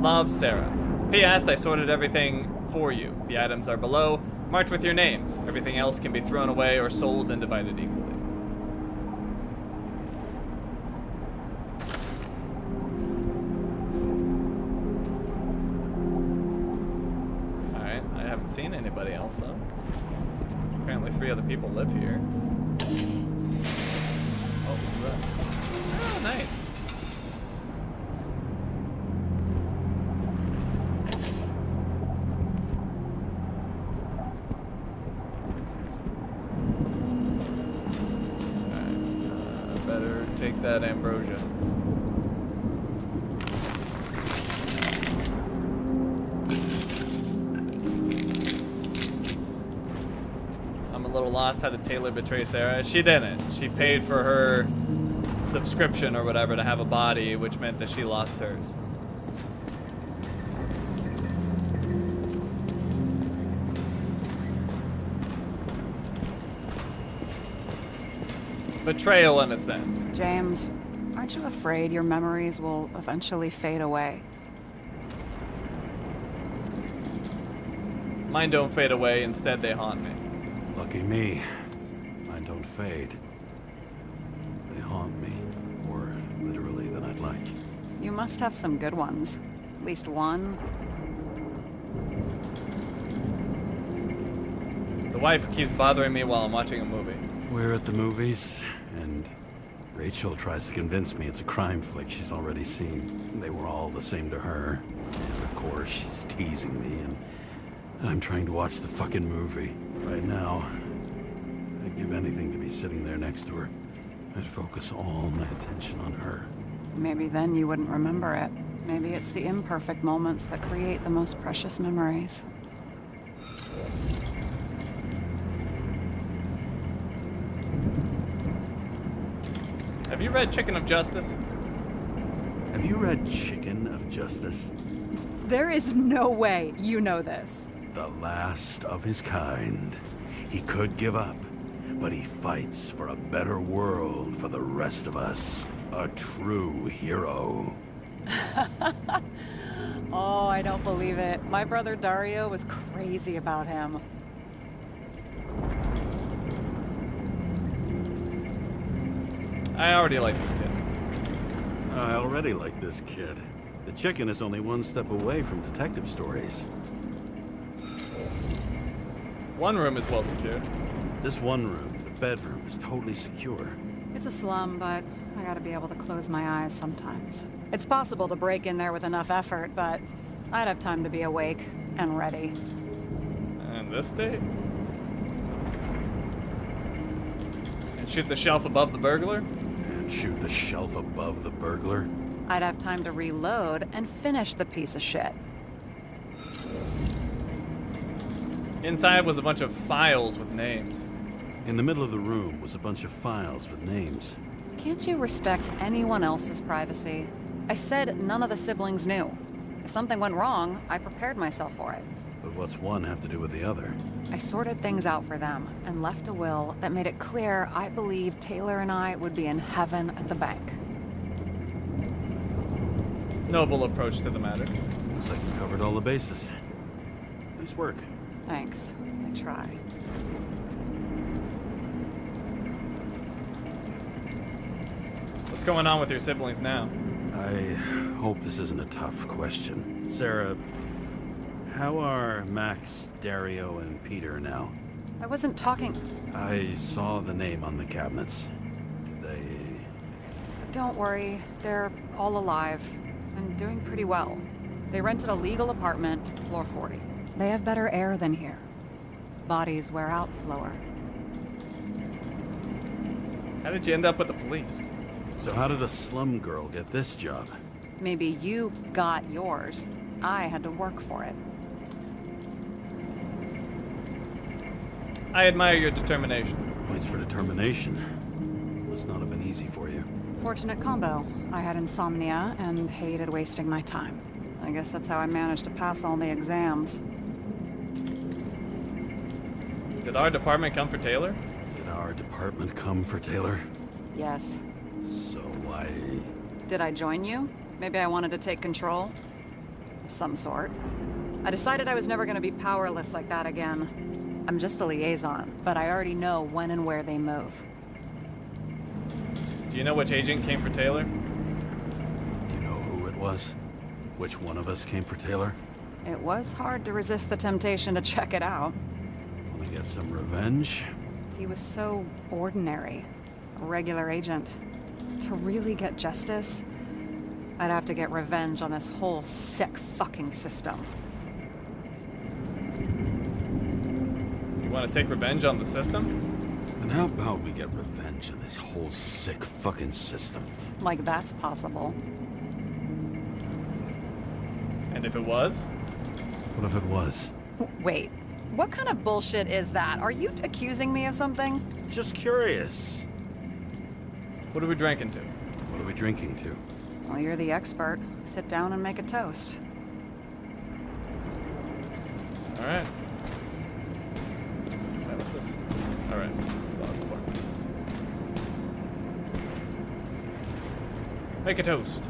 Love, Sarah. P.S. I sorted everything for you. The items are below, marked with your names. Everything else can be thrown away or sold and divided equally. Alright, I haven't seen anybody else though. Apparently 3 other people live here. Oh, what's that? Oh, nice. Take that ambrosia. I'm a little lost. How did Taylor betray Sarah? She didn't. She paid for her subscription or whatever to have a body, which meant that she lost hers. Betrayal in a sense. James, aren't you afraid your memories will eventually fade away? Mine don't fade away, instead they haunt me. Lucky me. Mine don't fade. They haunt me. More literally than I'd like. You must have some good ones. At least one. The wife keeps bothering me while I'm watching a movie. We're at the movies, and Rachel tries to convince me it's a crime flick she's already seen. They were all the same to her. And of course, she's teasing me, and I'm trying to watch the fucking movie. Right now, I'd give anything to be sitting there next to her. I'd focus all my attention on her. Maybe then you wouldn't remember it. Maybe it's the imperfect moments that create the most precious memories. Have you read Chicken of Justice? Have you read Chicken of Justice? There is no way you know this. The last of his kind. He could give up, but he fights for a better world for the rest of us. A true hero. Oh, I don't believe it. My brother Dario was crazy about him. I already like this kid. I already like this kid. The chicken is only one step away from detective stories. One room is well secured. This one room, the bedroom, is totally secure. It's a slum, but I gotta be able to close my eyes sometimes. It's possible to break in there with enough effort, but I'd have time to be awake and ready. And this state? And shoot the shelf above the burglar? And shoot the shelf above the burglar? I'd have time to reload and finish the piece of shit. Inside was a bunch of files with names. In the middle of the room was a bunch of files with names. Can't you respect anyone else's privacy? I said none of the siblings knew. If something went wrong, I prepared myself for it. But what's one have to do with the other? I sorted things out for them and left a will that made it clear I believed Taylor and I would be in heaven at the bank. Noble approach to the matter. Looks like you covered all the bases. Nice work. Thanks. I try. What's going on with your siblings now? I hope this isn't a tough question. Sarah, how are Max, Dario, and Peter now? I wasn't talking. I saw the name on the cabinets. Did they... Don't worry, they're all alive and doing pretty well. They rented a legal apartment, floor 40. They have better air than here. Bodies wear out slower. How did you end up with the police? So how did a slum girl get this job? Maybe you got yours. I had to work for it. I admire your determination. Points for determination. Must not have been easy for you. Fortunate combo. I had insomnia and hated wasting my time. I guess that's how I managed to pass all the exams. Did our department come for Taylor? Did our department come for Taylor? Yes. So why... Did I join you? Maybe I wanted to take control? Of some sort. I decided I was never going to be powerless like that again. I'm just a liaison, but I already know when and where they move. Do you know which agent came for Taylor? Do you know who it was? Which one of us came for Taylor? It was hard to resist the temptation to check it out. Want to get some revenge? He was so ordinary. A regular agent. To really get justice, I'd have to get revenge on this whole sick fucking system. You want to take revenge on the system? Then how about we get revenge on this whole sick fucking system? Like that's possible. And if it was? What if it was? Wait, what kind of bullshit is that? Are you accusing me of something? Just curious. What are we drinking to? What are we drinking to? Well, you're the expert. Sit down and make a toast. All right. What's this? All right. So that's fun. Make a toast.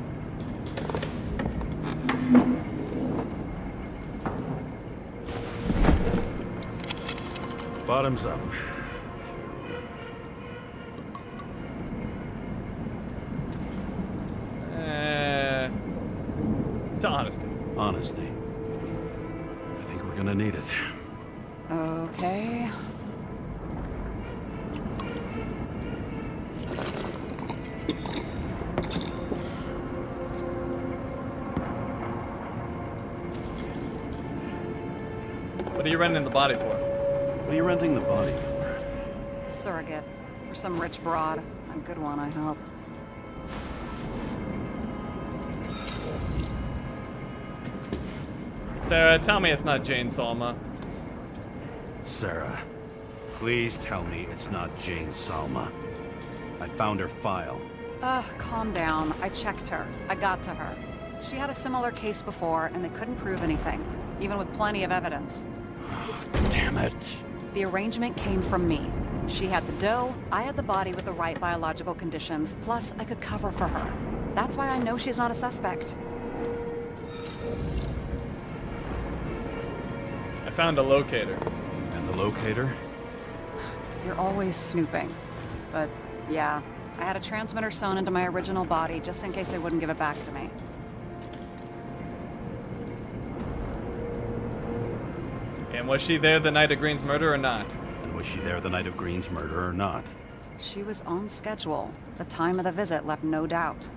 Bottoms up. To honesty. Honesty. I think we're gonna need it. Okay. What are you renting the body for? What are you renting the body for? Surrogate. For some rich broad. A good one, I hope. Sarah, tell me it's not Jane Salma. Sarah, please tell me it's not Jane Salma. I found her file. Calm down. I checked her. I got to her. She had a similar case before, and they couldn't prove anything, even with plenty of evidence. Damn it. The arrangement came from me. She had the dough, I had the body with the right biological conditions, plus I could cover for her. That's why I know she's not a suspect. I found a locator. And the locator? You're always snooping. But, yeah, I had a transmitter sewn into my original body just in case they wouldn't give it back to me. And was she there the night of Green's murder or not? And was she there the night of Green's murder or not? She was on schedule. The time of the visit left no doubt.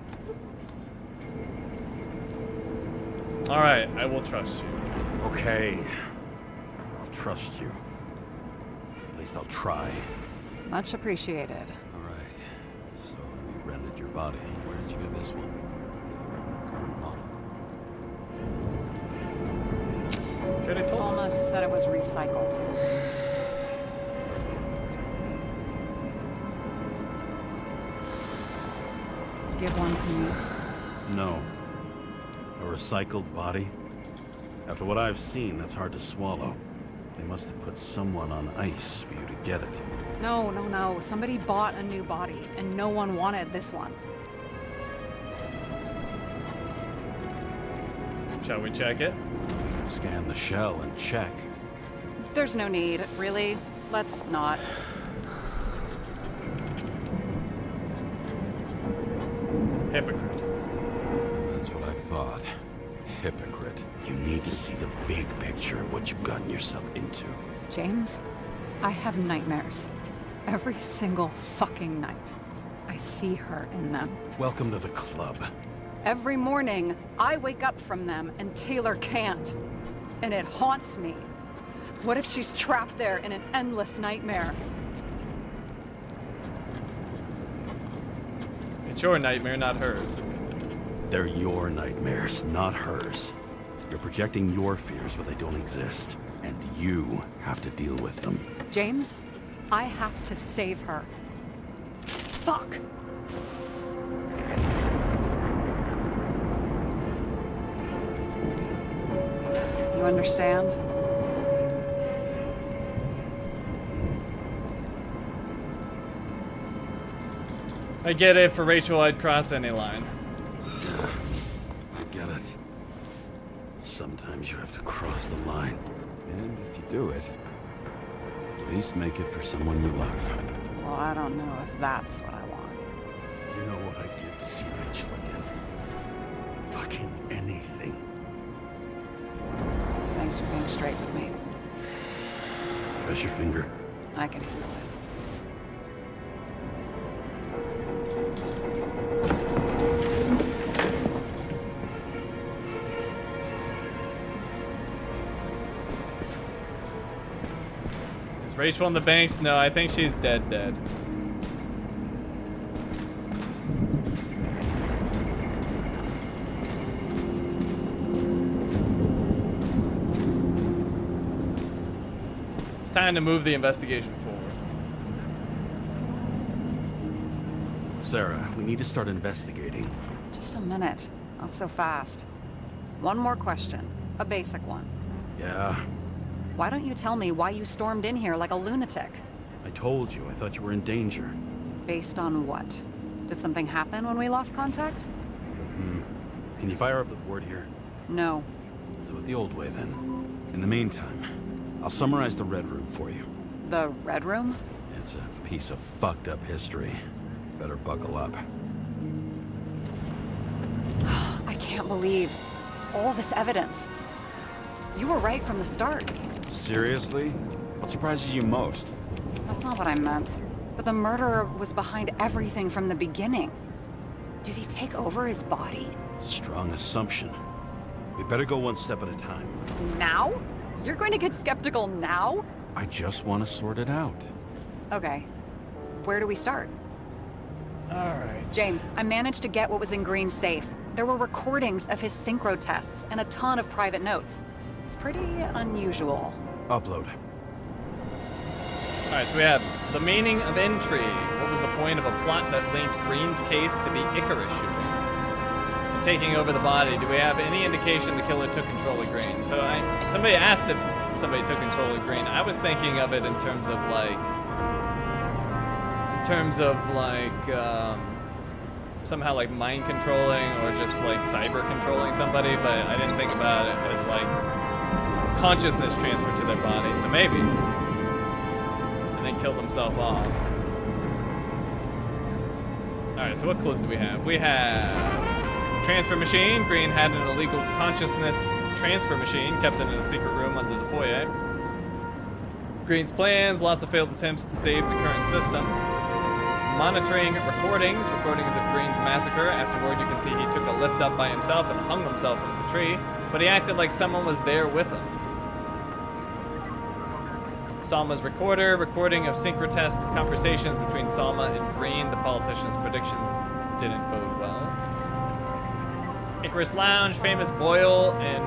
All right, I will trust you. Okay. I'll trust you. At least I'll try. Much appreciated. All right. So you rented your body. Where did you get this one? The current model. Should I told Salma said it was recycled. Give one to me. No. A recycled body? After what I've seen, that's hard to swallow. They must have put someone on ice for you to get it. No. Somebody bought a new body, and no one wanted this one. Shall we check it? We can scan the shell and check. There's no need, really. Let's not. Hypocrite. That's what I thought. Hypocrite. You need to see the big picture of what you've gotten yourself into. James, I have nightmares. Every single fucking night. I see her in them. Welcome to the club. Every morning, I wake up from them and Taylor can't. And it haunts me. What if she's trapped there in an endless nightmare? It's your nightmare, not hers. They're your nightmares, not hers. You're projecting your fears, but they don't exist. And you have to deal with them. James, I have to save her. Fuck! You understand? I get it. For Rachel, I'd cross any line. Yeah, I get it. Sometimes you have to cross the line. And if you do it, at least make it for someone you love. Well, I don't know if that's what I want. Do you know what I'd give to see Rachel again? Fucking anything. Thanks for being straight with me. Press your finger. I can handle it. Is Rachel on the banks? No, I think she's dead. It's time to move the investigation forward. Sarah, we need to start investigating. Just a minute. Not so fast. One more question. A basic one. Yeah, Why don't you tell me why you stormed in here like a lunatic? I told you. I thought you were in danger. Based on what? Did something happen when we lost contact? Mm-hmm. Can you fire up the board here? No. Do it the old way, then. In the meantime, I'll summarize the Red Room for you. The Red Room? It's a piece of fucked up history. Better buckle up. I can't believe all this evidence. You were right from the start. Seriously? What surprises you most? That's not what I meant. But the murderer was behind everything from the beginning. Did he take over his body? Strong assumption. We better go one step at a time. Now? You're going to get skeptical now? I just want to sort it out. Okay. Where do we start? Alright. James, I managed to get what was in Green's safe. There were recordings of his synchro tests and a ton of private notes. It's pretty unusual. Upload. Alright, so we have the meaning of intrigue. What was the point of a plot that linked Green's case to the Icarus shooting? And taking over the body, do we have any indication the killer took control of Green? So somebody asked if somebody took control of Green. I was thinking of it in terms of somehow like mind controlling or just like cyber controlling somebody, but I didn't think about it as like consciousness transfer to their body, so maybe. And then killed himself off. Alright, so what clues do we have? We have transfer machine. Green had an illegal consciousness transfer machine kept in a secret room under the foyer. Green's plans, lots of failed attempts to save the current system. Monitoring recordings of Green's massacre. Afterward, you can see he took a lift up by himself and hung himself from the tree, but he acted like someone was there with him. Salma's recorder, recording of synchro test conversations between Salma and Green. The politician's predictions didn't bode well. Icarus Lounge, famous Boyle and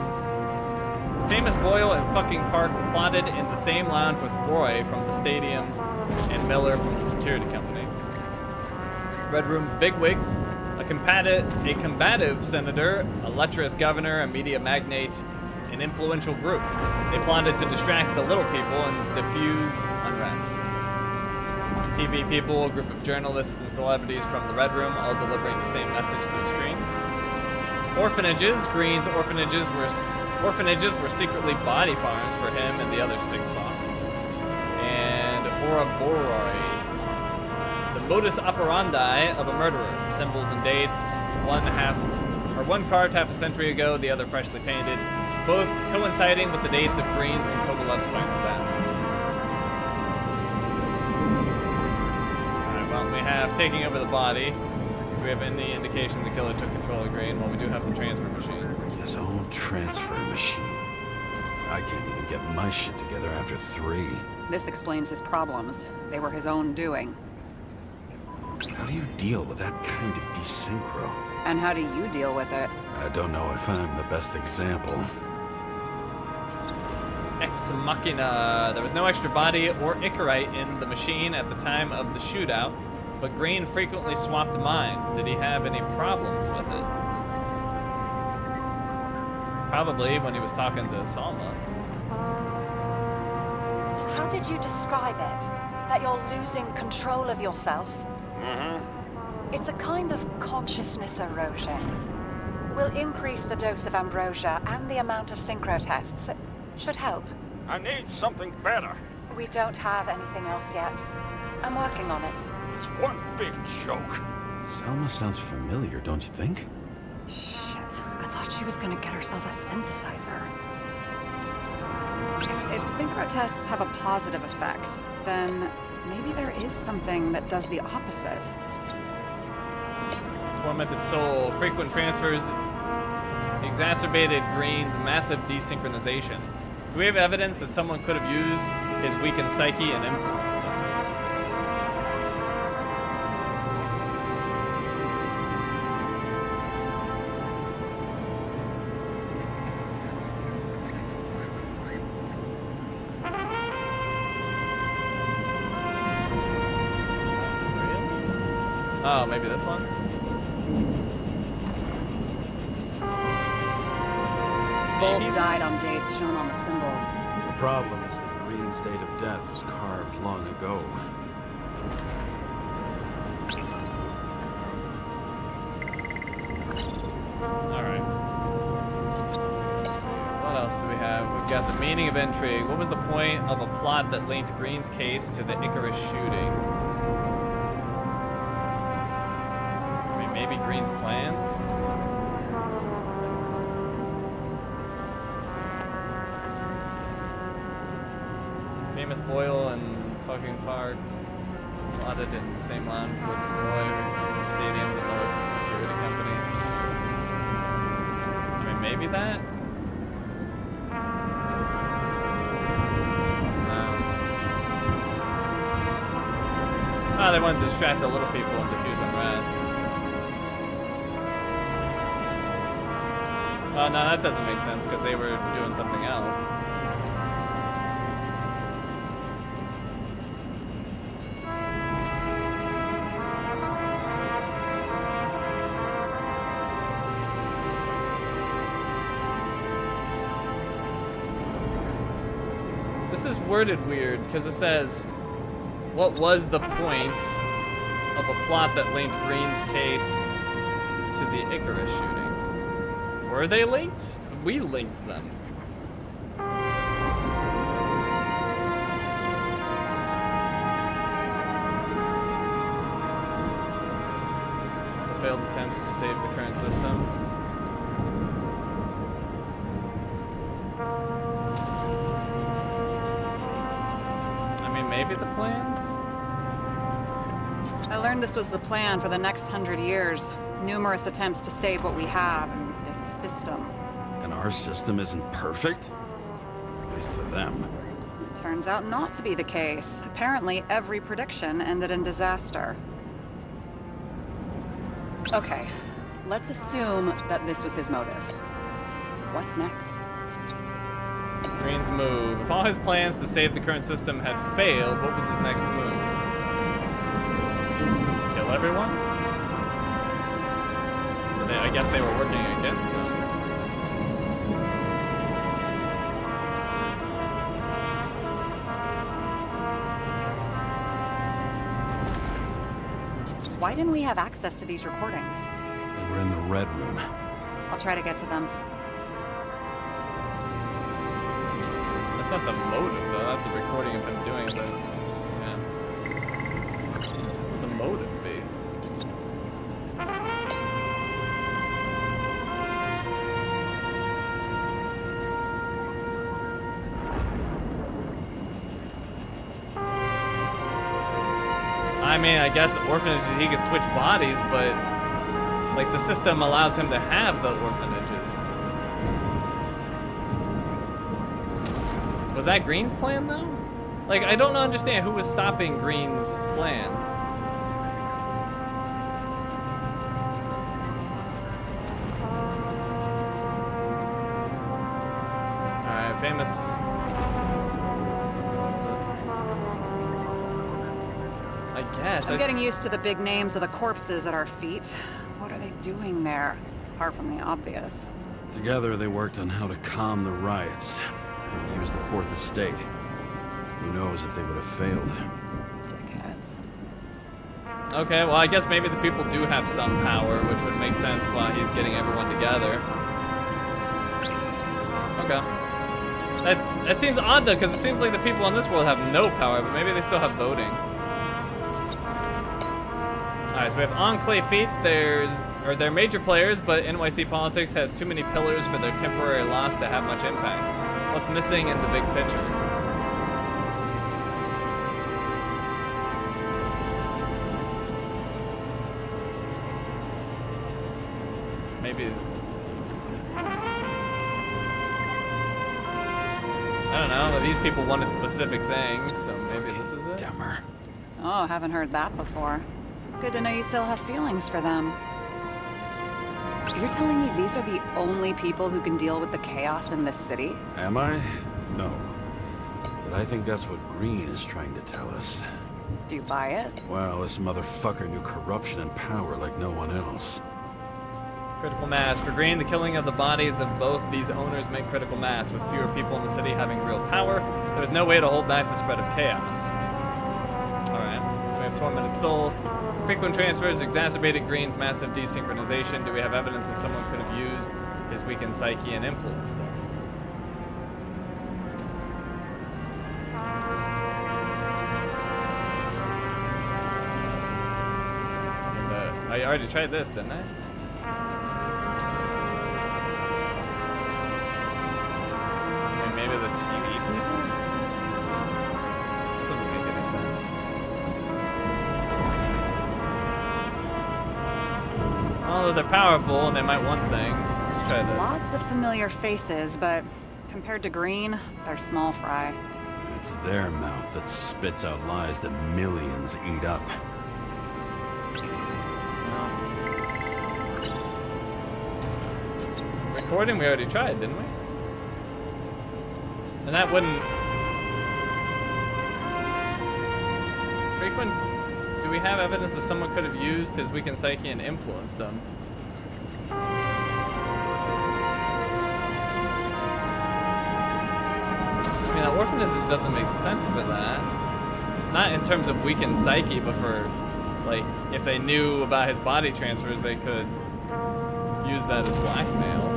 fucking Park plotted in the same lounge with Roy from the stadiums and Miller from the security company. Red Room's bigwigs, a combative senator, a lecherous governor, a media magnate, an influential group. They plotted to distract the little people and diffuse unrest. TV people, a group of journalists and celebrities from the Red Room, all delivering the same message through screens. Orphanages. Green's orphanages were secretly body farms for him and the other sick fox. And Ouroboroi. The modus operandi of a murderer. Symbols and dates. One carved half a century ago, the other freshly painted. Both coinciding with the dates of Green's and Kovalov's final deaths. Alright, well, we have taking over the body. Do we have any indication the killer took control of Green? Well, we do have the transfer machine. His own transfer machine. I can't even get my shit together after 3. This explains his problems. They were his own doing. How do you deal with that kind of desynchro? And how do you deal with it? I don't know if I'm the best example. Ex Machina. There was no extra body or Icarite in the machine at the time of the shootout, but Green frequently swapped minds. Did he have any problems with it? Probably when he was talking to Salma. How did you describe it? That you're losing control of yourself? It's a kind of consciousness erosion. We'll increase the dose of ambrosia and the amount of synchro tests. It should help. I need something better. We don't have anything else yet. I'm working on it. It's one big joke. Selma sounds familiar, don't you think? Shit, I thought she was gonna get herself a synthesizer. If synchro tests have a positive effect, then maybe there is something that does the opposite. Tormented soul. Frequent transfers exacerbated Green's massive desynchronization. Do we have evidence that someone could have used his weakened psyche and influenced him? Oh, maybe this one? Both died on dates shown on the symbols. The problem is that Green's date of death was carved long ago. Alright. Let's see. What else do we have? We've got the meaning of intrigue. What was the point of a plot that linked Green's case to the Icarus shooting? I mean, maybe Green's plans? Famous Boyle and fucking Park plotted in the same lounge with Roy Stadiums and Miller from the security company. I mean, maybe that? No. Oh, they wanted to distract the little people and diffuse unrest. Oh, no, that doesn't make sense because they were doing something else. This is worded weird because it says, what was the point of a plot that linked Green's case to the Icarus shooting? Were they linked? We linked them. It's a failed attempts to save the current system. Maybe the plans? I learned this was the plan for the next 100 years. Numerous attempts to save what we have in this system. And our system isn't perfect? At least to them. Turns out not to be the case. Apparently, every prediction ended in disaster. Okay, let's assume that this was his motive. What's next? Green's move. If all his plans to save the current system had failed, what was his next move? Kill everyone? I guess they were working against him. Why didn't we have access to these recordings? They were in the Red Room. I'll try to get to them. That's not the motive, though. That's a recording of him doing it. Yeah. What would the motive be? I mean, I guess orphanages, he could switch bodies, but like the system allows him to have the orphanages. Was that Green's plan, though? Like, I don't understand who was stopping Green's plan. Alright, famous... I guess. I'm getting used to the big names of the corpses at our feet. What are they doing there? Apart from the obvious. Together, they worked on how to calm the riots. How to use the Fourth Estate. Who knows if they would have failed. Dickheads. Okay, well, I guess maybe the people do have some power, which would make sense why he's getting everyone together. Okay. That seems odd, though, because it seems like the people in this world have no power, but maybe they still have voting. Alright, so we have Enclave Feet. They're major players, but NYC politics has too many pillars for their temporary loss to have much impact. What's missing in the big picture? Maybe... I don't know, these people wanted specific things, so maybe this is it? Dumber. Oh, haven't heard that before. Good to know you still have feelings for them. You're telling me these are the only people who can deal with the chaos in this city? Am I? No. But I think that's what Green is trying to tell us. Do you buy it? Well, this motherfucker knew corruption and power like no one else. Critical mass. For Green, the killing of the bodies of both these owners meant critical mass. With fewer people in the city having real power, there was no way to hold back the spread of chaos. Alright. We have Tormented Soul. Frequent transfers exacerbated Green's massive desynchronization. Do we have evidence that someone could have used his weakened psyche and influenced him? I already tried this, didn't I? Maybe the TV people? That doesn't make any sense. Although they're powerful and they might want things. Let's try this. Lots of familiar faces, but compared to Green, they're small fry. It's their mouth that spits out lies that millions eat up. Recording we already tried, didn't we? And that wouldn't... Frequent... Do we have evidence that someone could have used his weakened psyche and influenced him? I mean, the orphanage doesn't make sense for that. Not in terms of weakened psyche, but for, like, if they knew about his body transfers, they could use that as blackmail.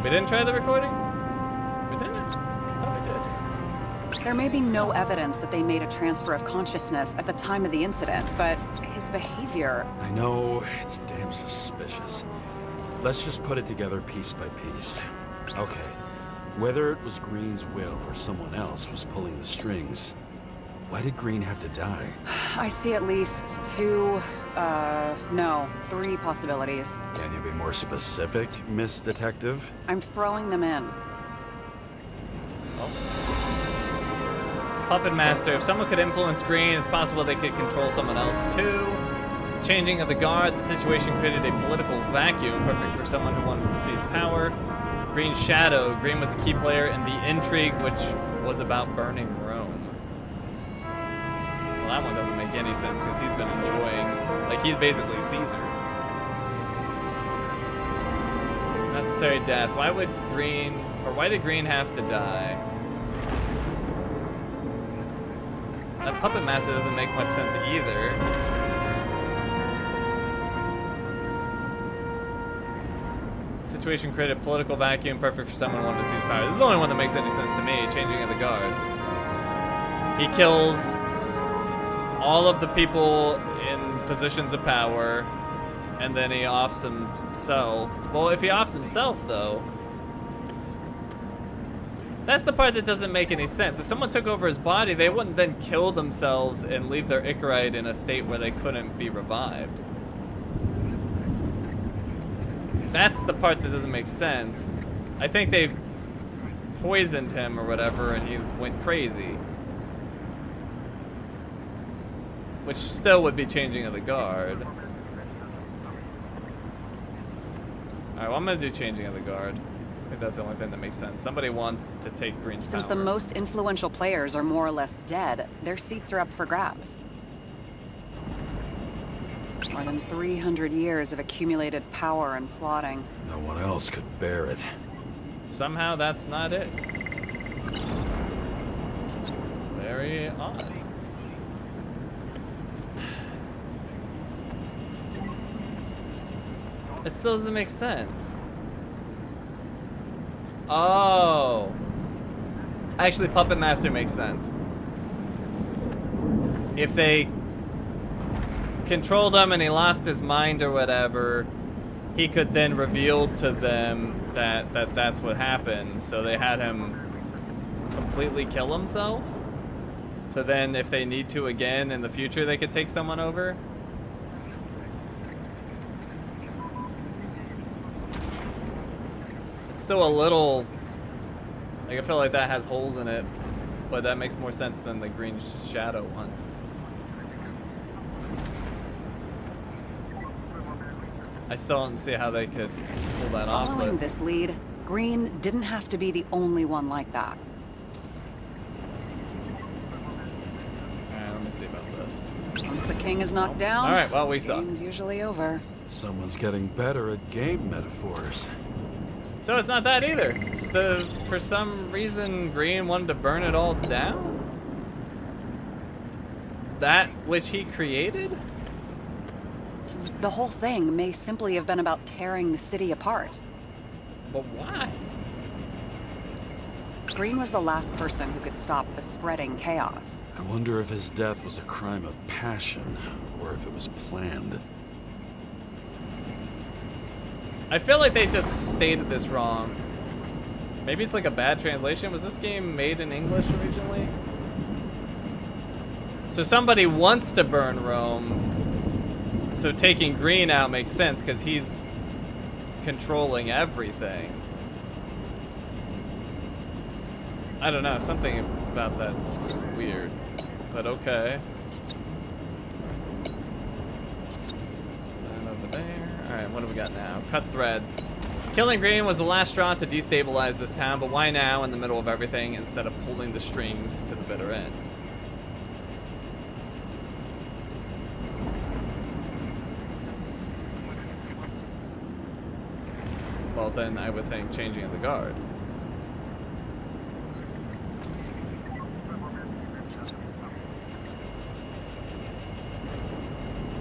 We didn't try the recording? We didn't? I thought we did. There may be no evidence that they made a transfer of consciousness at the time of the incident, but his behavior... I know, it's damn suspicious. Let's just put it together piece by piece. Okay, whether it was Green's will or someone else was pulling the strings, why did Green have to die? I see at least three possibilities. Can you be more specific, Miss Detective? I'm throwing them in. Oh. Puppet Master. If someone could influence Green, it's possible they could control someone else too. Changing of the guard. The situation created a political vacuum, perfect for someone who wanted to seize power. Green's shadow. Green was a key player in the intrigue, which was about burning Rome. Well, that one doesn't make any sense because he's been enjoying, like, he's basically Caesar. Necessary death. Why did Green have to die? That puppet master doesn't make much sense either. situation created a political vacuum perfect for someone who wanted to seize power. This is the only one that makes any sense to me, changing of the guard. He kills all of the people in positions of power, and then he offs himself. Well, if he offs himself, though, that's the part that doesn't make any sense. If someone took over his body, they wouldn't then kill themselves and leave their Icarite in a state where they couldn't be revived. That's the part that doesn't make sense. I think they poisoned him or whatever, and he went crazy. Which still would be changing of the guard. Alright, well, I'm gonna do changing of the guard. I think that's the only thing that makes sense. Somebody wants to take Green's power. Since the most influential players are more or less dead, their seats are up for grabs. More than 300 years of accumulated power and plotting. No one else could bear it. Somehow that's not it. Very odd. It still doesn't make sense. Oh. Actually, Puppet Master makes sense. If they controlled him and he lost his mind or whatever, he could then reveal to them that that's what happened. So they had him completely kill himself. So then if they need to again in the future, they could take someone over. It's still a little, like, I feel like that has holes in it, but that makes more sense than the Green Shadow one. I still don't see how they could pull that off. Following this lead, Green didn't have to be the only one like that. Alright, let me see about this. Once the king is knocked down, alright, well, we saw. Game's usually over. Someone's getting better at game metaphors. So it's not that either. It's for some reason, Green wanted to burn it all down? That which he created? The whole thing may simply have been about tearing the city apart. But why? Green was the last person who could stop the spreading chaos. I wonder if his death was a crime of passion, or if it was planned. I feel like they just stated this wrong. Maybe it's like a bad translation. Was this game made in English originally? So somebody wants to burn Rome. So taking Green out makes sense because he's controlling everything. I don't know, something about that's weird, but okay. And over there. Alright, what do we got now? Cut threads. Killing Green was the last straw to destabilize this town, but why now in the middle of everything instead of pulling the strings to the bitter end? Well, then I would think changing of the guard.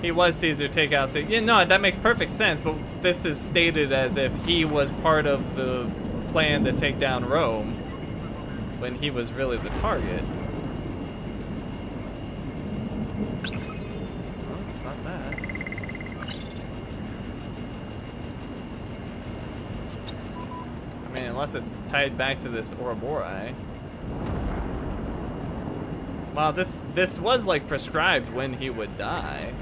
He was Caesar, take out Caesar. Yeah, no, that makes perfect sense, but this is stated as if he was part of the plan to take down Rome when he was really the target. Oh, it's not that. I mean, unless it's tied back to this Ouroboros. Wow, this was like prescribed when he would die,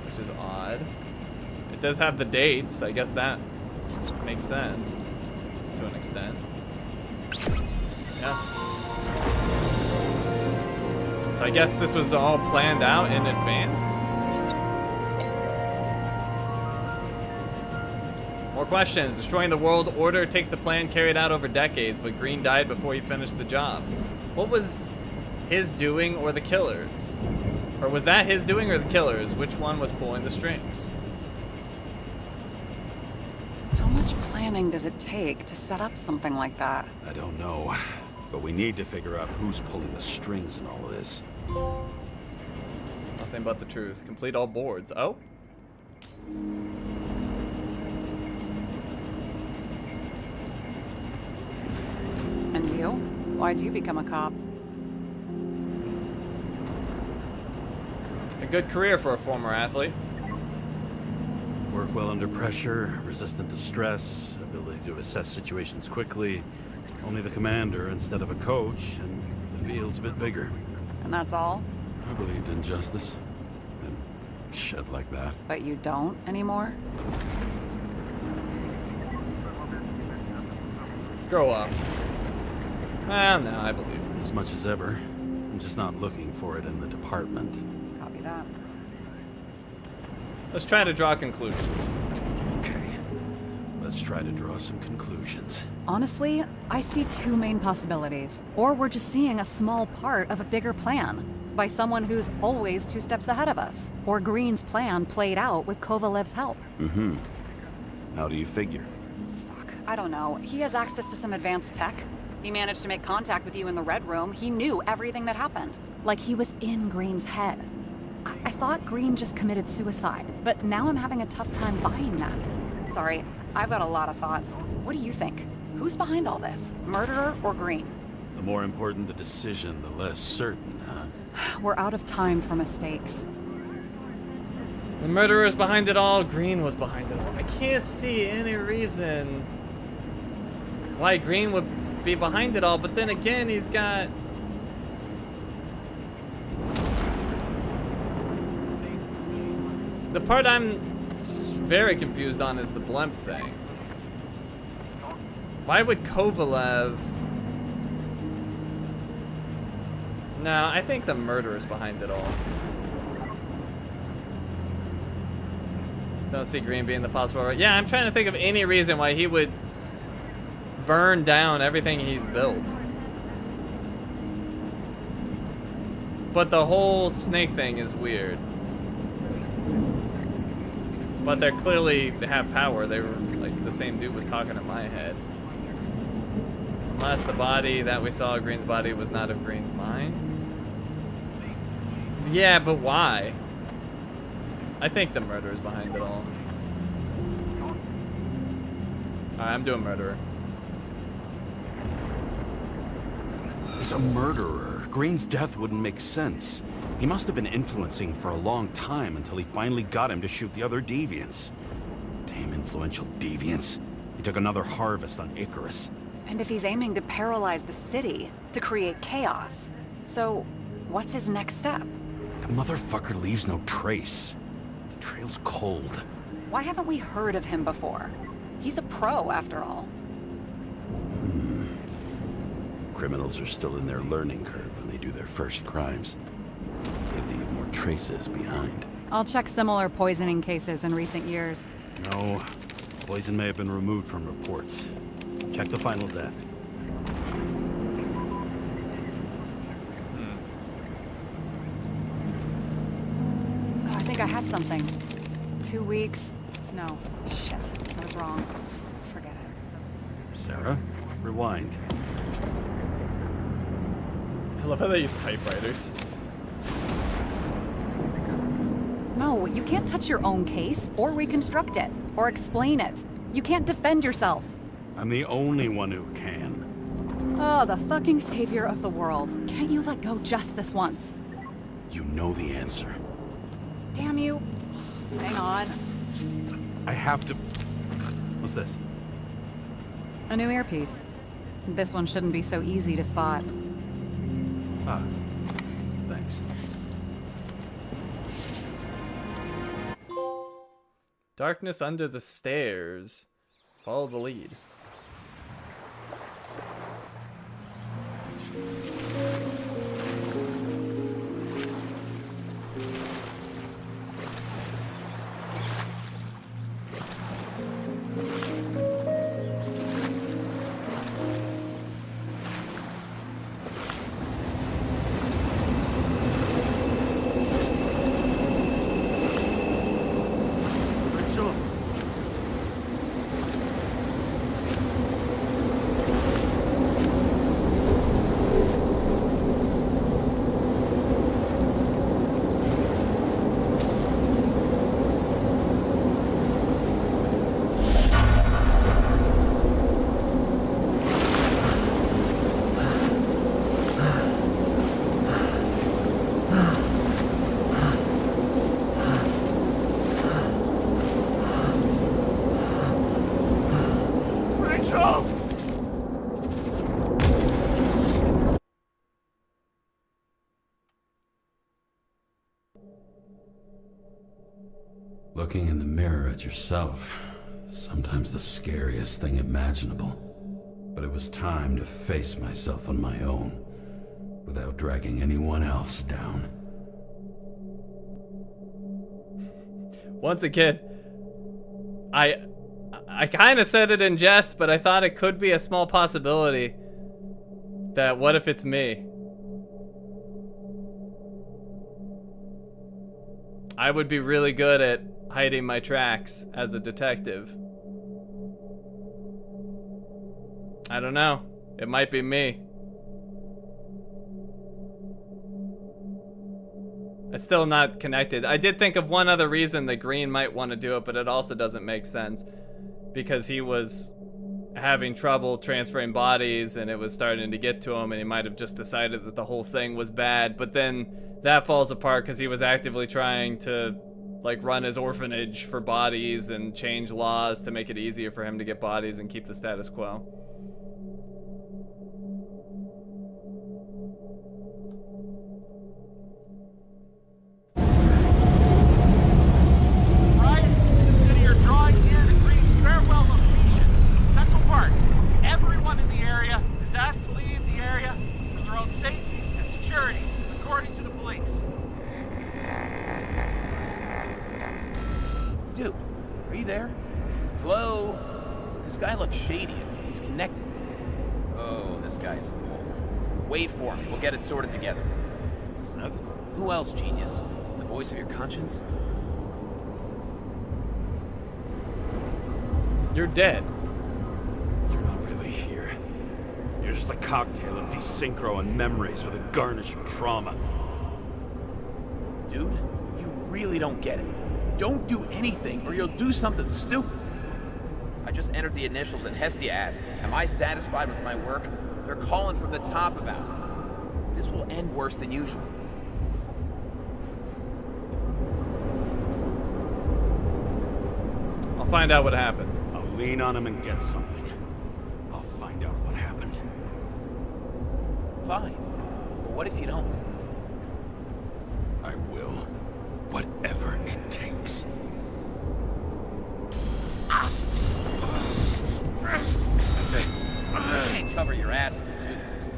which is odd. It does have the dates. I guess that makes sense to an extent. Yeah. So I guess this was all planned out in advance. More questions. Destroying the world order takes a plan carried out over decades, but Green died before he finished the job. What was his doing or the killers? Or was that his doing or the killers? Which one was pulling the strings? How much planning does it take to set up something like that? I don't know, but we need to figure out who's pulling the strings in all of this. Nothing but the truth. Complete all boards. Oh? you? Why'd you become a cop? A good career for a former athlete. Work well under pressure, resistant to stress, ability to assess situations quickly. Only the commander instead of a coach, and the field's a bit bigger. And that's all? I believed in justice. And shit like that. But you don't anymore? Grow up. Well, no, I believe. As much as ever. I'm just not looking for it in the department. Copy that. Let's try to draw conclusions. Okay. Let's try to draw some conclusions. Honestly, I see two main possibilities. Or we're just seeing a small part of a bigger plan by someone who's always 2 steps ahead of us. Or Green's plan played out with Kovalev's help. Mm-hmm. How do you figure? Fuck, I don't know. He has access to some advanced tech. He managed to make contact with you in the Red Room. He knew everything that happened. Like he was in Green's head. I thought Green just committed suicide, but now I'm having a tough time buying that. Sorry, I've got a lot of thoughts. What do you think? Who's behind all this? Murderer or Green? The more important the decision, the less certain, huh? We're out of time for mistakes. The murderer is behind it all. Green was behind it all. I can't see any reason why Green would be behind it all, but then again, he's got... The part I'm very confused on is the blimp thing. Why would Kovalev... No, I think the murderer's behind it all. Don't see Green being the possible... Yeah, I'm trying to think of any reason why he would burn down everything he's built. But the whole snake thing is weird. But they clearly have power. They were like the same dude was talking in my head. Unless the body that we saw, Green's body, was not of Green's mind. Yeah, but why? I think the murderer's behind it all. Alright, I'm doing murderer. He's a murderer. Green's death wouldn't make sense. He must have been influencing for a long time until he finally got him to shoot the other deviants. Damn influential deviants. He took another harvest on Icarus. And if he's aiming to paralyze the city, to create chaos, so what's his next step? The motherfucker leaves no trace. The trail's cold. Why haven't we heard of him before? He's a pro, after all. Criminals are still in their learning curve when they do their first crimes. They leave more traces behind. I'll check similar poisoning cases in recent years. No, poison may have been removed from reports. Check the final death. Oh, I think I have something. 2 weeks. No, shit. I was wrong. Forget it. Sara, rewind. I love how they use typewriters. No, you can't touch your own case, or reconstruct it, or explain it. You can't defend yourself. I'm the only one who can. Oh, the fucking savior of the world. Can't you let go just this once? You know the answer. Damn you. Hang on. I have to... What's this? A new earpiece. This one shouldn't be so easy to spot. Ah, thanks. Darkness under the stairs. Follow the lead. Looking in the mirror at yourself, sometimes the scariest thing imaginable. But it was time to face myself on my own, without dragging anyone else down. Once a kid, I kind of said it in jest, but I thought it could be a small possibility that what if it's me? I would be really good at hiding my tracks as a detective. I don't know. It might be me. It's still not connected. I did think of one other reason that Green might want to do it, but it also doesn't make sense. Because he was having trouble transferring bodies and it was starting to get to him, and he might have just decided that the whole thing was bad, but then that falls apart because he was actively trying to like run his orphanage for bodies and change laws to make it easier for him to get bodies and keep the status quo. Get it sorted together. Smith? Who else, genius? The voice of your conscience? You're dead. You're not really here. You're just a cocktail of desynchro and memories with a garnish of trauma. Dude, you really don't get it. Don't do anything or you'll do something stupid. I just entered the initials and Hestia asked, am I satisfied with my work? They're calling from the top about it. This will end worse than usual. I'll find out what happened. I'll lean on him and get something. I'll find out what happened. Fine. But what if you don't? I will. Whatever it takes. You can't cover your ass if you do this.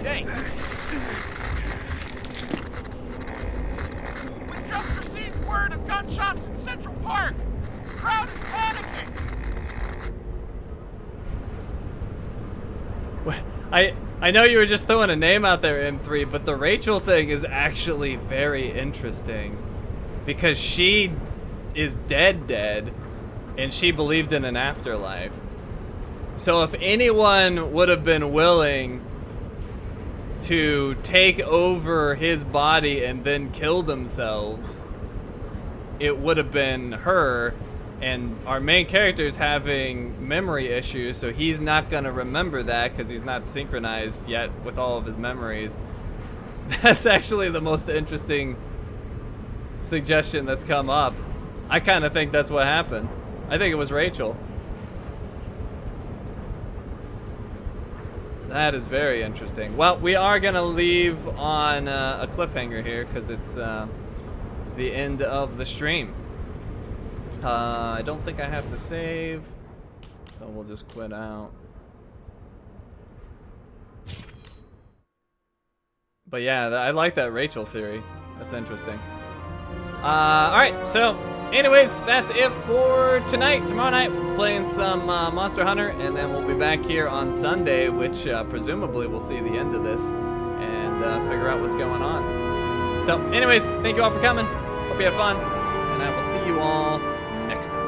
Hey! We just received word of gunshots in Central Park. The crowd is panicking. I know you were just throwing a name out there, M3, but the Rachel thing is actually very interesting. Because she is dead, and she believed in an afterlife. So if anyone would have been willing to take over his body and then kill themselves, it would have been her. And our main character is having memory issues, so he's not gonna remember that because he's not synchronized yet with all of his memories. That's actually the most interesting suggestion that's come up. I kind of think that's what happened. I think it was Rachel. That is very interesting. Well, we are gonna leave on a cliffhanger here because it's the end of the stream. I don't think I have to save, so we'll just quit out. But yeah, I like that Rachel theory. That's interesting. Alright, so anyways, that's it for tonight. Tomorrow night, we're playing some Monster Hunter, and then we'll be back here on Sunday, which presumably we'll see the end of this and figure out what's going on. So anyways, thank you all for coming. Hope you had fun, and I will see you all next time.